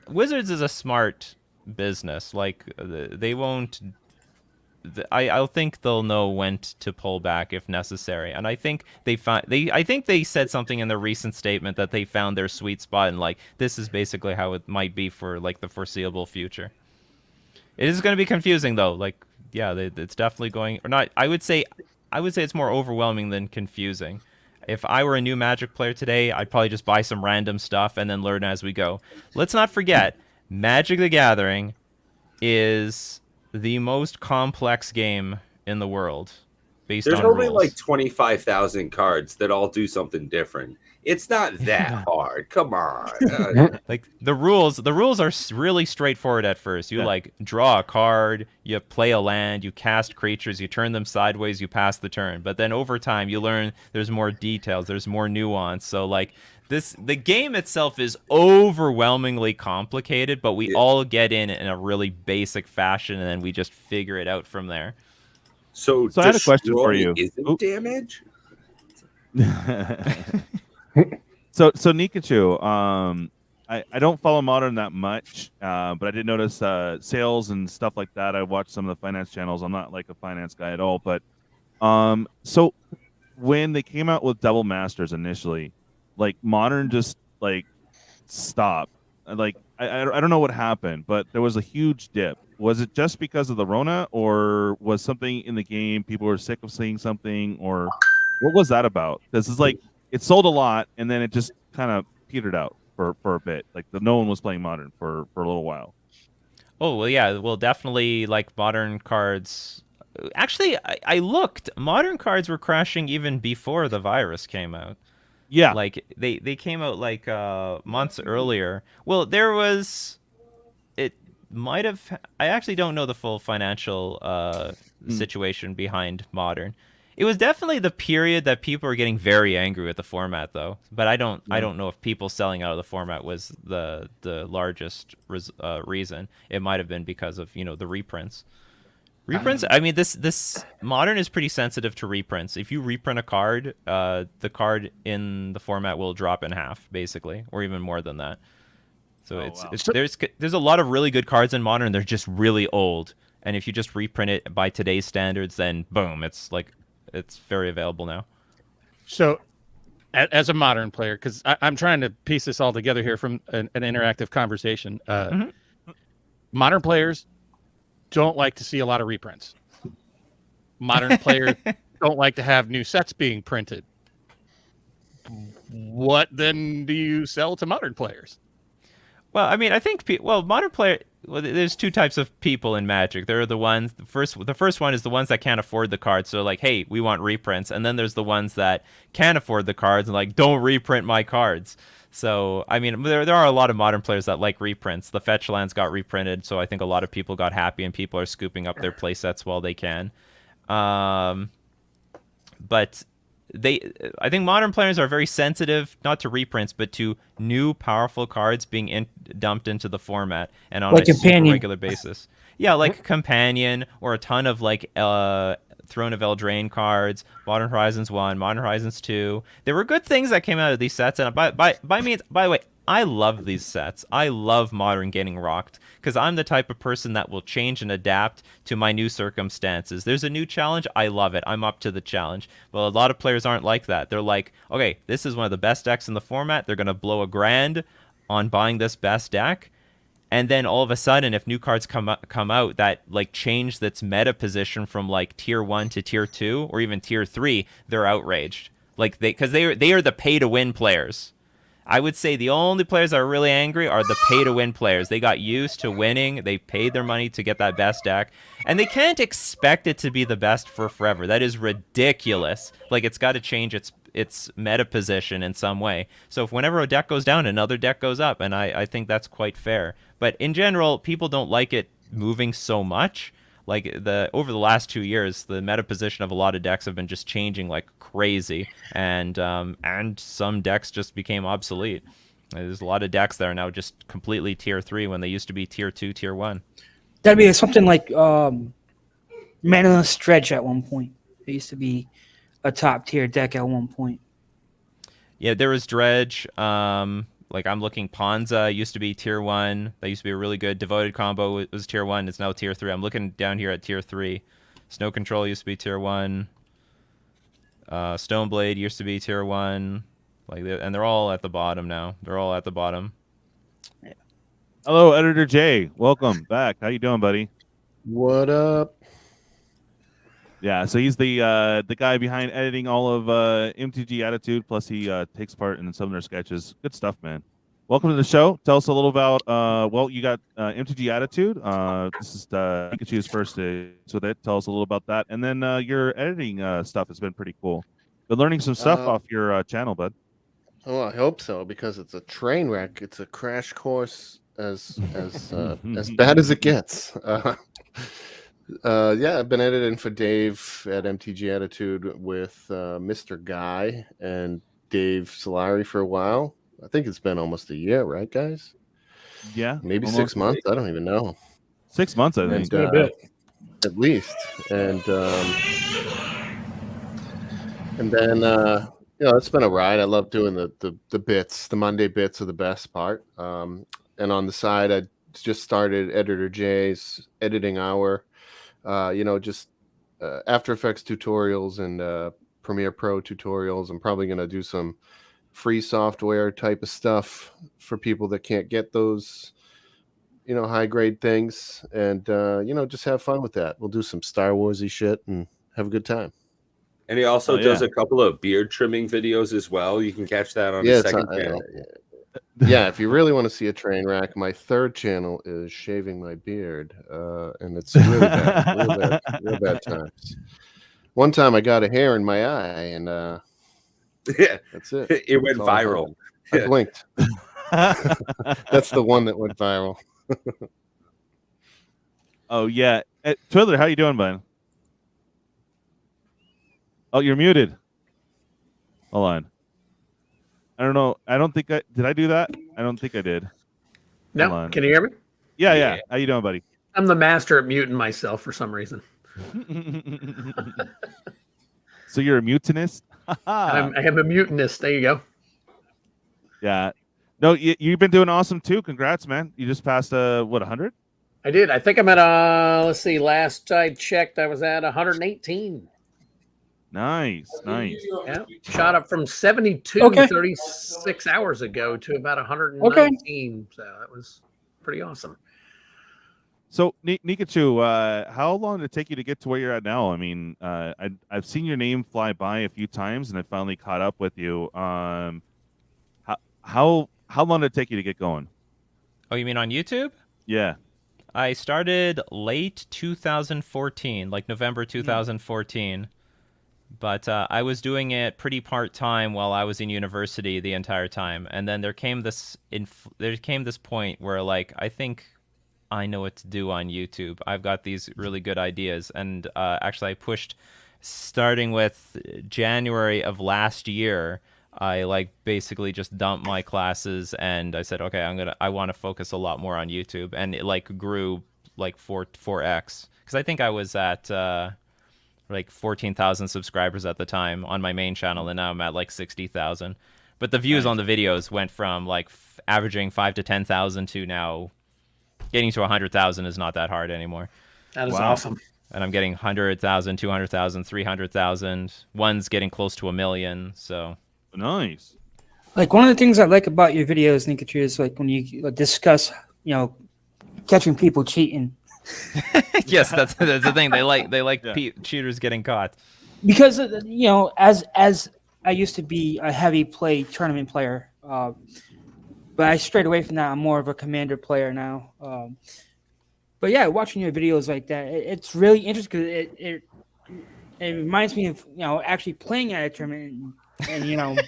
Wizards is a smart business. Like they won't. I think they'll know when to pull back if necessary, and I think I think they said something in their recent statement that they found their sweet spot, and like this is basically how it might be for like the foreseeable future. It is going to be confusing though. Like it's definitely going or not. I would say it's more overwhelming than confusing. If I were a new Magic player today, I'd probably just buy some random stuff and then learn as we go. Let's not forget, Magic the Gathering is the most complex game in the world. based There's on only rules. like 25,000 cards that all do something different. It's not that hard. Come on. Like the rules are really straightforward at first. You like draw a card, you play a land, you cast creatures, you turn them sideways, you pass the turn. But then over time you learn there's more details, there's more nuance. So like the game itself is overwhelmingly complicated, but we all get in a really basic fashion and then we just figure it out from there. So I had a question for you. Isn't damage? So Nikachu, I don't follow Modern that much, but I did notice sales and stuff like that. I watched some of the finance channels. I'm not like a finance guy at all, but so when they came out with Double Masters initially, like Modern just like stopped. Like I don't know what happened, but there was a huge dip. Was it just because of the Rona, or was something in the game people were sick of seeing something, or what was that about? Because it's like it sold a lot and then it just kind of petered out for a bit. Like no one was playing Modern for a little while. Oh well, yeah, well definitely like Modern cards. Actually, I looked. Modern cards were crashing even before the virus came out. Yeah, like they came out like months earlier. Well, there was. It might have. I actually don't know the full financial situation behind Modern. It was definitely the period that people were getting very angry with the format, though. But I don't know if people selling out of the format was the largest reason. It might have been because of the reprints. Reprints. I mean, this Modern is pretty sensitive to reprints. If you reprint a card, the card in the format will drop in half, basically, or even more than that. So there's a lot of really good cards in Modern. They're just really old, and if you just reprint it by today's standards, then boom, it's very available now. So, as a Modern player, because I'm trying to piece this all together here from an interactive conversation, Modern players don't like to see a lot of reprints. Modern players don't like to have new sets being printed. What then do you sell to Modern players? Well, I mean, I think Modern player. Well, there's two types of people in Magic. There are the ones. The first one is the ones that can't afford the cards. So like, hey, we want reprints. And then there's the ones that can afford the cards and like, don't reprint my cards. So I mean, there are a lot of Modern players that like reprints. The fetch lands got reprinted, so I think a lot of people got happy, and people are scooping up their play sets while they can. But I think Modern players are very sensitive, not to reprints, but to new powerful cards being dumped into the format and on a super regular basis. Yeah, like Companion, or a ton of like Throne of Eldraine cards, Modern Horizons 1, Modern Horizons 2. There were good things that came out of these sets, and by the way, I love these sets. I love Modern getting rocked, because I'm the type of person that will change and adapt to my new circumstances. There's a new challenge, I love it. I'm up to the challenge. Well, a lot of players aren't like that. They're like, okay, this is one of the best decks in the format. They're going to blow $1,000 on buying this best deck. And then all of a sudden, if new cards come out that like change that's meta position from like tier 1 to tier 2 or even tier 3, they're outraged. Like because they are the pay to win players. I would say the only players that are really angry are the pay to win players. They got used to winning. They paid their money to get that best deck, and they can't expect it to be the best for forever. That is ridiculous. Like it's got to change its meta position in some way. So if whenever a deck goes down, another deck goes up, and I think that's quite fair. But in general, people don't like it moving so much. Like over the last 2 years, the meta position of a lot of decks have been just changing like crazy, and some decks just became obsolete. There's a lot of decks that are now just completely tier 3 when they used to be tier 2, tier 1. That'd be something like Manaless Dredge at one point. It used to be a top tier deck at one point. Yeah, there was Dredge. Like I'm looking, Ponza used to be tier 1. That used to be a really good devoted combo. Was tier 1. It's now tier 3. I'm looking down here at tier 3. Snow Control used to be tier 1. Stoneblade used to be tier 1. And they're all at the bottom now. They're all at the bottom. Yeah. Hello, Editor Jay. Welcome back. How you doing, buddy? What up? Yeah, so he's the guy behind editing all of MTG Attitude, plus he takes part in some of their sketches. Good stuff, man. welcome to the show. Tell us a little about. Well, you got MTG Attitude. This is Nikachu's first day with it. Tell us a little about that, and then your editing stuff has been pretty cool. Been learning some stuff off your channel, bud. Oh, I hope so, because it's a train wreck. It's a crash course as bad as it gets. Yeah, I've been editing for Dave at MTG Attitude with Mr. Guy and Dave Solari for a while. I think it's been almost a year, right, guys? Yeah, maybe 6 months. I don't even know. 6 months, I think. At least. And then it's been a ride. I love doing the bits. The Monday bits are the best part. And on the side, I just started Editor J's editing hour. Just After Effects tutorials and Premiere Pro tutorials. I'm probably going to do some free software type of stuff for people that can't get those, high grade things, and just have fun with that. We'll do some Star Warsy shit and have a good time. And he also does a couple of beard trimming videos as well. You can catch that on his second channel. Yeah, if you really want to see a train wreck, my third channel is Shaving My Beard, and it's really bad, real bad times. One time I got a hair in my eye, and that's it. It went viral. I blinked. That's the one that went viral. Oh yeah, Twiddler, how you doing, bud? Oh, you're muted. Hold on. I don't know. I don't think did I do that? I don't think I did. No, can you hear me? Yeah. How you doing, buddy? I'm the master at muting myself for some reason. So you're a mutinist? I am a mutinist. There you go. Yeah. No, you've been doing awesome too. Congrats, man. You just passed 100? I did. I think I'm at let's see, last I checked I was at 118. Nice. Yeah. Shot up from 72 36 hours ago to about 119. So that was pretty awesome. So Nikachu, how long did it take you to get to where you're at now? I mean, I've seen your name fly by a few times, and I finally caught up with you. How long did it take you to get going? Oh, you mean on YouTube? Yeah. I started late 2014, like November 2014. But I was doing it pretty part-time while I was in university the entire time. And then there came this point where, like, I think I know what to do on YouTube. I've got these really good ideas. And actually, I pushed, starting with January of last year, I basically just dumped my classes and I said, okay, I want to focus a lot more on YouTube. And it grew 4x. Because I think I was at 14,000 subscribers at the time on my main channel, and now I'm at 60,000. But the views on the videos went from averaging 5,000 to 10,000 to now getting to 100,000 is not that hard anymore. That is awesome. And I'm getting 100,000, 200,000, 300,000. One's getting close to 1 million. So nice. One of the things I like about your videos, Nikachu, is when you discuss, catching people cheating. Yes, that's the thing. They like cheaters getting caught. Because as I used to be a heavy tournament player, but I strayed away from that. I'm more of a commander player now. But yeah, watching your videos like that, it's really interesting because it reminds me of actually playing at a tournament, and and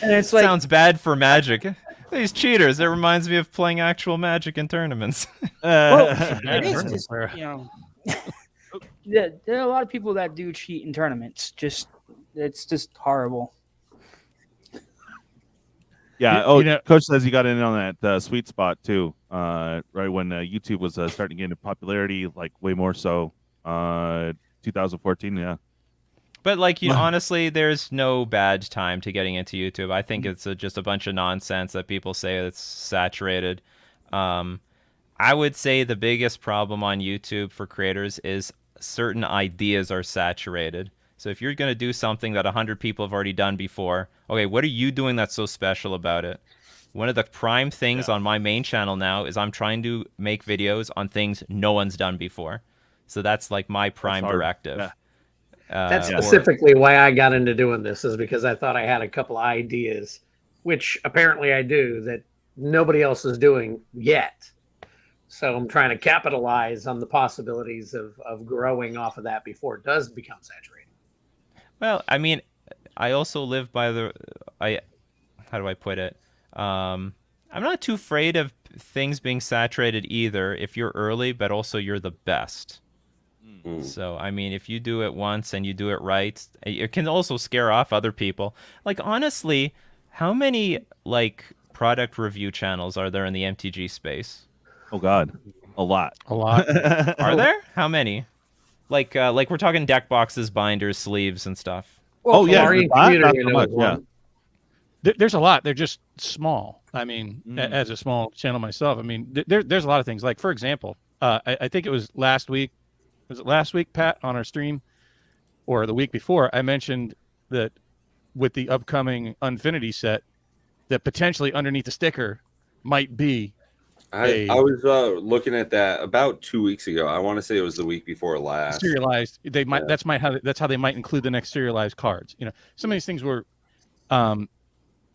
it's sounds bad for Magic. These cheaters. It reminds me of playing actual Magic in tournaments. Well, it is just, there are a lot of people that do cheat in tournaments. It's just horrible. Yeah. Coach says you got in on that sweet spot too. Right when YouTube was starting to gain popularity, way more so. 2014. Yeah. But honestly, there's no bad time to getting into YouTube. I think it's just a bunch of nonsense that people say it's saturated. I would say the biggest problem on YouTube for creators is certain ideas are saturated. So if you're going to do something that 100 people have already done before, okay, what are you doing that's so special about it? One of the prime things on my main channel now is I'm trying to make videos on things no one's done before. So that's my prime directive. Yeah. That's specifically why I got into doing this, is because I thought I had a couple of ideas, which apparently I do, that nobody else is doing yet. So I'm trying to capitalize on the possibilities of growing off of that before it does become saturated. Well, I mean, I also live by how do I put it? I'm not too afraid of things being saturated either if you're early, but also you're the best. So, I mean, if you do it once and you do it right, it can also scare off other people. Like, honestly, how many, like, product review channels are there in the MTG space? Oh, God. A lot. A lot. Are there? How many? Like we're talking deck boxes, binders, sleeves, and stuff. Well, yeah. Community, you know, yeah. There's a lot. They're just small. I mean, as a small channel myself, I mean, there's a lot of things. Like, for example, I think it was last week. Was it last week, Pat, on our stream, or the week before? I mentioned that with the upcoming Unfinity set, that potentially underneath the sticker might be. I was looking at that about 2 weeks ago. I want to say it was the week before last. Serialized. They might. Yeah. That's how they might include the next serialized cards. You know, some of these things were.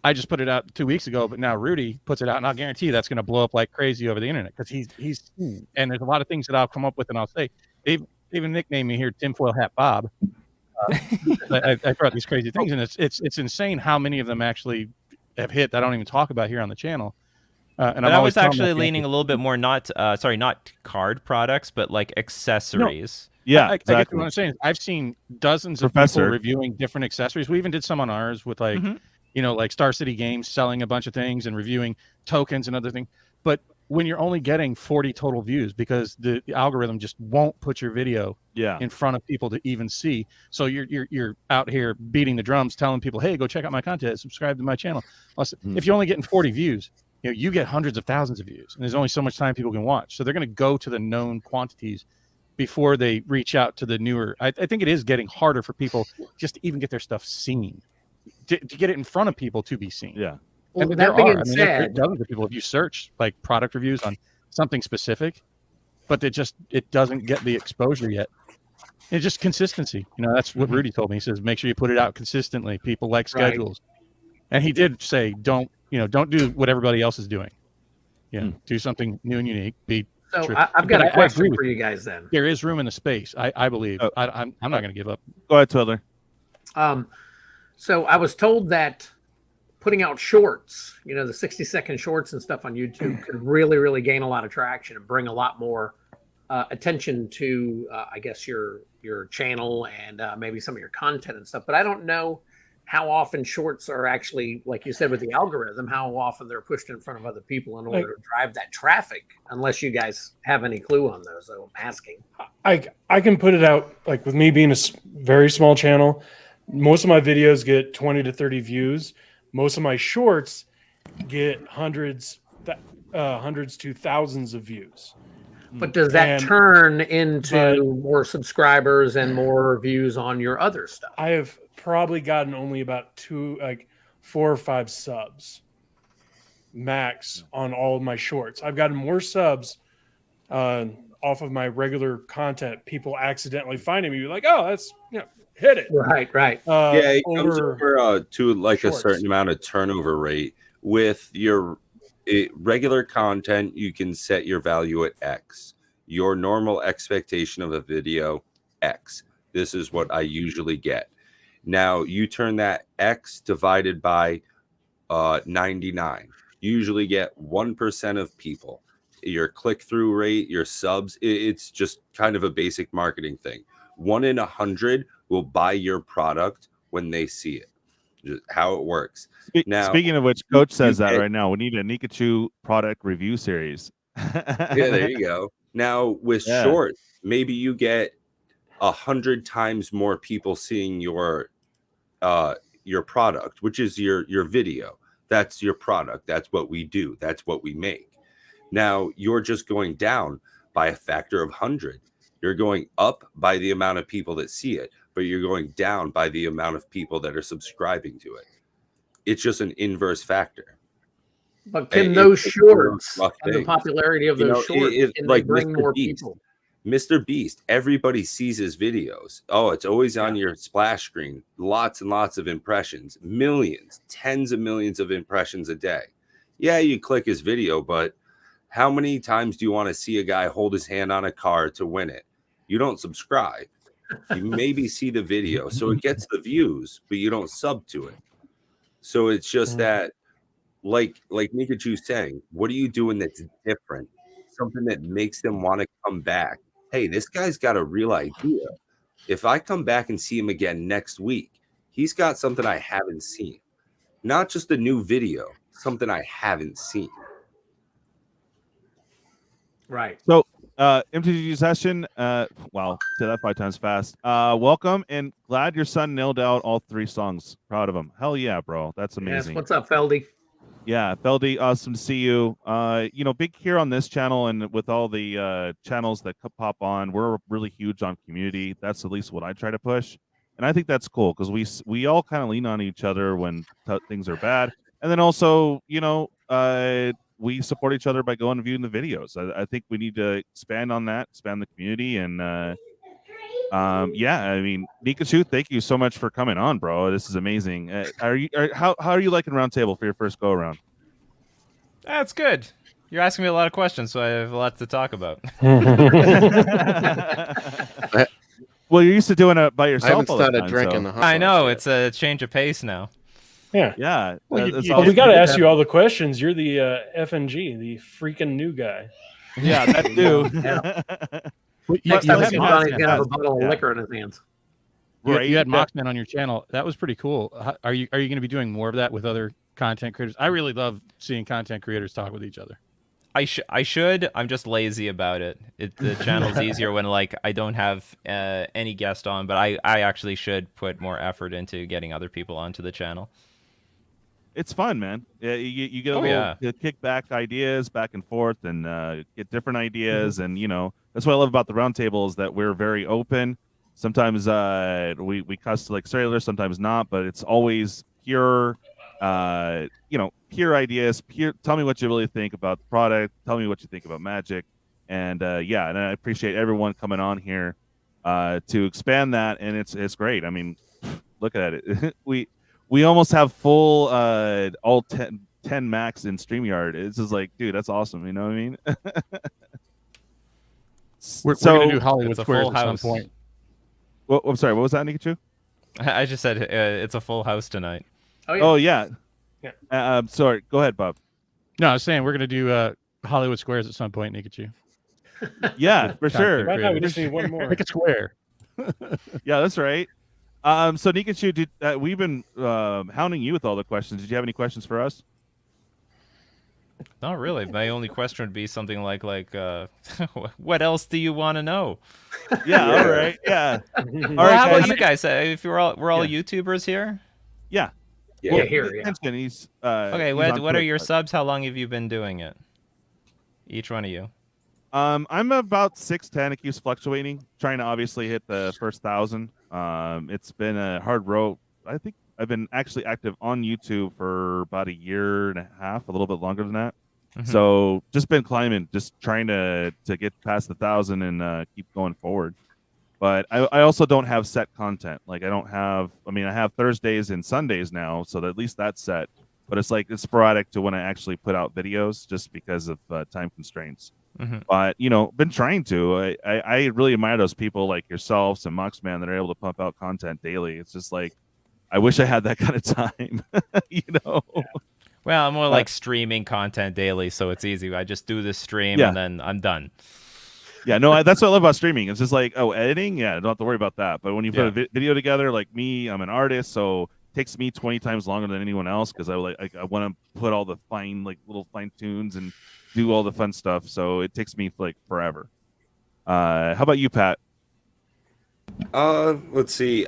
I just put it out 2 weeks ago, but now Rudy puts it out, and I'll guarantee that's going to blow up like crazy over the internet because he's and there's a lot of things that I'll come up with and I'll say they even nicknamed me here Tinfoil Hat Bob. I throw out these crazy things, and it's insane how many of them actually have hit that I don't even talk about here on the channel. And I was actually leaning a little bit more not card products, but like accessories. No. Yeah, I get what I'm saying. I've seen dozens of people reviewing different accessories. We even did some on ours with like, you know, like Star City Games selling a bunch of things and reviewing tokens and other things. But when you're only getting 40 total views because the algorithm just won't put your video in front of people to even see. So you're out here beating the drums, telling people, hey, go check out my content, subscribe to my channel. If you're only getting 40 views, you know, you get hundreds of thousands of views, and there's only so much time people can watch. So they're going to go to the known quantities before they reach out to the newer. I think it is getting harder for people just to even get their stuff seen, to get it in front of people to be seen. Yeah. Well, and that being said, dozens of people, if you search like product reviews on something specific, but it doesn't get the exposure yet. It's just consistency. You know, that's what Rudy told me. He says, make sure you put it out consistently. People like schedules. Right. And he did say, don't do what everybody else is doing. Do something new and unique. So I've got a question for you guys then. There is room in the space, I believe. I'm not going to give up. Go ahead, Twiddler. So I was told that putting out shorts, you know, the 60-second shorts and stuff on YouTube could really, really gain a lot of traction and bring a lot more attention to, I guess, your channel and maybe some of your content and stuff. But I don't know how often shorts are actually, like you said, with the algorithm, how often they're pushed in front of other people in order to drive that traffic, unless you guys have any clue on those. So I'm asking. I can put it out, like with me being a very small channel, most of my videos get 20 to 30 views. Most of my shorts get hundreds to thousands of views. But does that turn into more subscribers and more views on your other stuff? I have probably gotten only about 4 or 5 subs max on all of my shorts. I've gotten more subs off of my regular content. People accidentally finding me like, oh, that's hit it. Right. It comes over to like shorts. A certain amount of turnover rate. With your regular content, you can set your value at X. Your normal expectation of a video, X. This is what I usually get. Now, you turn that X divided by 99. You usually get 1% of people. Your click-through rate, your subs, it's just kind of a basic marketing thing. 1 in 100 will buy your product when they see it. Just how it works. Now, speaking of which, Coach says that right now. We need a Nikachu product review series. Yeah, there you go. Now, with shorts, maybe you get 100 times more people seeing your product, which is your video. That's your product. That's what we do. That's what we make. Now, you're just going down by a factor of 100. You're going up by the amount of people that see it, but you're going down by the amount of people that are subscribing to it. It's just an inverse factor. But can those shorts and the popularity of those shorts can like bring more people? Mr. Beast, everybody sees his videos. Oh, it's always on your splash screen. Lots and lots of impressions, millions, tens of millions of impressions a day. Yeah, you click his video, but how many times do you want to see a guy hold his hand on a card to win it? You don't subscribe. You maybe see the video, so it gets the views, but you don't sub to it. So it's just that, like Nikachu's saying, what are you doing that's different? Something that makes them want to come back. Hey, this guy's got a real idea. If I come back and see him again next week, he's got something I haven't seen. Not just a new video, something I haven't seen. Right. So, MTG Obsession, wow, say that 5 times fast. Welcome, and glad your son nailed out all 3 songs. Proud of him. Hell yeah, bro. That's amazing. Yes. What's up, Feldy? Yeah, Feldy, awesome to see you. Big here on this channel and with all the channels that pop on, we're really huge on community. That's at least what I try to push. And I think that's cool because we all kind of lean on each other when things are bad. And then also, we support each other by going and viewing the videos. I think we need to expand on that, expand the community. And Nikachu, thank you so much for coming on, bro. This is amazing. How are you liking Roundtable for your first go around? That's good. You're asking me a lot of questions, so I have a lot to talk about. Well, you're used to doing it by yourself. I haven't started drinking. I know it's a change of pace now. Yeah. Well, we got to ask you all the questions. You're the FNG, the freaking new guy. Yeah, that too. Next time he's gonna have a bottle of liquor in his hands. Right. You had Moxman on your channel. That was pretty cool. Are you going to be doing more of that with other content creators? I really love seeing content creators talk with each other. I should. I'm just lazy about it. The channel's easier when I don't have any guest on, but I actually should put more effort into getting other people onto the channel. It's fun, man. You get a little kick back ideas back and forth and get different ideas. And, that's what I love about the roundtable is that we're very open. Sometimes we cuss like cellular, sometimes not, but it's always pure, pure ideas. Tell me what you really think about the product. Tell me what you think about Magic. And and I appreciate everyone coming on here to expand that. And it's great. I mean, look at it. We almost have full all 10 max in StreamYard. It's just like, dude, that's awesome. You know what I mean? We're going to do Hollywood Squares at some point. Well, I'm sorry. What was that, Nikachu? I just said it's a full house tonight. Oh, yeah. Sorry. Go ahead, Bob. No, I was saying we're going to do Hollywood Squares at some point, Nikachu. Yeah, for sure. Right now, we just need one more. Make it square. Yeah, that's right. So Nikachu, we've been hounding you with all the questions. Did you have any questions for us? Not really. My only question would be something like what else do you want to know? Yeah, all right. Yeah. All right, how about you guys? If we're all YouTubers here? Yeah. Yeah, well, here. He's okay, what are your subs? How long have you been doing it? Each one of you. I'm about 6'10". It keeps fluctuating. Trying to obviously hit the first 1,000. It's been a hard road. I think I've been actually active on YouTube for about 1.5 years, a little bit longer than that. Mm-hmm. So just been climbing, just trying to get past the 1,000 and keep going forward. But I also don't have set content. I have Thursdays and Sundays now, so at least that's set. But it's sporadic to when I actually put out videos just because of time constraints. Mm-hmm. But, been trying to. I really admire those people like yourselves and Moxman that are able to pump out content daily. It's just I wish I had that kind of time, Yeah. Well, I'm more like streaming content daily, so it's easy. I just do this stream and then I'm done. Yeah, no, that's what I love about streaming. It's just editing? Yeah, don't have to worry about that. But when you put a video together, like me, I'm an artist, so it takes me 20 times longer than anyone else because I want to put all the fine, little fine tunes and do all the fun stuff. So it takes me forever. How about you, Pat? Let's see.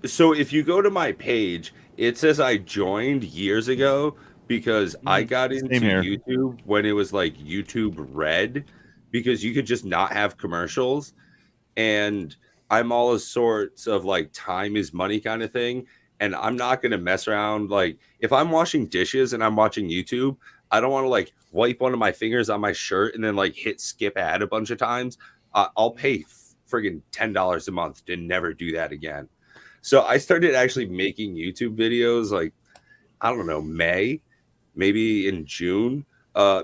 So if you go to my page, it says I joined years ago because I got into YouTube when it was YouTube Red, because you could just not have commercials. And I'm all sorts of time is money kind of thing. And I'm not going to mess around. If I'm washing dishes and I'm watching YouTube, I don't want to wipe one of my fingers on my shirt and then hit skip ad a bunch of times. I'll pay friggin' $10 a month to never do that again. So I started actually making YouTube videos I don't know, May. maybe in June,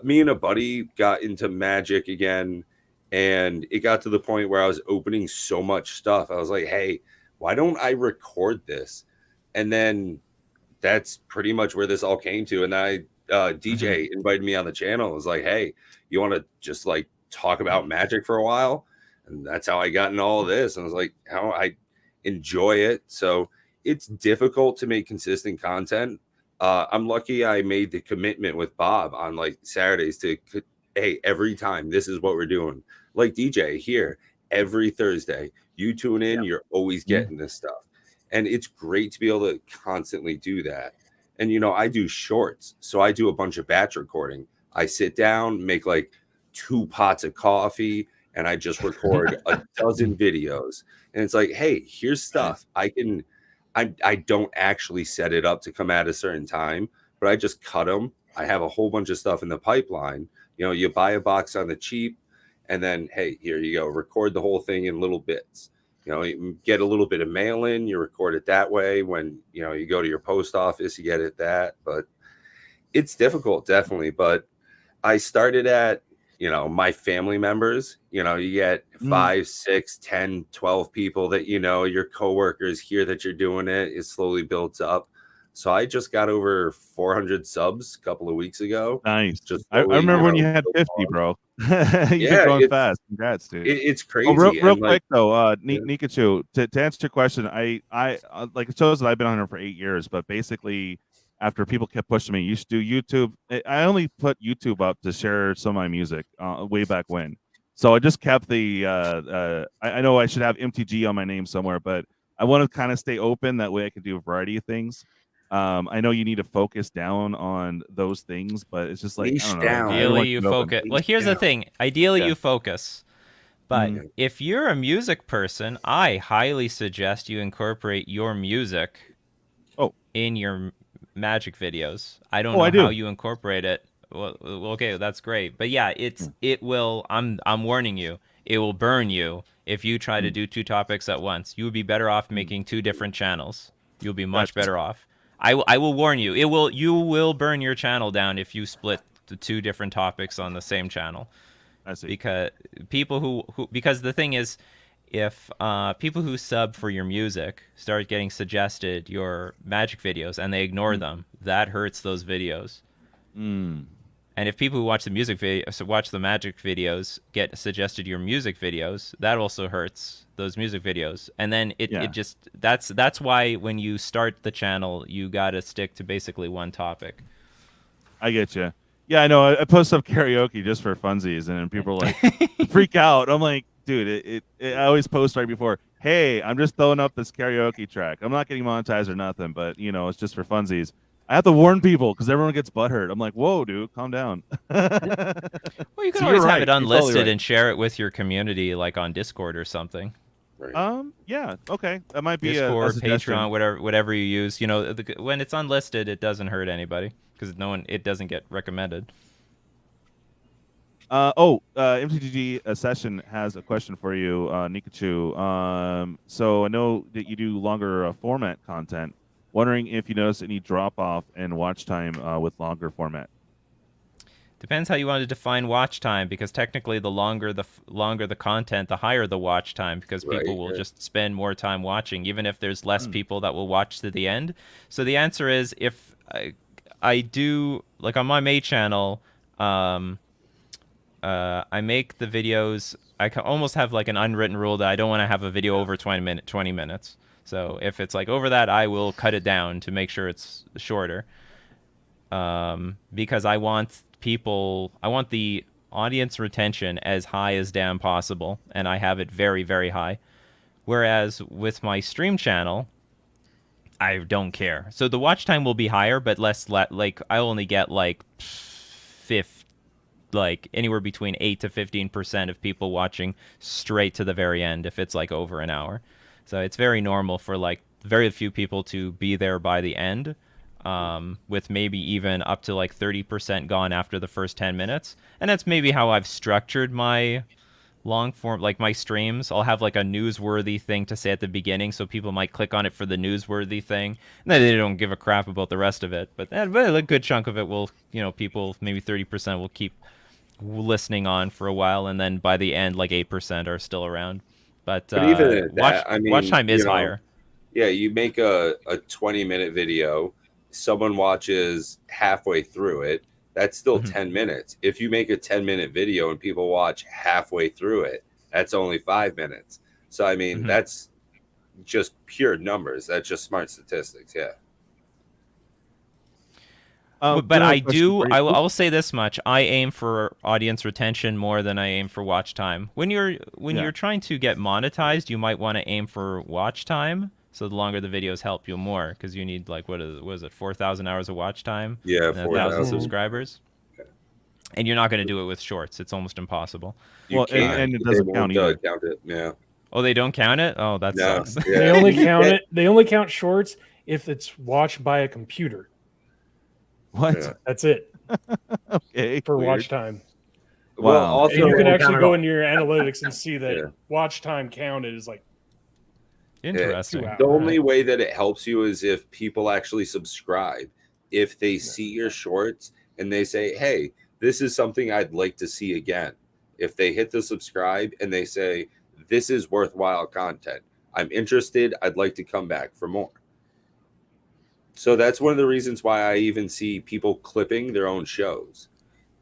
me and a buddy got into Magic again, and it got to the point where I was opening so much stuff. I was like, hey, why don't I record this? And then that's pretty much where this all came to. And DJ invited me on the channel. I was like, hey, you want to just like talk about Magic for a while? And that's how I got into all of this. And I was like, how I enjoy it. So it's difficult to make consistent content. I'm lucky I made the commitment with Bob on like Saturdays to, hey, every time this is what we're doing. Like DJ here, every Thursday, you tune in, you're always getting this stuff. And it's great to be able to constantly do that. And, you know, I do shorts. So I do a bunch of batch recording. I sit down, make like 2 pots of coffee, and I just record a dozen videos. And it's like, hey, here's stuff. I don't actually set it up to come at a certain time, but I just cut them. I have a whole bunch of stuff in the pipeline. You know, you buy a box on the cheap, and then, hey, here you go. Record the whole thing in little bits. You know, you get a little bit of mail in, you record it that way. When, you know, you go to your post office, you get it that. But it's difficult, definitely. But I started at, you know, my family members. You know, you get 5, 6, 10, 12 people that, you know, your coworkers hear that you're doing it. It slowly builds up. So I just got over 400 subs a couple of weeks ago. Nice. Just I remember when you had 50, bro. You've been going fast. Congrats, dude. It's crazy. Oh, real like, quick though, Nikachu, to answer your question, I like it shows that I've been on here for 8 years, but basically after people kept pushing me, you should do YouTube. I only put YouTube up to share some of my music way back when. So I just kept the I know I should have MTG on my name somewhere, but I want to kind of stay open. That way I can do a variety of things. I know you need to focus down on those things, but it's just like, I don't know. Ideally, you focus. Well, here's the thing. Ideally, you focus. But if you're a music person, I highly suggest you incorporate your music in your Magic videos. I don't know how you incorporate it. Well, okay, that's great. But yeah, it will. I'm warning you. It will burn you if you try to do 2 topics at once. You would be better off making 2 different channels. You'll be much better off. I will warn you. You will burn your channel down if you split the 2 different topics on the same channel. I see. Because because the thing is, if people who sub for your music start getting suggested your Magic videos and they ignore them, that hurts those videos. And if people who watch the Magic videos get suggested your music videos, that also hurts those music videos. And then it just that's why when you start the channel, you got to stick to basically one topic. I get you. Yeah, I know. I post up karaoke just for funsies, and people are like freak out. I'm like, dude, I always post right before, hey, I'm just throwing up this karaoke track. I'm not getting monetized or nothing, but you know, it's just for funsies. I have to warn people because everyone gets butthurt. I'm like, whoa, dude, calm down. Well, you can always have it unlisted and share it with your community, like on Discord or something. Yeah, okay, that might be Discord, a Patreon, whatever you use. You know, when it's unlisted, it doesn't hurt anybody because it doesn't get recommended. MTG Obsession has a question for you, Nikachu. So I know that you do longer format content. Wondering if you notice any drop off in watch time with longer format. Depends how you want to define watch time, because technically the longer the content, the higher the watch time, because people will just spend more time watching, even if there's less people that will watch to the end. So the answer is, if I do, like on my May channel, I make the videos, I can almost have like an unwritten rule that I don't want to have a video over 20 minutes. So if it's like over that, I will cut it down to make sure it's shorter. Because I want the audience retention as high as damn possible, and I have it very, very high. Whereas with my stream channel, I don't care. So the watch time will be higher, but less. Like I only get like anywhere between 8 to 15% of people watching straight to the very end if it's like over an hour. So it's very normal for like very few people to be there by the end, with maybe even up to like 30% gone after the first 10 minutes. And that's maybe how I've structured my long form, like my streams, I'll have like a newsworthy thing to say at the beginning, so people might click on it for the newsworthy thing, and then they don't give a crap about the rest of it. But a good chunk of it will, people, maybe 30% will keep listening on for a while, and then by the end, like 8% are still around. But even at that, I mean, watch time is higher. Yeah, you make a 20-minute video, someone watches halfway through it, that's still 10 minutes. If you make a 10-minute video and people watch halfway through it, that's only 5 minutes. So, I mean, that's just pure numbers. That's just smart statistics. Yeah. But I will say this much: I aim for audience retention more than I aim for watch time. When you're trying to get monetized, you might want to aim for watch time. So the longer the videos help you more, because you need like what is it 4,000 hours of watch time? Yeah, 1,000 subscribers. And you're not going to do it with shorts. It's almost impossible. And it doesn't count either. Count it. Yeah. Oh, they don't count it? Oh, that sucks. Yeah. They only count it. They only count shorts if it's watched by a computer. What? Yeah. That's it. Okay. For weird. watch time. Well, also and you can actually go in your analytics and see that watch time counted is like interesting. The only way that it helps you is if people actually subscribe. If they see your shorts and they say, "Hey, this is something I'd like to see again." If they hit the subscribe and they say, "This is worthwhile content. I'm interested. I'd like to come back for more." So that's one of the reasons why I even see people clipping their own shows.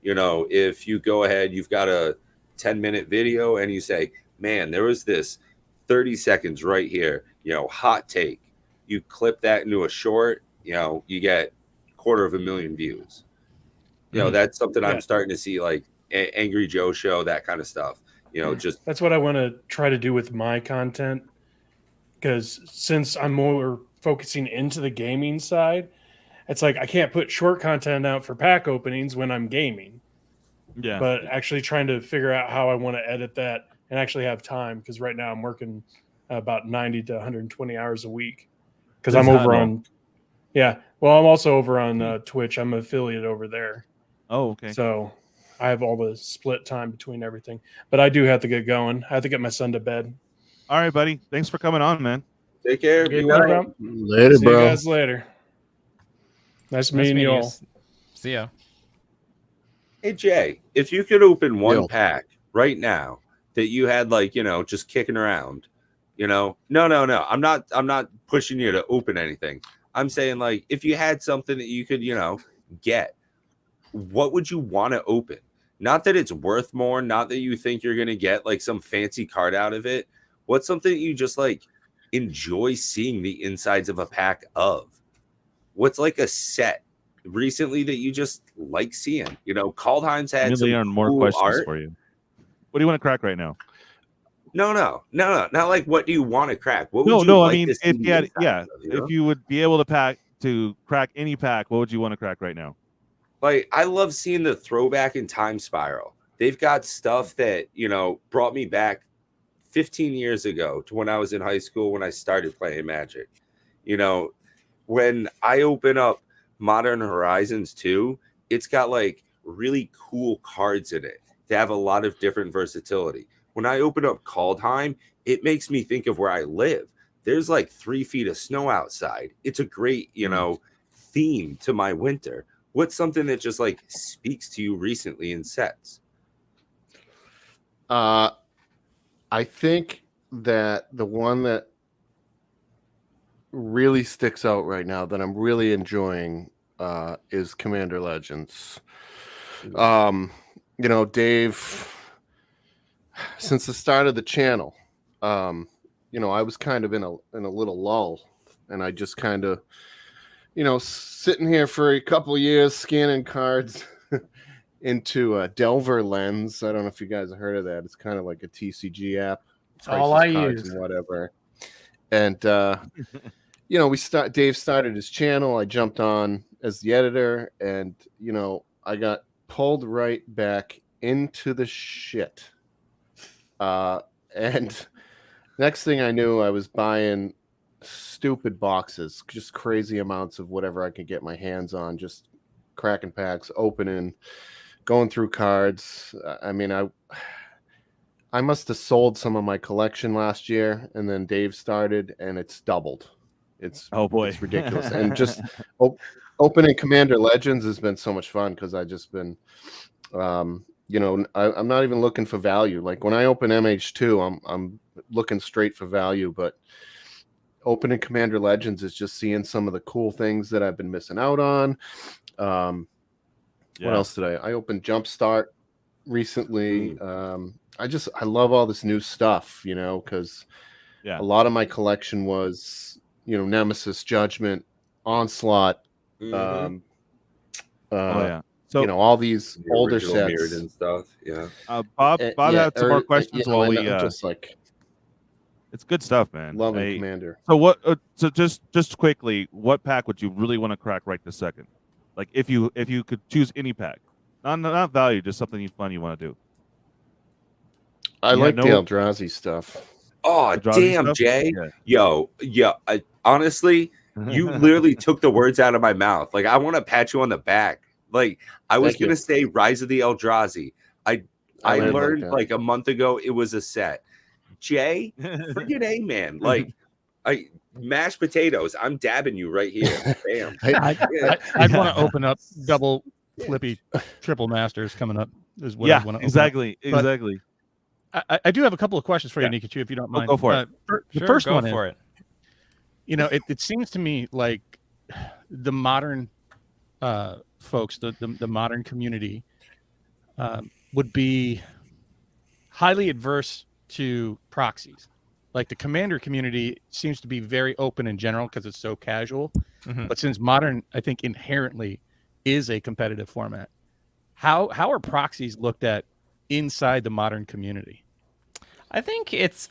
If you go ahead, you've got a 10-minute video and you say, "Man, there was this 30 seconds right here, hot take." You clip that into a short, you get 250,000 views. That's something I'm starting to see, like Angry Joe Show, that kind of stuff. Just that's what I want to try to do with my content, because since I'm more focusing into the gaming side, it's like I can't put short content out for pack openings when I'm gaming. Yeah. But actually trying to figure out how I want to edit that and actually have time, because right now I'm working about 90 to 120 hours a week, because I'm over on I'm also over on Twitch. I'm an affiliate over there. Oh, okay. So I have all the split time between everything, but I do have to get going. I have to get my son to bed. All right, buddy. Thanks for coming on, man. Take care. Later, bro. See you guys later. Nice meeting you all. See ya. Hey, Jay, if you could open one pack right now that you had, like, just kicking around, no. I'm not pushing you to open anything. I'm saying, like, if you had something that you could, get, what would you want to open? Not that it's worth more, not that you think you're going to get like some fancy card out of it. What's something that you just like enjoy seeing the insides of a pack of? What's like a set recently that you just like seeing? Kaldheim's had some more cool questions art for you. What do you want to crack right now? No. Not like what do you want to crack? What would I mean, if you would be able to crack any pack, what would you want to crack right now? Like, I love seeing the throwback and time spiral. They've got stuff that, brought me back 15 years ago to when I was in high school, when I started playing Magic. When I open up Modern Horizons 2, it's got like really cool cards in it. They have a lot of different versatility. When I open up Kaldheim, it makes me think of where I live. There's like 3 feet of snow outside. It's a great, theme to my winter. What's something that just like speaks to you recently in sets? I think that the one that really sticks out right now that I'm really enjoying is Commander Legends. Dave, since the start of the channel, I was kind of in a little lull, and I just kind of, sitting here for a couple of years scanning cards into Delver Lens. I don't know if you guys have heard of that. It's kind of like a TCG app. It's all I use. And whatever. And Dave started his channel. I jumped on as the editor, and I got pulled right back into the shit. And next thing I knew, I was buying stupid boxes, just crazy amounts of whatever I could get my hands on, just cracking packs, opening, going through cards. I mean, I must have sold some of my collection last year, and then Dave started, and it's doubled. It's it's ridiculous. And just opening Commander Legends has been so much fun because I just been, you know, I'm not even looking for value. Like when I open MH2, I'm looking straight for value, but opening Commander Legends is just seeing some of the cool things that I've been missing out on. What else did I opened Jumpstart recently. I love all this new stuff, you know, because a lot of my collection was, you know, Nemesis, Judgment, Onslaught, So you know, all these the older original sets Mirrodin stuff. Bob had some more questions while we just like it's good stuff, man. Loving Commander. So what? So just quickly, what pack would you really want to crack right this second? Like if you could choose any pack, not value, just something fun you want to do. I like the Eldrazi stuff. Oh, damn, stuff? Jay. Yo, honestly, you literally took the words out of my mouth. Like, I want to pat you on the back. Like, I was going to say Rise of the Eldrazi. I learned like a month ago it was a set. Jay, freaking A, man. Like, mashed potatoes. I'm dabbing you right here. Bam. I'd want to open up double flippy triple masters coming up. Is what I want to exactly. I do have a couple of questions for you, Nikachu, if you don't mind. Go for it. The first one is, you know, it seems to me like the modern folks, the modern community, would be highly adverse to proxies. Like the Commander community seems to be very open in general because it's so casual. But since Modern, I think inherently is a competitive format, how are proxies looked at inside the Modern community? I think it's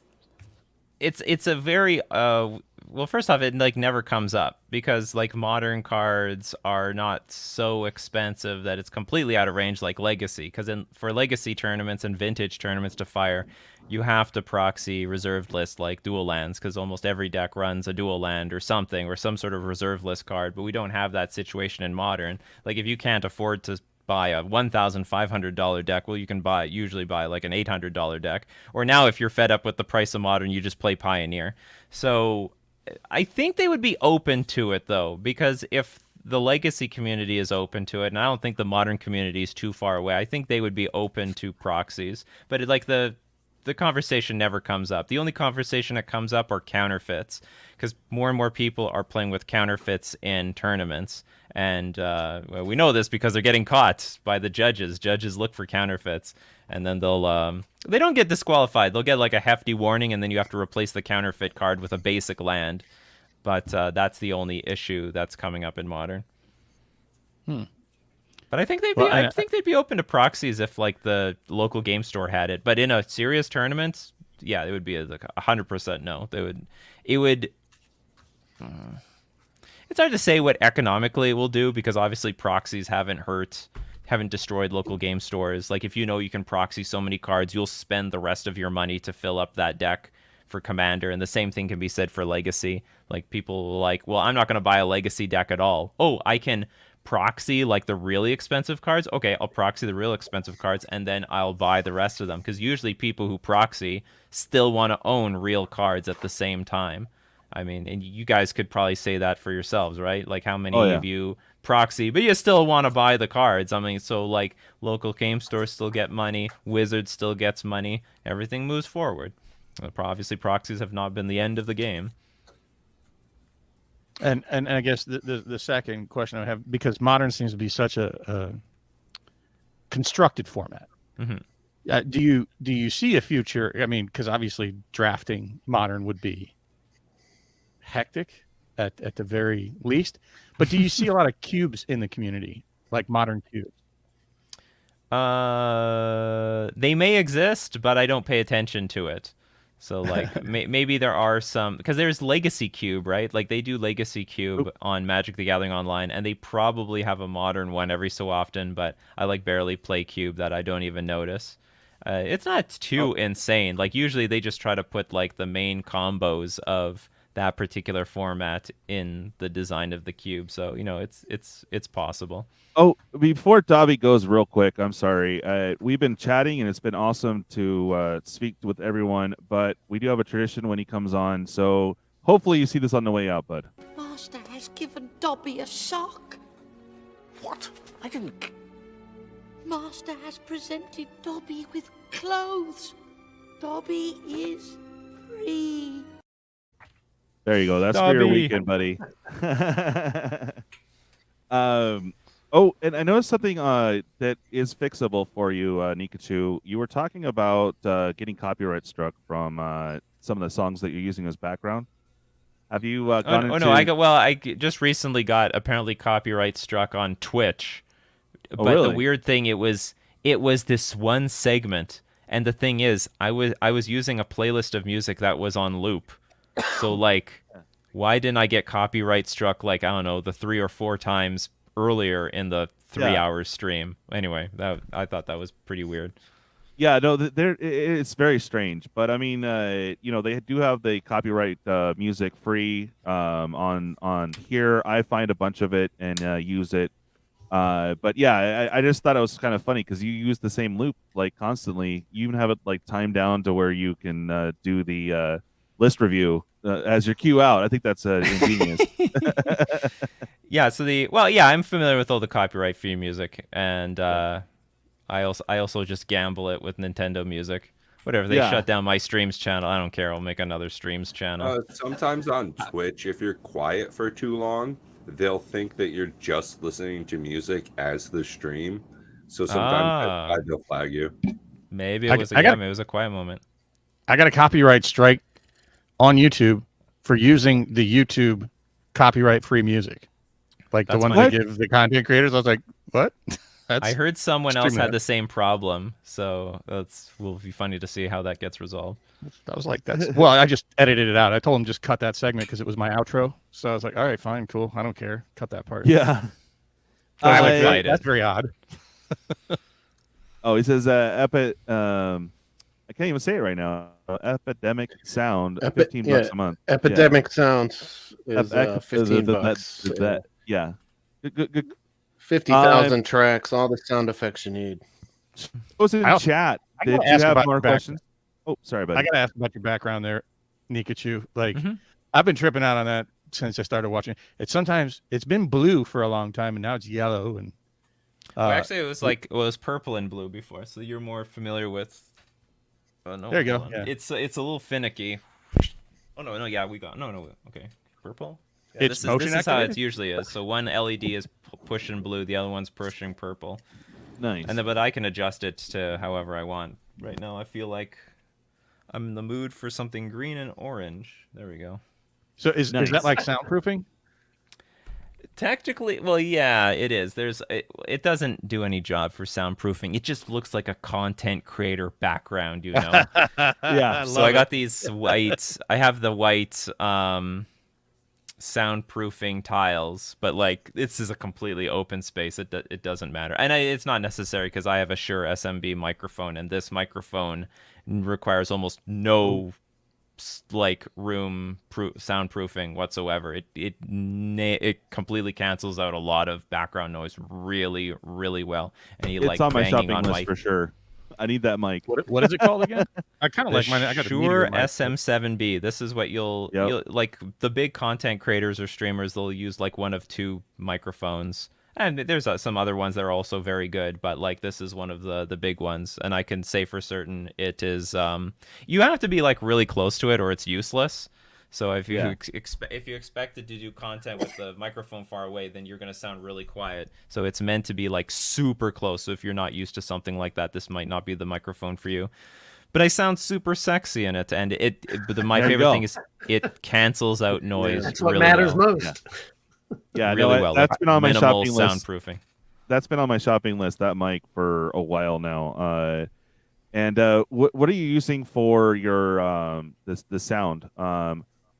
a very well, first off, it like never comes up because like Modern cards are not so expensive that it's completely out of range like Legacy, because for Legacy tournaments and Vintage tournaments to fire, you have to proxy reserved list like dual lands, because almost every deck runs a dual land or something, or some sort of reserved list card, but we don't have that situation in Modern. Like if you can't afford to buy a $1,500 deck, well, you can usually buy like an $800 deck. Or now if you're fed up with the price of Modern, you just play Pioneer. So I think they would be open to it, though, because if the Legacy community is open to it, and I don't think the Modern community is too far away, I think they would be open to proxies. But the conversation never comes up. The only conversation that comes up are counterfeits, because more and more people are playing with counterfeits in tournaments. And we know this because they're getting caught by the judges. Judges look for counterfeits, and then they don't get disqualified. They'll get like a hefty warning, and then you have to replace the counterfeit card with a basic land. But that's the only issue that's coming up in Modern. But I think they'd be open to proxies if like the local game store had it. But in a serious tournament, yeah, it would be like 100% no. It would. It's hard to say what economically it will do, because obviously proxies haven't destroyed local game stores. Like if you know you can proxy so many cards, you'll spend the rest of your money to fill up that deck for Commander. And the same thing can be said for Legacy. Like people are like, well, I'm not going to buy a Legacy deck at all. Oh, I can proxy like the really expensive cards. Okay, I'll proxy the real expensive cards, and then I'll buy the rest of them. Because usually people who proxy still want to own real cards at the same time. I mean, and you guys could probably say that for yourselves, right? Like how many of you proxy, but you still want to buy the cards. I mean, so like local game stores still get money, Wizards still gets money, everything moves forward. Obviously proxies have not been the end of the game. And I guess the second question I have, because Modern seems to be such a constructed format. Do you see a future? I mean, because obviously drafting Modern would be hectic at the very least, but do you see a lot of cubes in the community, like Modern cubes? They may exist, but I don't pay attention to it. So like maybe there are some, because there's Legacy Cube, right? Like they do Legacy Cube on Magic the Gathering Online, and they probably have a Modern one every so often, but I like barely play Cube that I don't even notice. It's not too insane. Like usually they just try to put like the main combos of that particular format in the design of the cube. So it's possible. Oh, before Dobby goes real quick, I'm sorry. We've been chatting, and it's been awesome to speak with everyone, but we do have a tradition when he comes on, so hopefully you see this on the way out, bud. Master has given Dobby a sock. What? I didn't... Master has presented Dobby with clothes. Dobby is free. There you go. That's Dobby. for your weekend, buddy. Oh, and I noticed something that is fixable for you, Nikachu. You were talking about getting copyright struck from some of the songs that you're using as background. Have you gone into... no, I just recently got apparently copyright struck on Twitch. But really? The weird thing, it was this one segment, and the thing is, I was using a playlist of music that was on loop. So like, why didn't I get copyright struck like, I don't know, the 3 or 4 times earlier in the 3-hour stream? Anyway, I thought that was pretty weird. Yeah, no, it's very strange, but I mean, they do have the copyright music free on here. I find a bunch of it and use it. But yeah, I just thought it was kind of funny because you use the same loop like constantly. You even have it like timed down to where you can do the list review as your cue out. I think that's ingenious. Yeah. So I'm familiar with all the copyright free music, and I also just gamble it with Nintendo Music. Whatever, they shut down my streams channel. I don't care. I'll make another streams channel. Sometimes on Twitch, if you're quiet for too long, they'll think that you're just listening to music as the stream. So sometimes they'll flag you. Maybe it was a quiet moment. I got a copyright strike on YouTube for using the YouTube copyright-free music. Like the one they give the content creators. I was like, what? I heard someone else had the same problem, so will be funny to see how that gets resolved. I was like, well, I just edited it out. I told him just cut that segment because it was my outro. So I was like, all right, fine, cool. I don't care. Cut that part. Yeah. That's very odd. Oh, he says, I can't even say it right now. Epidemic Sound, $15 a month. Epidemic Sounds is $15. Yeah. Good. 50,000 tracks, all the sound effects you need. Was in chat. Did you have more questions? Oh, sorry, buddy. I got to ask about your background there, Nikachu. Like, I've been tripping out on that since I started watching. It's been blue for a long time, and now it's yellow. And actually, it was purple and blue before, so you're more familiar with. Oh, no, there you go. Yeah. It's a little finicky. Oh no, okay, purple. Yeah, this is how it usually is. So one LED is pushing blue, the other one's pushing purple. Nice. But I can adjust it to however I want. Right now, I feel like I'm in the mood for something green and orange. There we go. So is that like soundproofing? Technically, well, yeah, it is. It doesn't do any job for soundproofing. It just looks like a content creator background, you know. Yeah. So I got these white. I have the white soundproofing tiles, but like this is a completely open space. It doesn't matter, and it's not necessary because I have a Shure SMB microphone, and this microphone requires almost no like room soundproofing whatsoever. It completely cancels out a lot of background noise really, really well. And it's on my shopping list for sure. I need that mic. What is it called again? I kind of like mine. I got Shure SM7B. This is what you'll like. The big content creators or streamers, they'll use like one of 2 microphones. And there's some other ones that are also very good, but like this is one of the big ones, and I can say for certain it is. You have to be like really close to it, or it's useless. So if you expect it to do content with the microphone far away, then you're gonna sound really quiet. So it's meant to be like super close. So if you're not used to something like that, this might not be the microphone for you. But I sound super sexy in it, and my favorite thing is it cancels out noise. That's what really matters well. most. Yeah, really well. That's been on my shopping list. Soundproofing. That's been on my shopping list. That mic for a while now. And what are you using for your the sound?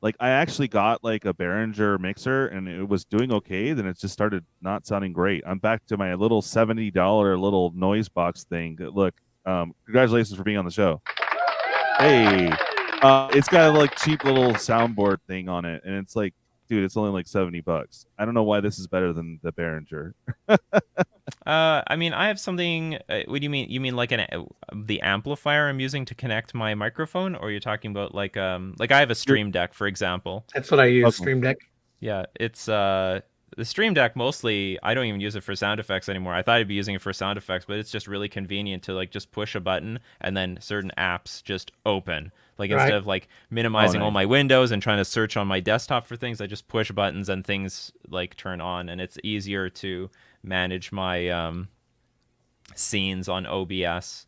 Like I actually got like a Behringer mixer, and it was doing okay. Then it just started not sounding great. I'm back to my little $70 little noise box thing. Look, congratulations for being on the show. Hey. It's got a like cheap little soundboard thing on it, and it's like, dude, it's only like $70. I don't know why this is better than the Behringer. I mean, I have something. What do you mean? You mean like the amplifier I'm using to connect my microphone, or you're talking about like I have a Stream Deck, for example. That's what I use. Stream Deck. Yeah, it's the Stream Deck mostly. I don't even use it for sound effects anymore. I thought I'd be using it for sound effects, but it's just really convenient to like just push a button and then certain apps just open. Like instead of like minimizing all my windows and trying to search on my desktop for things, I just push buttons and things like turn on, and it's easier to manage my scenes on OBS.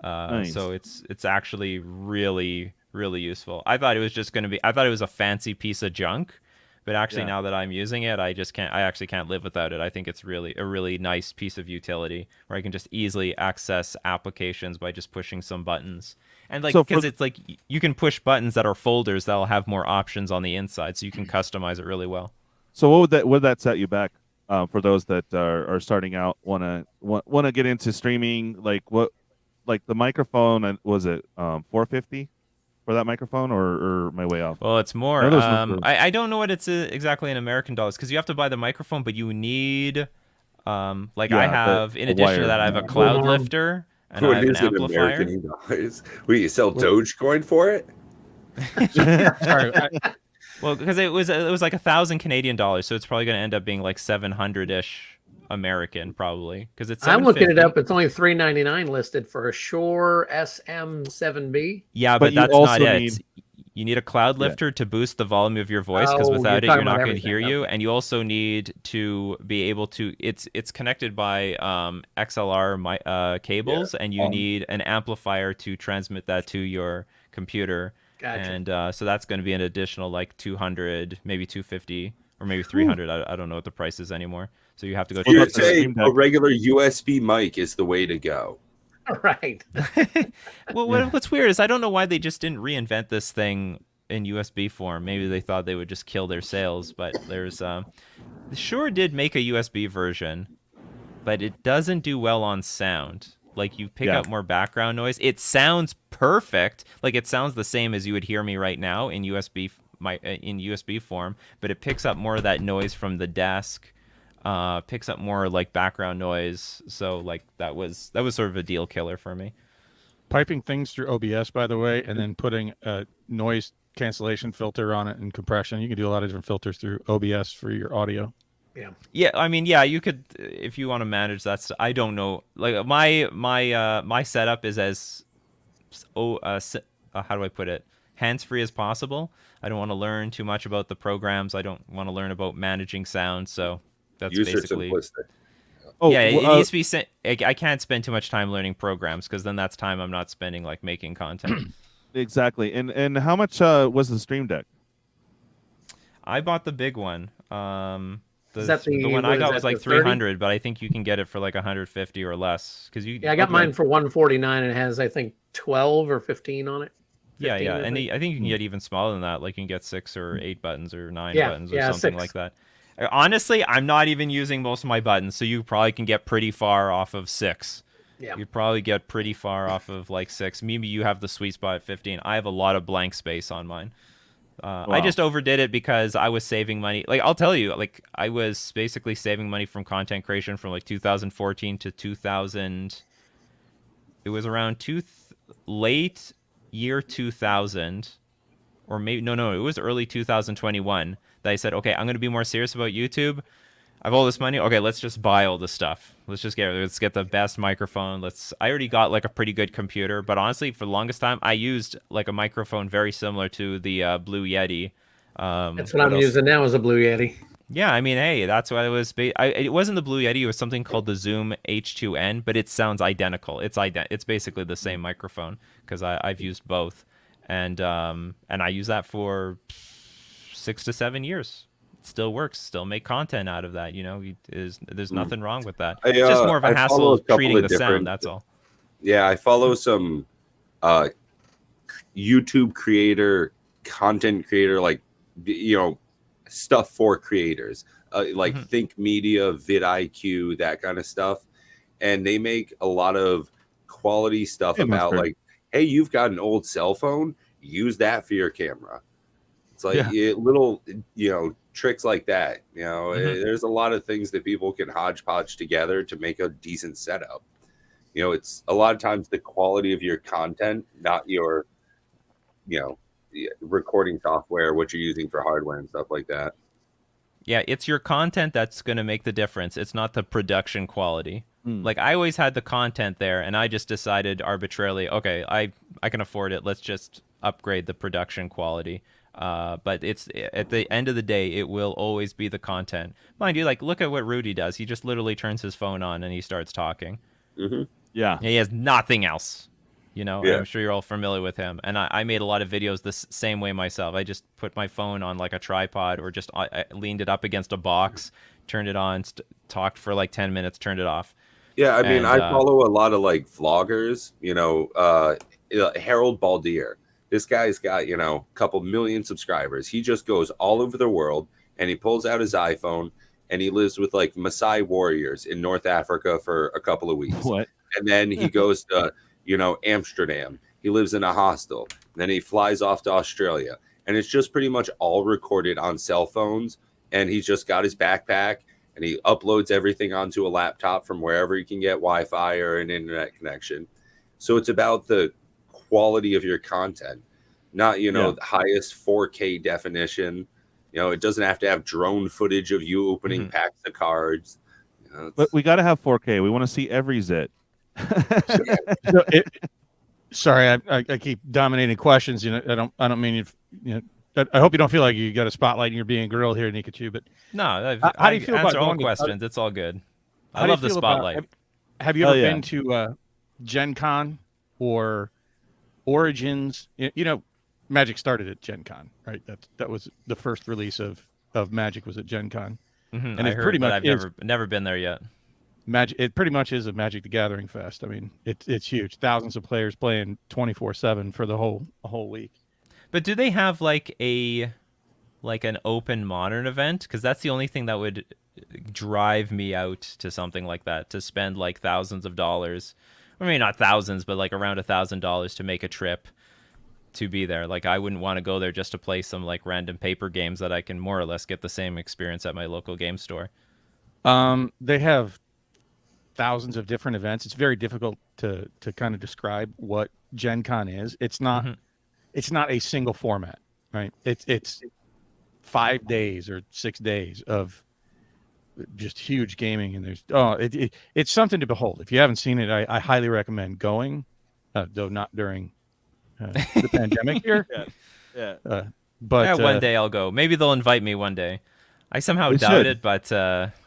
Nice. So it's actually really useful. I thought it was just going to be. I thought it was a fancy piece of junk. But actually, now that I'm using it, I actually can't live without it. I think it's really a really nice piece of utility where I can just easily access applications by just pushing some buttons. And like, because it's like you can push buttons that are folders that'll have more options on the inside, so you can customize it really well. So what would that set you back for those that are starting out, want to get into streaming? Like the microphone, was it $450? For that microphone, or am I way off? Well, it's more. I don't know what it's exactly in American dollars, because you have to buy the microphone, but you need, I have, in addition to that, I have a cloud lifter and I have an amplifier. Will you sell Dogecoin for it? Well, because it was like 1,000 Canadian dollars, so it's probably going to end up being like 700-ish American, probably, because it's. I'm looking it up. It's only $399 listed for a Shure SM7B. Yeah, but that's not it. You need a cloud lifter to boost the volume of your voice, because without it, you're not going to hear you. And you also need to be able to. It's connected by XLR cables, and you need an amplifier to transmit that to your computer. Gotcha. And so that's going to be an additional like 200, maybe 250, or maybe 300. I don't know what the price is anymore. So you have to go. You'd say a regular USB mic is the way to go. Right. Well, what's weird is I don't know why they just didn't reinvent this thing in USB form. Maybe they thought they would just kill their sales. But there's Shure did make a USB version, but it doesn't do well on sound. Like you pick up more background noise. It sounds perfect. Like it sounds the same as you would hear me right now in USB form, but it picks up more of that noise from the desk. Picks up more like background noise, so like that was sort of a deal killer for me. Piping things through OBS, by the way, and then putting a noise cancellation filter on it and compression. You can do a lot of different filters through OBS for your audio. Yeah, I mean, yeah, you could if you want to manage that. I don't know. Like my setup is as how do I put it? Hands-free as possible. I don't want to learn too much about the programs. I don't want to learn about managing sound, so. That's basically simplistic. It needs to be. I can't spend too much time learning programs, because then that's time I'm not spending like making content. Exactly. And how much was the Stream Deck? I bought the big one. The one I got was like 300, but I think you can get it for like 150 or less. I got mine for 149, and it has I think 12 or 15 on it. Yeah, and I think you can get even smaller than that. Like you can get 6 or 8 buttons or 9 buttons or something 6. like that. Honestly, I'm not even using most of my buttons, so you probably can get pretty far off of 6. Yeah. You'd probably get pretty far off of like 6. Maybe you have the sweet spot at 15. I have a lot of blank space on mine. I just overdid it because I was saving money. Like I'll tell you, like I was basically saving money from content creation from like 2014 to 2000. It was around late year 2000, or maybe no, it was early 2021. I said, okay, I'm going to be more serious about YouTube. I have all this money. Okay, let's just buy all this stuff. Let's get the best microphone. I already got like a pretty good computer, but honestly, for the longest time, I used like a microphone very similar to the Blue Yeti. That's what I'm using now, is a Blue Yeti. Yeah, I mean, hey, that's what I was. It wasn't the Blue Yeti. It was something called the Zoom H2N, but it sounds identical. It's basically the same microphone, because I've used both, and I use that for 6 to 7 years. It still works. Still make content out of that. You know, there's nothing wrong with that. It's just more of a hassle of treating the sound. That's all. Yeah, I follow some YouTube creator, content creator, like stuff for creators, like Think Media, vidIQ, that kind of stuff, and they make a lot of quality stuff about like, hey, you've got an old cell phone. use that for your camera. It's like little, tricks like that. There's a lot of things that people can hodgepodge together to make a decent setup. It's a lot of times the quality of your content, not your, recording software, what you're using for hardware and stuff like that. Yeah, it's your content that's going to make the difference. It's not the production quality. Like, I always had the content there, and I just decided arbitrarily, okay, I can afford it. Let's just upgrade the production quality. But it's at the end of the day, it will always be the content. Mind you, like, look at what Rudy does. He just literally turns his phone on and he starts talking. Yeah. He has nothing else. I'm sure you're all familiar with him. And I made a lot of videos this same way myself. I just put my phone on like a tripod, or just I leaned it up against a box, turned it on, talked for like 10 minutes, turned it off. Yeah, I mean, I follow a lot of like vloggers, Harold Baldier. This guy's got, a couple million subscribers. He just goes all over the world, and he pulls out his iPhone, and he lives with like Maasai warriors in North Africa for a couple of weeks. What? And then he goes to, Amsterdam. He lives in a hostel. Then he flies off to Australia. And it's just pretty much all recorded on cell phones. And he's just got his backpack, and he uploads everything onto a laptop from wherever he can get Wi-Fi or an internet connection. So it's about the quality of your content, not, the highest 4K definition. It doesn't have to have drone footage of you opening packs of cards. But we got to have 4K. We want to see every zit. Sorry, I keep dominating questions. I don't mean I hope you don't feel like you got a spotlight and you're being grilled here, Nikachu. But no, how do you feel about all questions? It's all good. I love the spotlight. Have you ever been to Gen Con or Origins? Magic started at Gen Con, right? That was the first release of Magic was at Gen Con. And it's pretty much I've never been there yet. Magic, it pretty much is a Magic the Gathering fest. I mean, it's huge. Thousands of players playing 24/7 for the whole week. But do they have like an open modern event? Because that's the only thing that would drive me out to something like that, to spend like thousands of dollars. I mean, not thousands, but like around $1,000 to make a trip to be there. Like, I wouldn't want to go there just to play some like random paper games that I can more or less get the same experience at my local game store. They have thousands of different events. It's very difficult to kind of describe what Gen Con is. It's not it's not a single format, right? It's 5 days or 6 days of just huge gaming, and there's it's something to behold. If you haven't seen it, I highly recommend going, though not during the pandemic here. But one day I'll go. Maybe they'll invite me one day. I somehow doubt it, but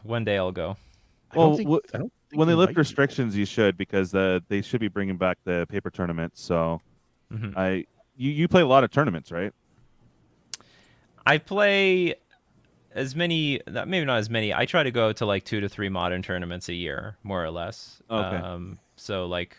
one day I'll go. Well, when they lift restrictions, you should, because they should be bringing back the paper tournaments. So, you play a lot of tournaments, right? I play as many, maybe not as many. I try to go to like 2 to 3 modern tournaments a year, more or less. Okay. So like,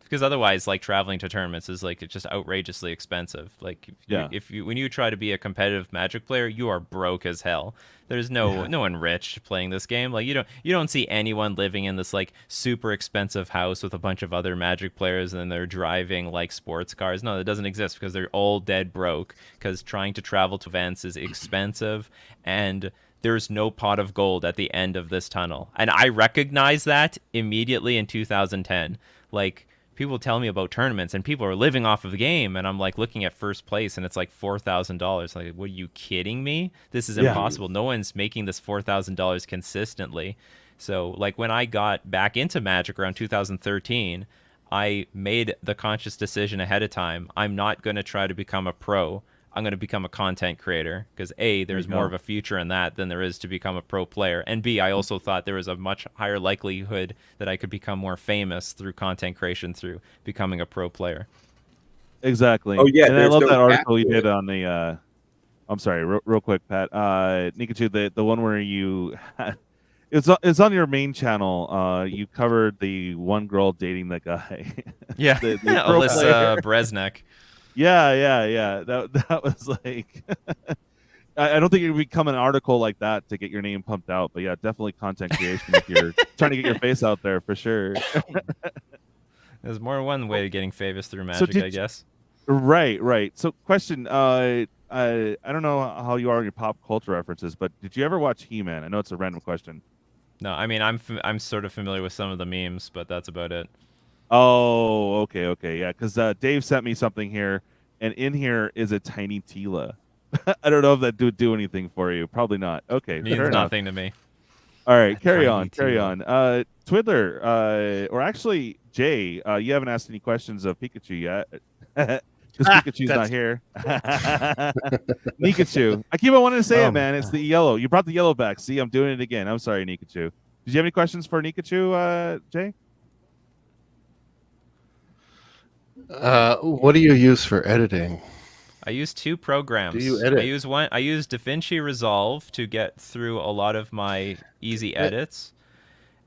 because otherwise, like, traveling to tournaments is like, it's just outrageously expensive. Like, when you try to be a competitive Magic player, you are broke as hell. There's no one rich playing this game. Like, you don't see anyone living in this like super expensive house with a bunch of other Magic players, and then they're driving like sports cars. No, that doesn't exist, because they're all dead broke, because trying to travel to events is expensive, and there's no pot of gold at the end of this tunnel. And I recognized that immediately in 2010. Like, people tell me about tournaments and people are living off of the game, and I'm like looking at first place and it's like $4,000. Like, what, are you kidding me? This is impossible. No one's making this $4,000 consistently. So like, when I got back into Magic around 2013, I made the conscious decision ahead of time. I'm not going to try to become a pro. I'm going to become a content creator, because A, there's more of a future in that than there is to become a pro player. And B, I also thought there was a much higher likelihood that I could become more famous through content creation, through becoming a pro player. Exactly. Oh, yeah. And I love that article you did on the, I'm sorry, real quick, Pat. Nikachu, the one where you, it's on your main channel. You covered the one girl dating the guy. Yeah. the Alyssa Bresnik. Yeah. That was like, I don't think it would become an article like that to get your name pumped out, but yeah, definitely content creation if you're trying to get your face out there, for sure. There's more than one way of getting famous through Magic, I guess. Right. So, question. I don't know how you are on your pop culture references, but did you ever watch He-Man? I know it's a random question. No, I mean I'm sort of familiar with some of the memes, but that's about it. Oh, okay, yeah. Because Dave sent me something here, and in here is a tiny Tila. I don't know if that would do anything for you. Probably not. Okay, Means fair enough. nothing to me. All right, carry tiny on. Twiddler, or actually Jay, you haven't asked any questions of Pikachu yet. Because Pikachu's not here. Nikachu. I keep on wanting to say it, man. It's the yellow. You brought the yellow back. See, I'm doing it again. I'm sorry, Nikachu. Did you have any questions for Nikachu, Jay? What do you use for editing? I use two programs. Do you edit? I use DaVinci Resolve to get through a lot of my easy edits,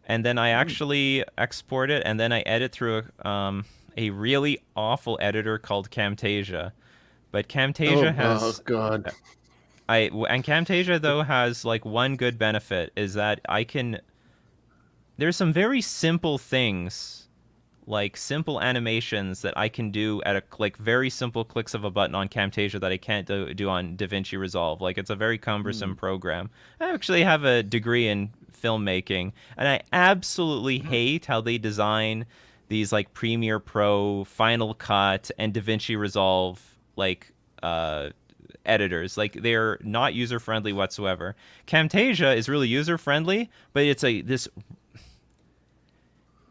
and then I actually export it, and then I edit through a really awful editor called Camtasia. But Camtasia has God. And Camtasia though has like one good benefit is that there's some very simple things, like simple animations that I can do at very simple clicks of a button on Camtasia that I can't do on DaVinci Resolve. Like, it's a very cumbersome program. I actually have a degree in filmmaking, and I absolutely hate how they design these like Premiere Pro, Final Cut, and DaVinci Resolve editors. Like, they're not user friendly whatsoever. Camtasia is really user friendly, but it's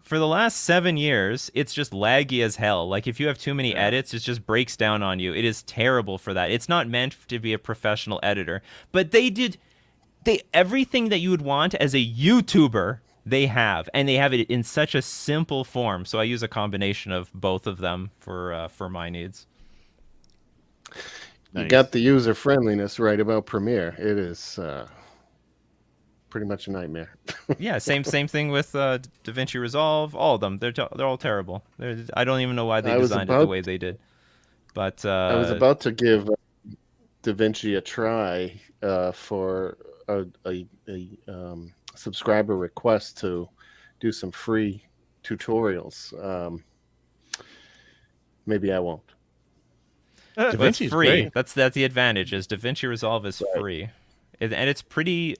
for the last 7 years, it's just laggy as hell. Like, if you have too many edits, it just breaks down on you. It is terrible for that. It's not meant to be a professional editor. But everything that you would want as a YouTuber, they have. And they have it in such a simple form. So I use a combination of both of them for my needs. You got the user friendliness right about Premiere. It is pretty much a nightmare. Yeah, same thing with DaVinci Resolve. All of them, they're all terrible. I don't even know why they designed it the way they did. But I was about to give DaVinci a try for a subscriber request to do some free tutorials. Maybe I won't. DaVinci's free. Great. That's the advantage. Is DaVinci Resolve is free. And it's pretty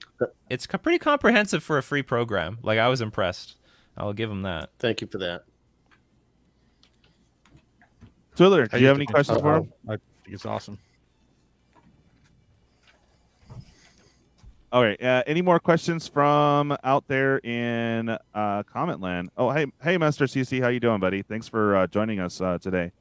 comprehensive for a free program. Like, I was impressed. I'll give them that. Thank you for that. Twiddler, do you have any questions for him? I think it's awesome. All right. Any more questions from out there in comment land? Oh, hey, Master CC, how you doing, buddy? Thanks for joining us today.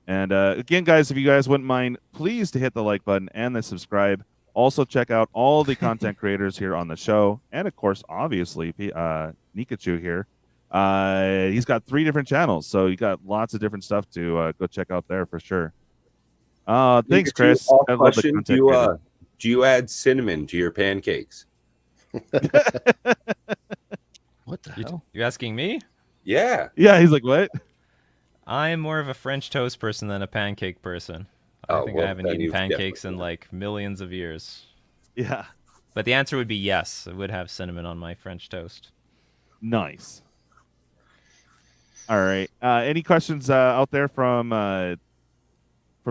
And again, guys, if you guys wouldn't mind, please to hit the like button and the subscribe. Also, check out all the content creators here on the show. And, of course, obviously, Nikachu here. He's got 3 different channels, so you got lots of different stuff to go check out there for sure. Thanks, Chris. Question, do you add cinnamon to your pancakes? What the hell? You asking me? Yeah. Yeah, he's like, what? I'm more of a French toast person than a pancake person. I think I haven't eaten pancakes in like millions of years. Yeah. But the answer would be yes. I would have cinnamon on my French toast. Nice. All right. Any questions out there from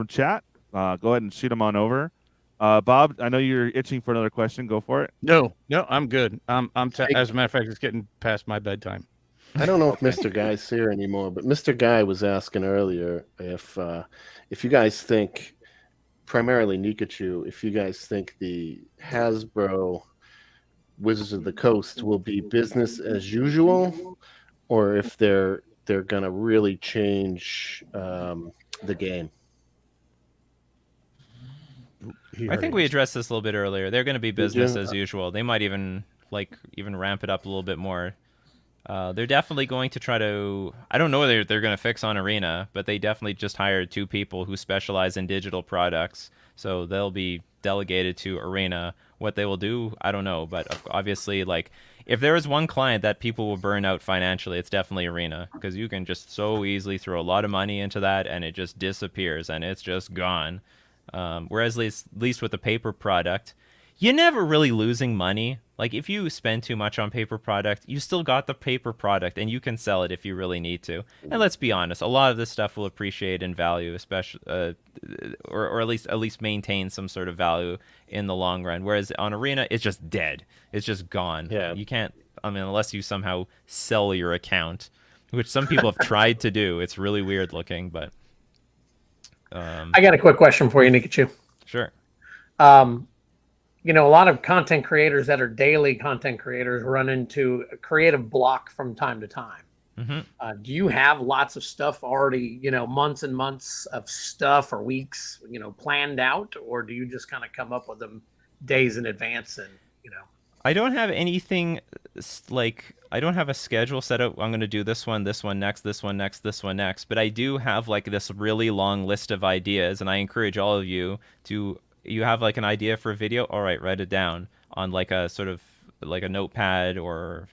chat? Go ahead and shoot them on over. Bob, I know you're itching for another question. Go for it. No, I'm good. As a matter of fact, it's getting past my bedtime. I don't know if Mr. Guy's here anymore, but Mr. Guy was asking earlier if you guys think, primarily Nikachu, if you guys think the Hasbro Wizards of the Coast will be business as usual, or if they're gonna really change the game. I think we addressed this a little bit earlier. They're going to be business as usual. They might even ramp it up a little bit more. They're definitely going to try to. I don't know whether they're going to fix on Arena, but they definitely just hired 2 people who specialize in digital products, so they'll be delegated to Arena. What they will do, I don't know, but obviously, like, if there is one client that people will burn out financially, it's definitely Arena, because you can just so easily throw a lot of money into that and it just disappears and it's just gone. Whereas at least with the paper product, you're never really losing money. Like, if you spend too much on paper product, you still got the paper product, and you can sell it if you really need to. And let's be honest, a lot of this stuff will appreciate in value, especially, or at least maintain some sort of value in the long run. Whereas on Arena, it's just dead. It's just gone. Yeah. You can't. I mean, unless you somehow sell your account, which some people have tried to do. It's really weird looking, but. I got a quick question for you, Nikachu. Sure. You know, a lot of content creators that are daily content creators run into a creative block from time to time. Mm-hmm. Do you have lots of stuff already, you know, months and months of stuff or weeks, you know, planned out, or do you just kind of come up with them days in advance and, you know? I don't have anything like, I don't have a schedule set up. I'm going to do this one next, this one next, this one next. But I do have like this really long list of ideas, and I encourage all of you to, you have like an idea for a video, all right, write it down on like a sort of like a notepad or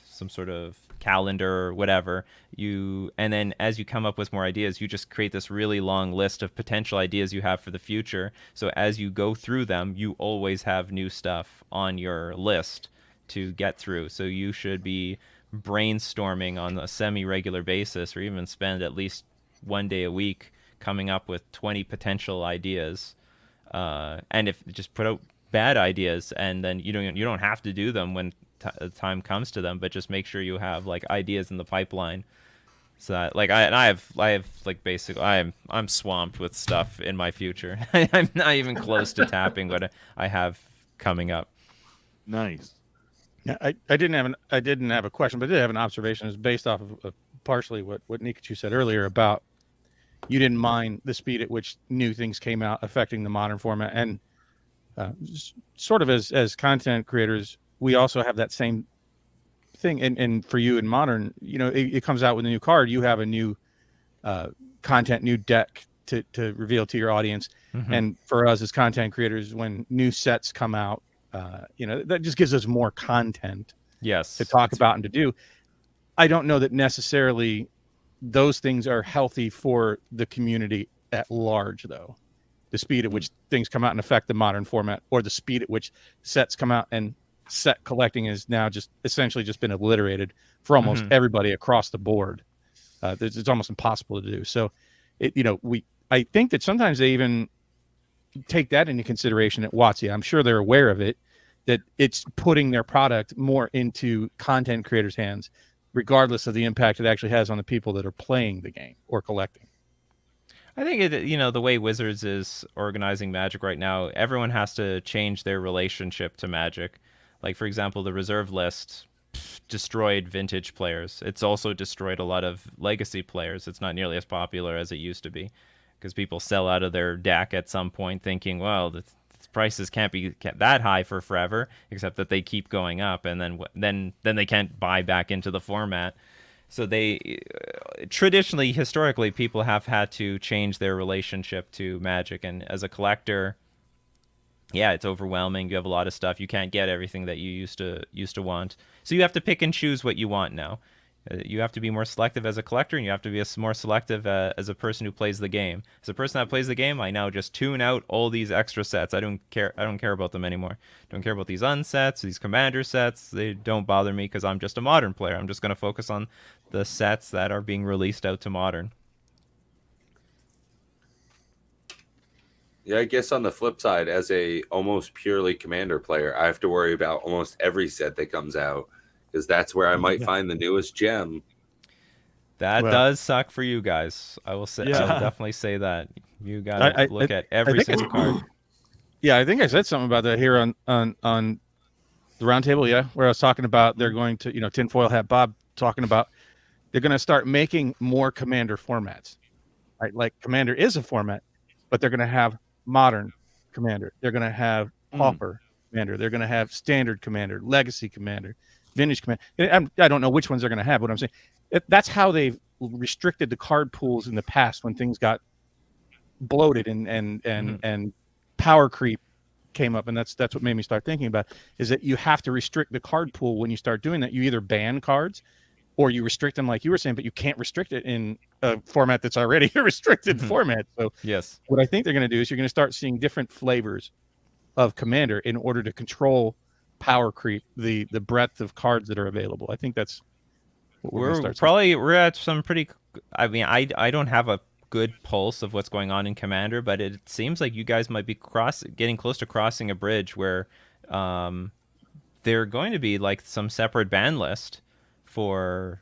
some sort of calendar or whatever. And then as you come up with more ideas, you just create this really long list of potential ideas you have for the future. So as you go through them, you always have new stuff on your list to get through. So you should be brainstorming on a semi-regular basis, or even spend at least one day a week coming up with 20 potential ideas. And if just put out bad ideas, and then you don't have to do them when time comes to them, but just make sure you have like ideas in the pipeline. So that, like I have like basically I'm swamped with stuff in my future. I'm not even close to tapping what I have coming up. Nice. Yeah, I didn't have a question, but I did have an observation. It's based off of partially what Nikachu said earlier about you didn't mind the speed at which new things came out affecting the modern format. And sort of as content creators, we also have that same thing. And for you in modern, you know, it comes out with a new card. You have a new content, new deck to reveal to your audience. Mm-hmm. And for us as content creators, when new sets come out, you know, that just gives us more content to talk about and to do. I don't know that necessarily those things are healthy for the community at large, though. The speed at which things come out and affect the modern format, or the speed at which sets come out, and set collecting is now just essentially just been obliterated for almost everybody across the board. It's almost impossible to do. So, I think that sometimes they even take that into consideration at WOTC. I'm sure they're aware of it, that it's putting their product more into content creators' hands, regardless of the impact it actually has on the people that are playing the game or collecting. I think the way Wizards is organizing Magic right now, everyone has to change their relationship to Magic. Like, for example, the reserve list destroyed vintage players. It's also destroyed a lot of legacy players. It's not nearly as popular as it used to be, because people sell out of their deck at some point thinking, well, the prices can't be that high for forever, except that they keep going up, and then they can't buy back into the format. So they traditionally, historically, people have had to change their relationship to Magic. And as a collector, yeah, it's overwhelming. You have a lot of stuff. You can't get everything that you used to want. So you have to pick and choose what you want now. You have to be more selective as a collector, and you have to be more selective as a person who plays the game. As a person that plays the game, I now just tune out all these extra sets. I don't care about them anymore. Don't care about these unsets, these commander sets. They don't bother me, because I'm just a modern player. I'm just going to focus on the sets that are being released out to modern. Yeah, I guess on the flip side, as a almost purely commander player, I have to worry about almost every set that comes out, because that's where I might find the newest gem. That does suck for you guys. I will say, I will definitely say that. You got to look at every single card. Yeah, I think I said something about that here on the roundtable. Yeah, where I was talking about they're going to, Tinfoil Hat Bob talking about they're going to start making more commander formats. Right, like Commander is a format, but they're going to have modern Commander. They're going to have Pauper Commander. They're going to have standard Commander, Legacy Commander, Vintage Commander. I don't know which ones they're going to have. What I'm saying, that's how they've restricted the card pools in the past when things got bloated and power creep came up. And that's what made me start thinking about, is that you have to restrict the card pool. When you start doing that, you either ban cards or you restrict them, like you were saying, but you can't restrict it in a format that's already a restricted format. So yes, what I think they're going to do is you're going to start seeing different flavors of Commander in order to control power creep, the breadth of cards that are available. I think that's what we're at some pretty. I mean, I don't have a good pulse of what's going on in Commander, but it seems like you guys might be getting close to crossing a bridge where there are going to be like some separate ban list for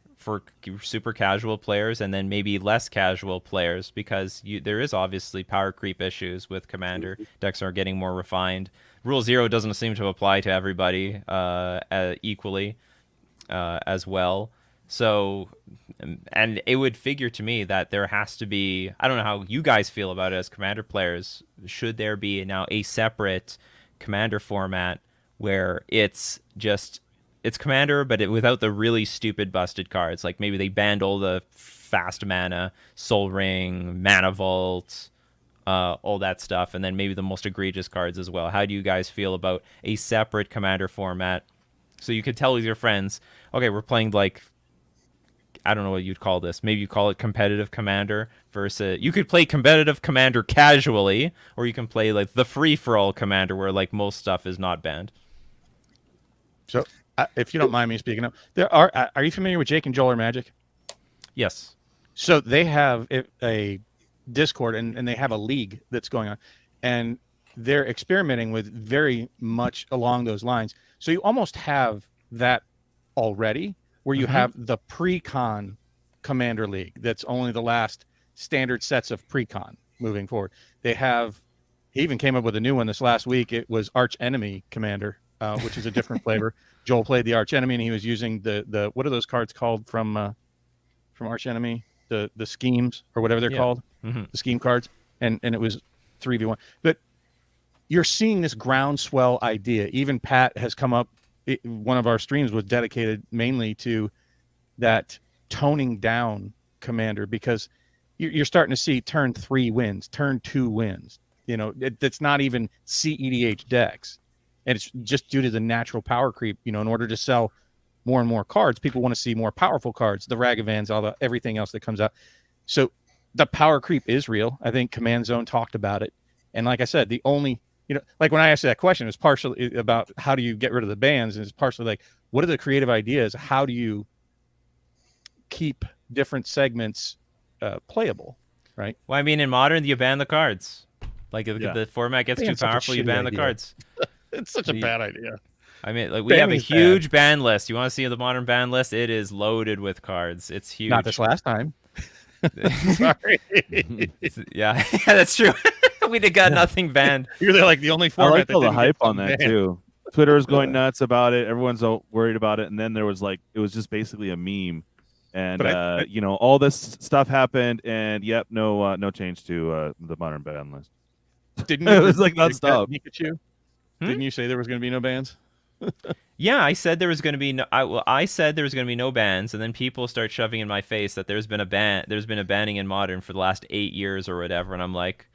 super casual players and then maybe less casual players, because there is obviously power creep issues with Commander. Decks are getting more refined. Rule 0 doesn't seem to apply to everybody equally as well. So, and it would figure to me that there has to be, I don't know how you guys feel about it as Commander players, should there be now a separate Commander format where it's Commander, but without the really stupid busted cards. Like maybe they banned all the fast mana, Soul Ring, Mana Vault, all that stuff, and then maybe the most egregious cards as well. How do you guys feel about a separate Commander format? So you could tell with your friends, okay, we're playing like, I don't know what you'd call this. Maybe you call it competitive Commander versus, you could play competitive Commander casually, or you can play like the free-for-all Commander where like most stuff is not banned. So, if you don't mind me speaking up, are you familiar with Jake and Joel or Magic? Yes. So they have a Discord and they have a league that's going on, and they're experimenting with very much along those lines. So you almost have that already, where you have the pre-con Commander League. That's only the last standard sets of pre-con moving forward. He even came up with a new one this last week. It was Arch Enemy Commander, which is a different flavor. Joel played the Arch Enemy, and he was using the what are those cards called from Arch Enemy? The schemes or whatever they're called, the scheme cards, and it was 3v1. But you're seeing this groundswell idea. Even Pat has come up. One of our streams was dedicated mainly to that toning down Commander, because you're starting to see turn 3 wins, turn 2 wins. You know, that's not even CEDH decks. And it's just due to the natural power creep. You know, in order to sell more and more cards, people want to see more powerful cards, the Ragavans, everything else that comes out. So the power creep is real. I think Command Zone talked about it. And like I said, the only, like when I asked that question, it was partially about how do you get rid of the bans, and it's partially like, what are the creative ideas? How do you keep different segments playable, right? Well, I mean, in Modern, you ban the cards. Like if the format gets too powerful, you ban the cards. It's such a bad idea. I mean, like we have a huge ban list. You want to see the Modern ban list? It is loaded with cards. It's huge. Not this last time. Sorry. Yeah, that's true. We got nothing banned. You're like the only format. I like all the hype on that too. Twitter is going nuts about it. Everyone's worried about it, and then there was like, it was just basically a meme, and all this stuff happened, and no change to the Modern ban list. Didn't it was like nonstop. Nikachu? Didn't you say there was going to be no bans? Yeah, I said there was going to be no. I said there was going to be no bans, and then people start shoving in my face that there's been a banning in Modern for the last 8 years or whatever, and I'm like,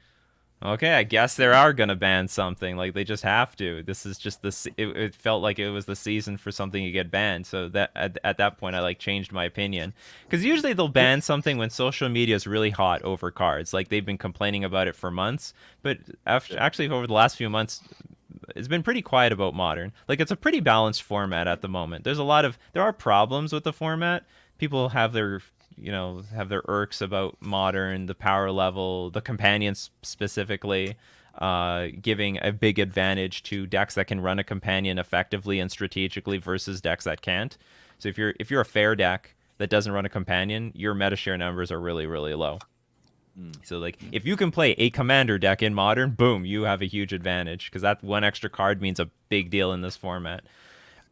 okay, I guess they are going to ban something. Like they just have to. This is just it felt like it was the season for something to get banned. So that at that point, I changed my opinion, because usually they'll ban something when social media is really hot over cards. Like they've been complaining about it for months, but actually over the last few months, it's been pretty quiet about Modern. Like it's a pretty balanced format at the moment. There are problems with the format. People have their irks about Modern, the power level, the companions specifically, giving a big advantage to decks that can run a companion effectively and strategically versus decks that can't. So if you're a fair deck that doesn't run a companion, your meta share numbers are really, really low. So like if you can play a Commander deck in Modern, boom, you have a huge advantage, because that one extra card means a big deal in this format.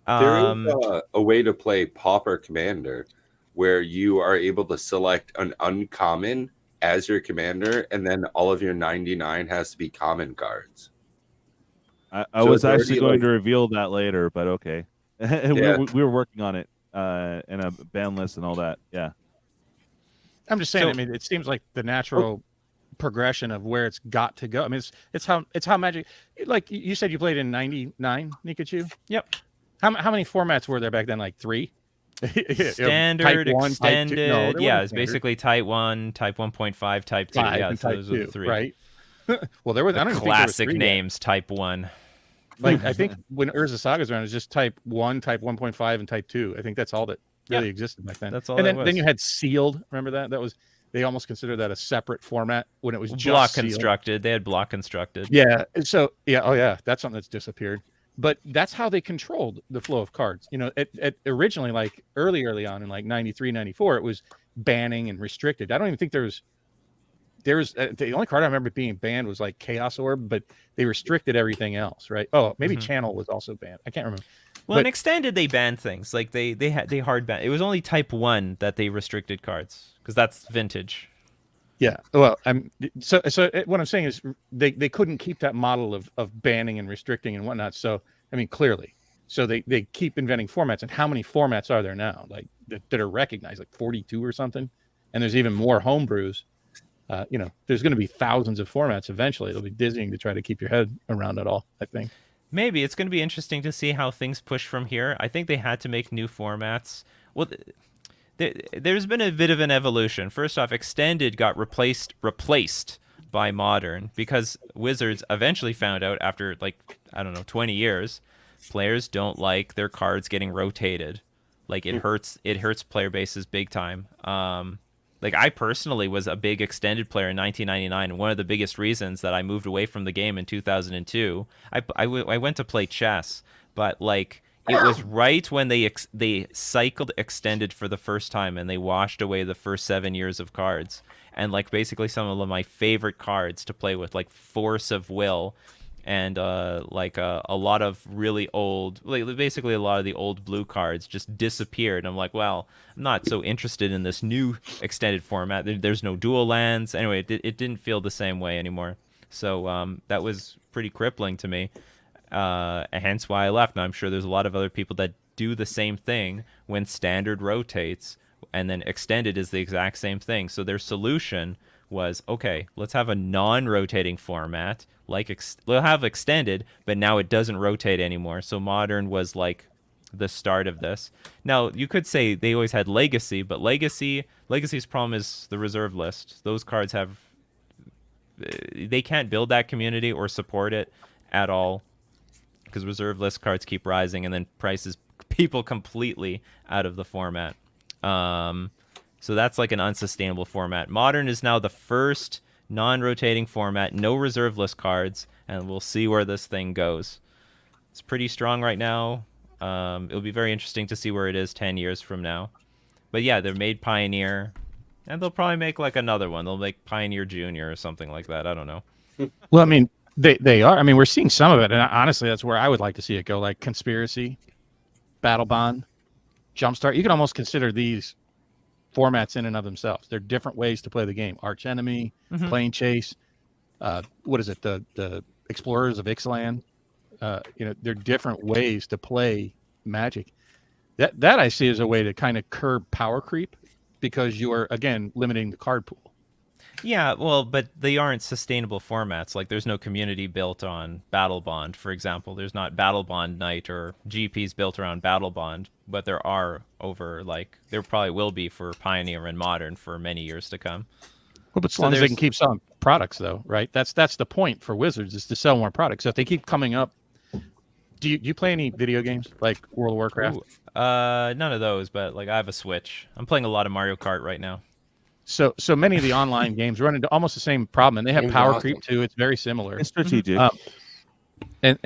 There is a way to play Pauper Commander where you are able to select an uncommon as your commander, and then all of your 99 has to be common cards. I was actually going to reveal that later, but okay. we were working on it and a ban list and all that. Yeah. I'm just saying. I mean, it seems like the natural progression of where it's got to go. I mean, it's how Magic. Like you said, you played in '99, Nikachu. Yep. How many formats were there back then? Like 3. Standard, type 1, extended. It's basically Type 1, Type 1.5, Type 2. Yeah, so those are the 3. Right. Well, there was classic names. Type 1. Like I think when Urza Saga's around, it's just Type 1, Type 1.5, and Type 2. I think that's all that really existed back then. That's all. And that was. then you had Sealed. Remember that? That was they almost considered that a separate format when it was just block Sealed. constructed. They had block constructed. Yeah. So yeah. Oh yeah. That's something that's disappeared. But that's how they controlled the flow of cards. You know, originally, like early on in like 93, 94, it was banning and restricted. I don't even think there's the only card I remember being banned was like Chaos Orb, but they restricted everything else, right? Oh, maybe Channel was also banned. I can't remember. Well, in Extended, they banned things like they hard banned. It was only Type 1 that they restricted cards because that's vintage. Yeah. Well, so what I'm saying is they couldn't keep that model of banning and restricting and whatnot. So I mean, clearly, so they keep inventing formats. And how many formats are there now? Like that are recognized, like 42 or something. And there's even more homebrews. You know, there's going to be thousands of formats eventually. It'll be dizzying to try to keep your head around it all, I think. Maybe it's going to be interesting to see how things push from here. I think they had to make new formats. Well, there's been a bit of an evolution. First off, Extended got replaced by Modern because Wizards eventually found out after, like, I don't know, 20 years, players don't like their cards getting rotated. Like, it hurts player bases big time. Like, I personally was a big Extended player in 1999, and one of the biggest reasons that I moved away from the game in 2002, I went to play chess, but, like, it was right when they cycled Extended for the first time, and they washed away the first 7 years of cards. And, like, basically some of my favorite cards to play with, like Force of Will, and a lot of really old, basically a lot of the old blue cards just disappeared. I'm like, well, I'm not so interested in this new Extended format. There's no dual lands. Anyway, it didn't feel the same way anymore. So that was pretty crippling to me. Hence why I left. And I'm sure there's a lot of other people that do the same thing when Standard rotates, and then Extended is the exact same thing. So their solution was, okay, let's have a non-rotating format. We'll have Extended, but now it doesn't rotate anymore. So Modern was like the start of this. Now, you could say they always had Legacy, but Legacy's problem is the reserve list. Those cards they can't build that community or support it at all, because reserve list cards keep rising and then prices people completely out of the format. So that's like an unsustainable format. Modern is now the first non-rotating format, no reserve list cards, and we'll see where this thing goes. It's pretty strong right now. It'll be very interesting to see where it is 10 years from now. But yeah, they made Pioneer, and they'll probably make like another one. They'll make Pioneer Junior or something like that. I don't know. Well, I mean, they are. I mean, we're seeing some of it, and honestly, that's where I would like to see it go. Like Conspiracy, Battle Bond, Jumpstart. You can almost consider these formats in and of themselves. They're different ways to play the game. Arch Enemy, Plane Chase. What is it? The Explorers of Ixalan. You know, they're different ways to play Magic. That I see as a way to kind of curb power creep, because you are, again, limiting the card pool. Yeah, well, but they aren't sustainable formats. Like, there's no community built on Battle Bond, for example. There's not Battle Bond Night or GPs built around Battle Bond, but there are there probably will be for Pioneer and Modern for many years to come. Well, but as long as they can keep selling products, though, right? That's the point for Wizards, is to sell more products. So if they keep coming up, do you play any video games like World of Warcraft? Ooh, none of those, but like I have a Switch. I'm playing a lot of Mario Kart right now. So many of the online games run into almost the same problem, and they have power creep too. It's very similar. It's strategic. And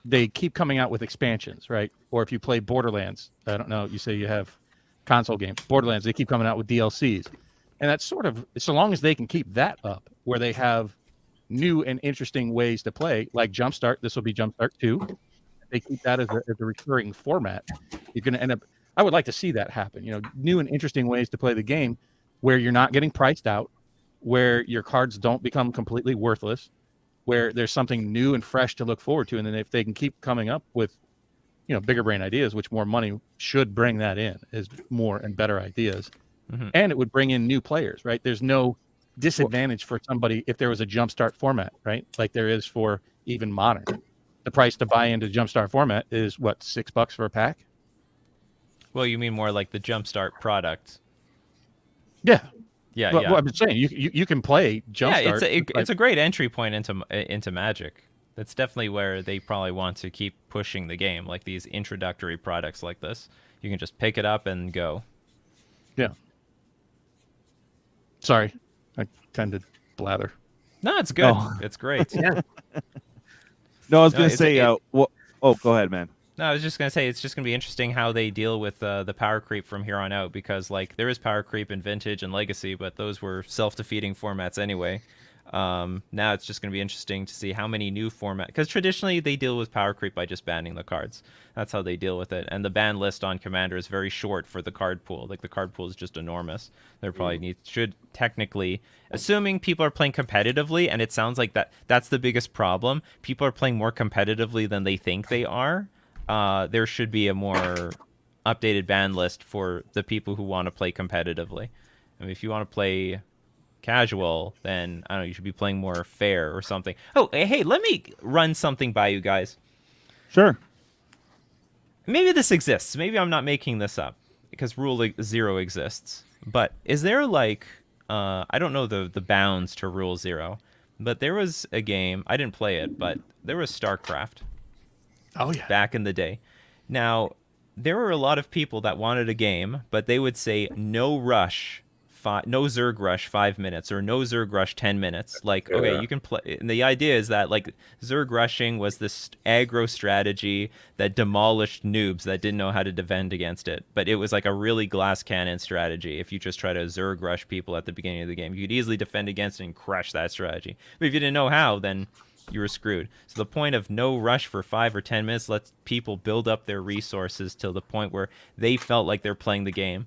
they keep coming out with expansions, right? Or if you play Borderlands, I don't know, you say you have console games, Borderlands, they keep coming out with DLCs. And that's sort of, so long as they can keep that up, where they have new and interesting ways to play, like Jumpstart, this will be Jumpstart 2. If they keep that as a recurring format, you're going to end up, I would like to see that happen. You know, new and interesting ways to play the game where you're not getting priced out, where your cards don't become completely worthless, where there's something new and fresh to look forward to. And then if they can keep coming up with, you know, bigger brain ideas, which more money should bring that in, is more and better ideas. And it would bring in new players, right? There's no disadvantage for somebody if there was a Jumpstart format, right? Like there is for even Modern. The price to buy into Jumpstart format is what, $6 for a pack? Well, you mean more like the Jumpstart product? Yeah. Yeah, well, I'm saying you can play Jumpstart. Yeah, it's a great entry point into Magic. That's definitely where they probably want to keep pushing the game, like these introductory products like this. You can just pick it up and go. Yeah. Sorry, I tend to blather. No, it's good. Oh. It's great. Yeah. No, I was going to say, oh, go ahead, man. No, I was just going to say it's just going to be interesting how they deal with the power creep from here on out, because like there is power creep in Vintage and Legacy, but those were self-defeating formats anyway. Now it's just going to be interesting to see how many new formats, because traditionally they deal with power creep by just banning the cards. That's how they deal with it. And the ban list on Commander is very short for the card pool. Like the card pool is just enormous. There probably should technically, assuming people are playing competitively, and it sounds like that's the biggest problem. People are playing more competitively than they think they are. There should be a more updated ban list for the people who want to play competitively. I mean, if you want to play casual, then I don't know, you should be playing more fair or something. Oh, hey, let me run something by you guys. Sure. Maybe this exists. Maybe I'm not making this up, because Rule 0 exists. But is there like, I don't know the bounds to Rule 0, but there was a game, I didn't play it, but there was StarCraft. Oh, yeah. Back in the day. Now, there were a lot of people that wanted a game, but they would say no rush, no Zerg rush 5 minutes, or no Zerg rush 10 minutes. Like, okay, you can play. And the idea is that like Zerg rushing was this aggro strategy that demolished noobs that didn't know how to defend against it. But it was like a really glass cannon strategy. If you just try to Zerg rush people at the beginning of the game, you could easily defend against it and crush that strategy. But if you didn't know how, then you were screwed. So the point of no rush for 5 or 10 minutes lets people build up their resources till the point where they felt like they're playing the game.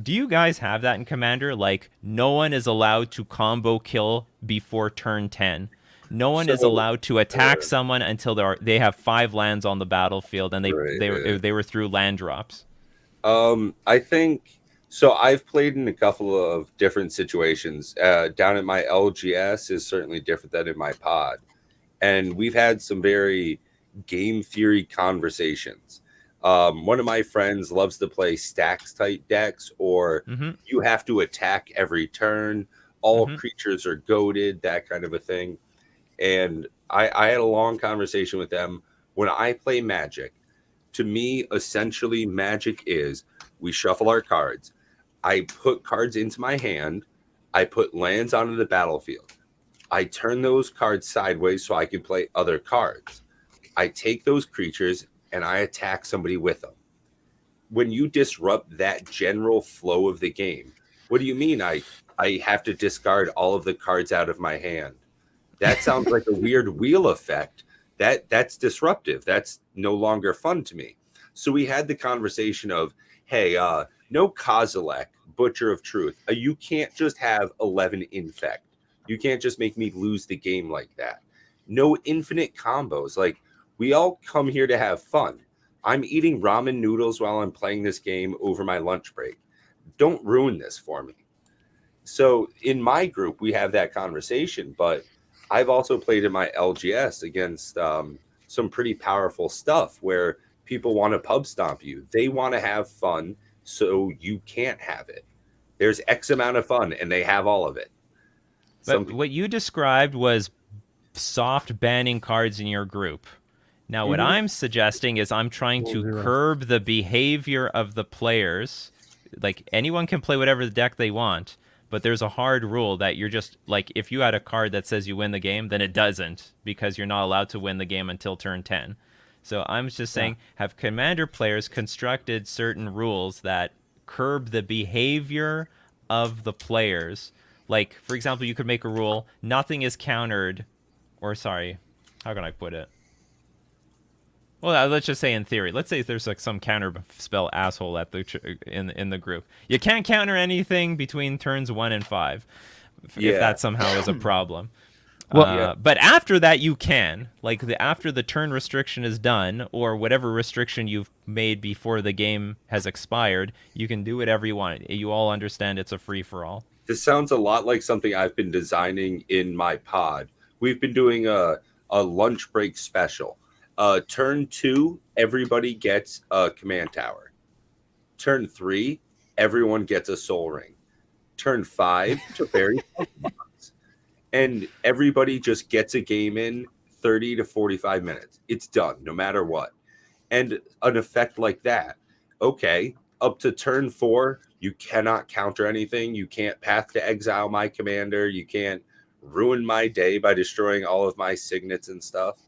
Do you guys have that in Commander? Like, no one is allowed to combo kill before turn 10. No one is allowed to attack someone until they have 5 lands on the battlefield, and they were through land drops. I think so. I've played in a couple of different situations. Down at my LGS is certainly different than in my pod. And we've had some very game theory conversations. One of my friends loves to play stacks type decks, or you have to attack every turn. All creatures are goaded, that kind of a thing. And I had a long conversation with them. When I play Magic, to me, essentially, Magic is we shuffle our cards. I put cards into my hand. I put lands onto the battlefield. I turn those cards sideways so I can play other cards. I take those creatures and I attack somebody with them. When you disrupt that general flow of the game, what do you mean I have to discard all of the cards out of my hand? That sounds like a weird wheel effect. That's disruptive. That's no longer fun to me. So we had the conversation of, hey, no Kozilek, Butcher of Truth. You can't just have 11 infect. You can't just make me lose the game like that. No infinite combos. Like, we all come here to have fun. I'm eating ramen noodles while I'm playing this game over my lunch break. Don't ruin this for me. So in my group, we have that conversation, but I've also played in my LGS against some pretty powerful stuff where people want to pub stomp you. They want to have fun, so you can't have it. There's X amount of fun, and they have all of it. But what you described was soft banning cards in your group. Now, what I'm suggesting is I'm trying to curb the behavior of the players. Like, anyone can play whatever the deck they want, but there's a hard rule that you're just, like, if you had a card that says you win the game, then it doesn't, because you're not allowed to win the game until turn 10. So I'm just saying, have Commander players constructed certain rules that curb the behavior of the players? Like, for example, you could make a rule, nothing is countered, or sorry, how can I put it? Well, let's just say in theory. Let's say there's like some counter spell asshole at the in the group. You can't counter anything between turns 1 and 5, if that somehow is a problem. But after that, you can. Like after the turn restriction is done, or whatever restriction you've made before the game has expired, you can do whatever you want. You all understand it's a free for all. This sounds a lot like something I've been designing in my pod. We've been doing a lunch break special. Turn 2, everybody gets a command tower. Turn 3, everyone gets a soul ring. Turn 5 to bury Pokemons. And everybody just gets a game in 30 to 45 minutes. It's done no matter what. And an effect like that, okay, up to turn 4, you cannot counter anything. You can't path to exile my commander. You can't ruin my day by destroying all of my signets and stuff.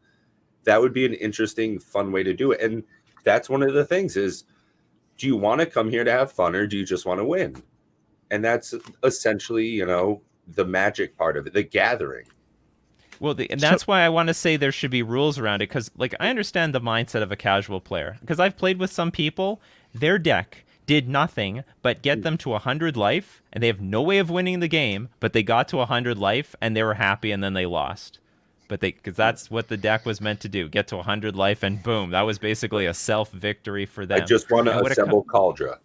That would be an interesting, fun way to do it. And that's one of the things is, do you want to come here to have fun or do you just want to win? And that's essentially, you know, the magic part of it, the gathering. Well, and that's why I want to say there should be rules around it, because, like, I understand the mindset of a casual player. Because I've played with some people, their deck did nothing but get them to 100 life, and they have no way of winning the game, but they got to 100 life, and they were happy, and then they lost. But because that's what the deck was meant to do, get to 100 life, and boom, that was basically a self-victory for them. I just want to assemble Caldra.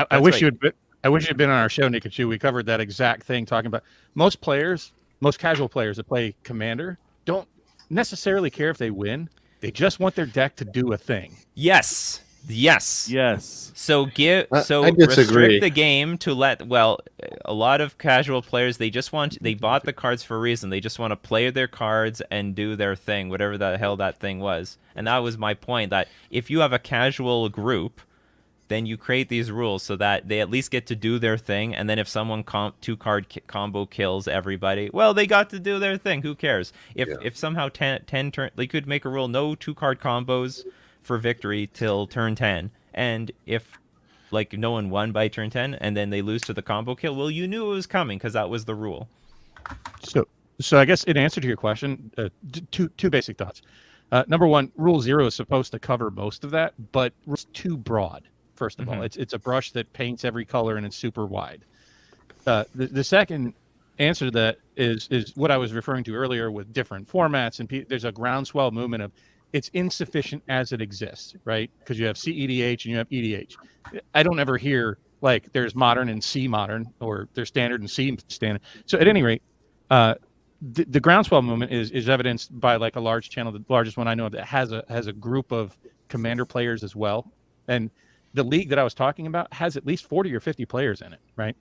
I wish you had. I wish you'd been on our show, Nikachu. We covered that exact thing, talking about most players, most casual players that play Commander don't necessarily care if they win. They just want their deck to do a thing. Yes. So I disagree. Restrict the game to a lot of casual players, they bought the cards for a reason. They just want to play their cards and do their thing, whatever the hell that thing was. And that was my point, that if you have a casual group, then you create these rules so that they at least get to do their thing. And then if someone 2-card combo kills everybody, well, they got to do their thing. Who cares? If somehow 10 turn, they could make a rule, no 2-card combos for victory till turn 10. And if like no one won by turn 10 and then they lose to the combo kill, well, you knew it was coming because that was the rule. So I guess in answer to your question, two basic thoughts. Number one, Rule 0 is supposed to cover most of that, but it's too broad. First of all, it's a brush that paints every color and it's super wide. The second answer to that is what I was referring to earlier with different formats, and there's a groundswell movement of it's insufficient as it exists, right? Because you have CEDH and you have EDH. I don't ever hear like there's modern and C modern, or there's standard and C standard. So at any rate, the groundswell movement is evidenced by like a large channel, the largest one I know of, that has a group of Commander players as well, and the league that I was talking about has at least 40 or 50 players in it, right?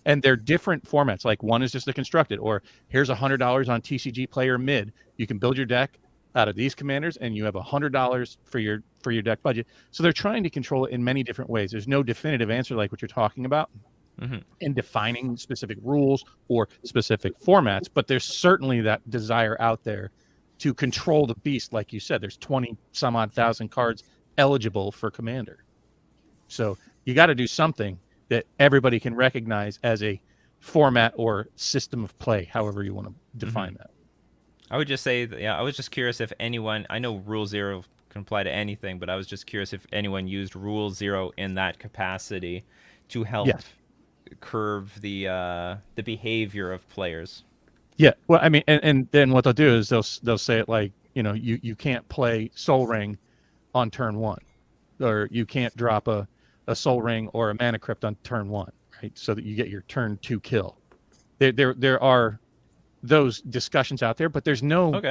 And they're different formats. Like one is just a constructed, or here's $100 on TCG Player Mid. You can build your deck out of these commanders, and you have $100 for your deck budget. So they're trying to control it in many different ways. There's no definitive answer like what you're talking about in defining specific rules or specific formats, but there's certainly that desire out there to control the beast. Like you said, there's 20 some odd thousand cards eligible for Commander. So you got to do something that everybody can recognize as a format or system of play, however you want to define that. I would just say, I was just curious if anyone, I know Rule 0 can apply to anything, but I was just curious if anyone used Rule 0 in that capacity to help curve the behavior of players. Yeah, well, I mean, and then what they'll do is they'll say it like, you know, you can't play Soul Ring on turn 1, or you can't drop a Soul Ring or a Mana Crypt on turn 1, right? So that you get your turn 2 kill. There are those discussions out there, but there's no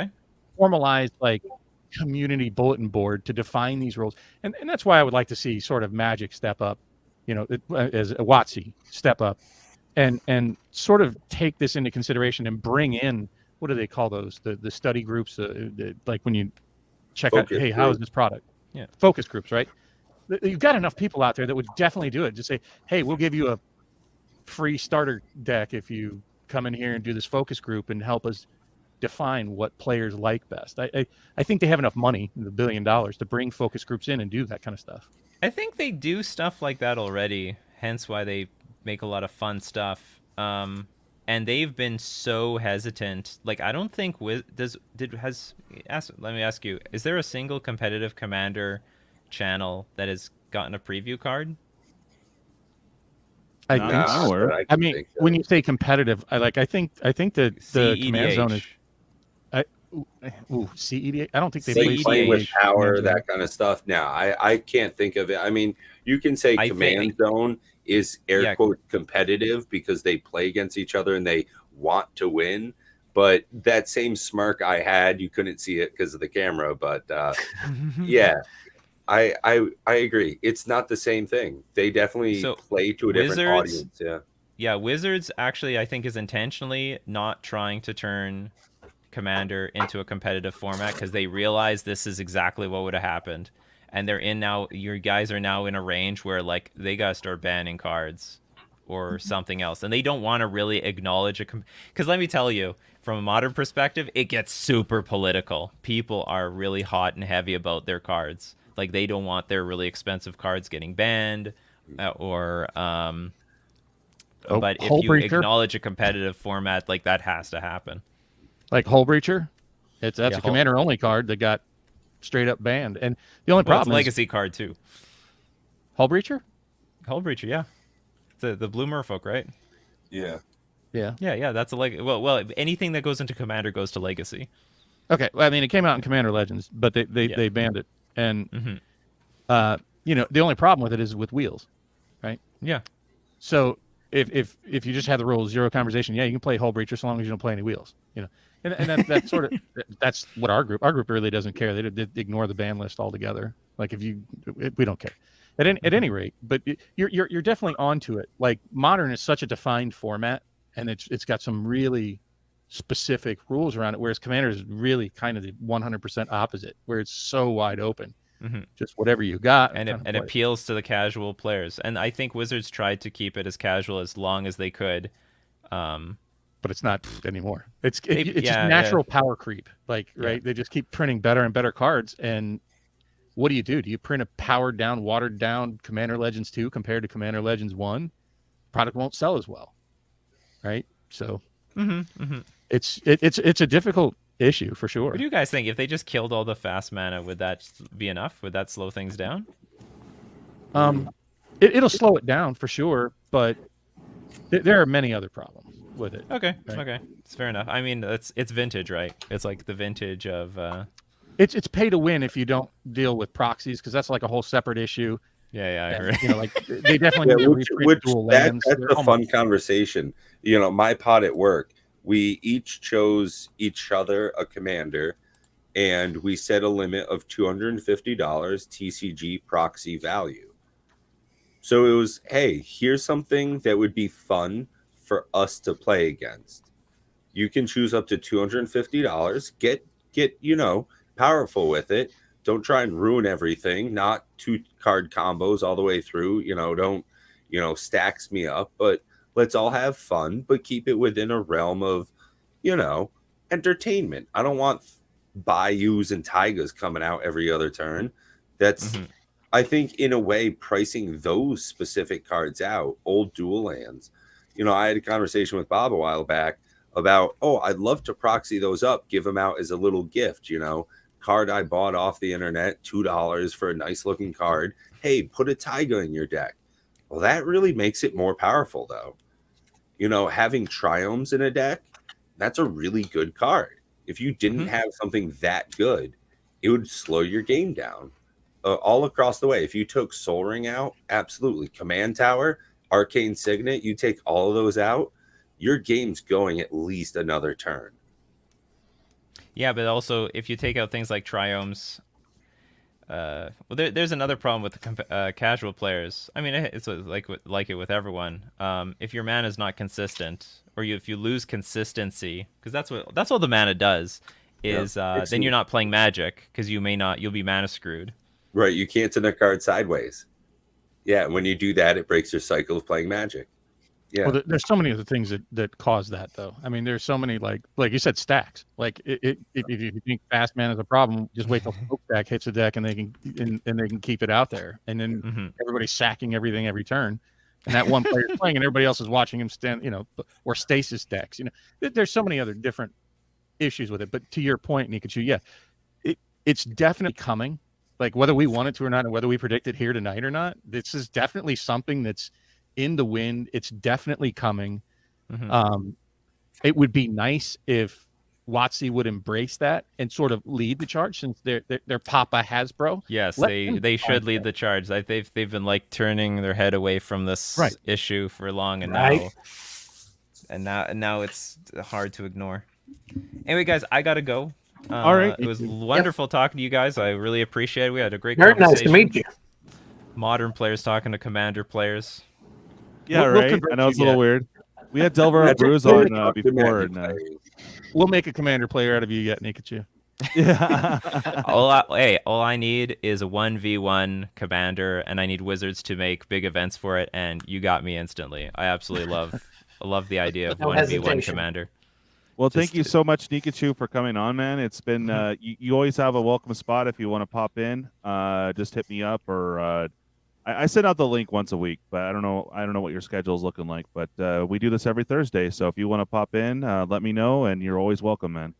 formalized like community bulletin board to define these rules. And that's why I would like to see sort of Magic step up, you know, as a WOTC step up and sort of take this into consideration and bring in, what do they call those? The study groups, like when you check out, hey, how is this product? Yeah. Focus groups, right? You've got enough people out there that would definitely do it. Just say, hey, we'll give you a free starter deck if you come in here and do this focus group and help us define what players like best. I think they have enough money, the $1 billion, to bring focus groups in and do that kind of stuff. I think they do stuff like that already, hence why they make a lot of fun stuff. And they've been so hesitant. Like, I don't think let me ask you, is there a single competitive Commander channel that has gotten a preview card? I mean, when you say competitive, I think that the Command Zone is. CEDH. I don't think they play with power, that kind of stuff. Now, I can't think of it. I mean, you can say Command Zone is air quote competitive because they play against each other and they want to win. But that same smirk I had, you couldn't see it because of the camera. But yeah. I agree. It's not the same thing. They definitely play to a different audience. Yeah. Yeah, Wizards actually, I think, is intentionally not trying to turn Commander into a competitive format because they realize this is exactly what would have happened, and they're in now. Your guys are now in a range where like they gotta start banning cards or something else, and they don't want to really acknowledge because let me tell you, from a modern perspective, it gets super political. People are really hot and heavy about their cards. Like they don't want their really expensive cards getting banned, or but if you acknowledge a competitive format, like that has to happen. Like Hull Breacher, that's a commander only card that got straight up banned, and the only problem it's a is legacy card too. Hull Breacher, yeah, it's the blue merfolk, right? Yeah. That's a well, anything that goes into commander goes to legacy. Okay, well, I mean, it came out in Commander Legends, but they banned it, and you know, the only problem with it is with wheels, right? Yeah. So if you just have the rule zero conversation, you can play Hull Breacher so long as you don't play any wheels, you know, and that's sort of that's what our group really doesn't care. They ignore the ban list altogether. Like we don't care. At any rate, but you're definitely onto it. Like Modern is such a defined format, and it's got some really specific rules around it, whereas Commander is really kind of the 100% opposite, where it's so wide open. Just whatever you got, and it appeals to the casual players. And I think Wizards tried to keep it as casual as long as they could, but it's not anymore. It's just natural power creep. Like they just keep printing better and better cards. And what do? Do you print a powered down, watered down Commander Legends 2 compared to Commander Legends 1? Product won't sell as well, right? So it's a difficult issue for sure. What do you guys think? If they just killed all the fast mana, would that be enough? Would that slow things down? It'll slow it down for sure, but there are many other problems with it. Okay, it's fair enough. I mean, it's vintage, right? It's like the vintage of. It's pay to win if you don't deal with proxies, because that's like a whole separate issue. Yeah, I heard. You know, like they definitely need to reprint dual lands. That's a fun conversation. You know, my pod at work, we each chose each other a commander, and we set a limit of $250 TCG proxy value. So it was, hey, here's something that would be fun for us to play against. You can choose up to $250. Get you know, powerful with it. Don't try and ruin everything. Not 2 card combos all the way through. You know, don't, you know, stacks me up, but let's all have fun, but keep it within a realm of, you know, entertainment. I don't want Bayous and Taigas coming out every other turn. That's, I think, in a way, pricing those specific cards out, old dual lands. You know, I had a conversation with Bob a while back about, I'd love to proxy those up, give them out as a little gift, you know, card I bought off the internet, $2 for a nice looking card. Hey, put a Taiga in your deck. Well, that really makes it more powerful, though. You know, having Triomes in a deck, that's a really good card. If you didn't have something that good, it would slow your game down all across the way. If you took Sol Ring out, absolutely. Command Tower, Arcane Signet, you take all of those out, your game's going at least another turn. Yeah, but also if you take out things like Triomes, there's another problem with the casual players. I mean, it's like it with everyone. If your mana is not consistent, or if you lose consistency, because that's all the mana does, is then you're not playing Magic, because you'll be mana screwed. Right, you can't send a card sideways. Yeah, when you do that, it breaks your cycle of playing Magic. Yeah. Well, there's so many other things that cause that, though. I mean, there's so many, like you said, stacks. Like if you think fast mana is a problem, just wait till Smoke Stack hits a deck and they can keep it out there, and then everybody's sacking everything every turn, and that one player's playing and everybody else is watching him stand, you know, or stasis decks. You know, there's so many other different issues with it. But to your point, Nikachu, it's definitely coming. Like whether we want it to or not, and whether we predict it here tonight or not, this is definitely something that's in the wind. It's definitely coming. It would be nice if WOTC would embrace that and sort of lead the charge, since they're Papa Hasbro. Yes, they should lead the charge. They've been like turning their head away from this issue for long, and now it's hard to ignore. Anyway, guys, I gotta go. All right, it was wonderful talking to you guys. I really appreciate it. We had a great Very conversation. nice to meet you. Modern players talking to Commander players. Yeah, right. I know it's a little weird. We had Delver Brews on before, and We'll make a commander player out of you yet, Nikachu. Yeah. all I need is a 1v1 commander, and I need wizards to make big events for it, and you got me instantly. I absolutely love the idea of No 1v1 hesitation. commander. Well, thank you so much, Nikachu, for coming on, man. It's been you always have a welcome spot if you want to pop in. Just hit me up, or I send out the link once a week, but I don't know what your schedule is looking like. But we do this every Thursday, so if you want to pop in, let me know, and you're always welcome, man.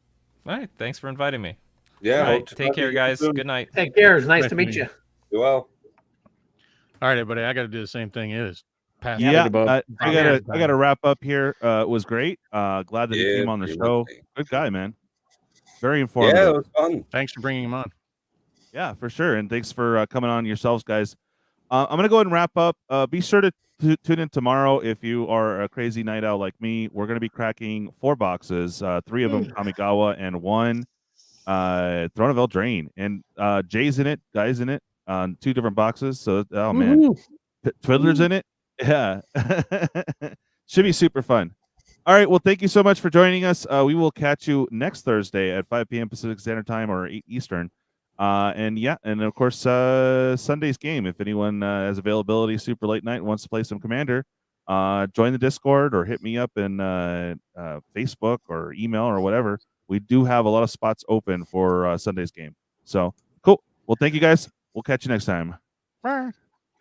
All right, thanks for inviting me. Yeah. All right, take care, guys. Good night. Take care. It's nice to meet you. Well. All right, everybody. I got to do the same thing. I gotta wrap up here. It was great. Glad that he came on the show. Good guy, man. Very informative. Yeah, it was fun. Thanks for bringing him on. Yeah, for sure. And thanks for coming on yourselves, guys. I'm gonna go ahead and wrap up. Be sure to tune in tomorrow if you are a crazy night owl like me. We're gonna be cracking 4 boxes, 3 of them Kamigawa and 1 Throne of Eldraine. And Jay's in it, Guy's in it on 2 different boxes. So man, Twiddler's in it. Yeah. Should be super fun. All right. Well, thank you so much for joining us. We will catch you next Thursday at 5 p.m. Pacific Standard Time or 8 Eastern. And of course, Sunday's game. If anyone has availability super late night and wants to play some Commander, join the Discord or hit me up in Facebook or email or whatever. We do have a lot of spots open for Sunday's game. So cool. Well, thank you guys. We'll catch you next time.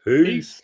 Peace.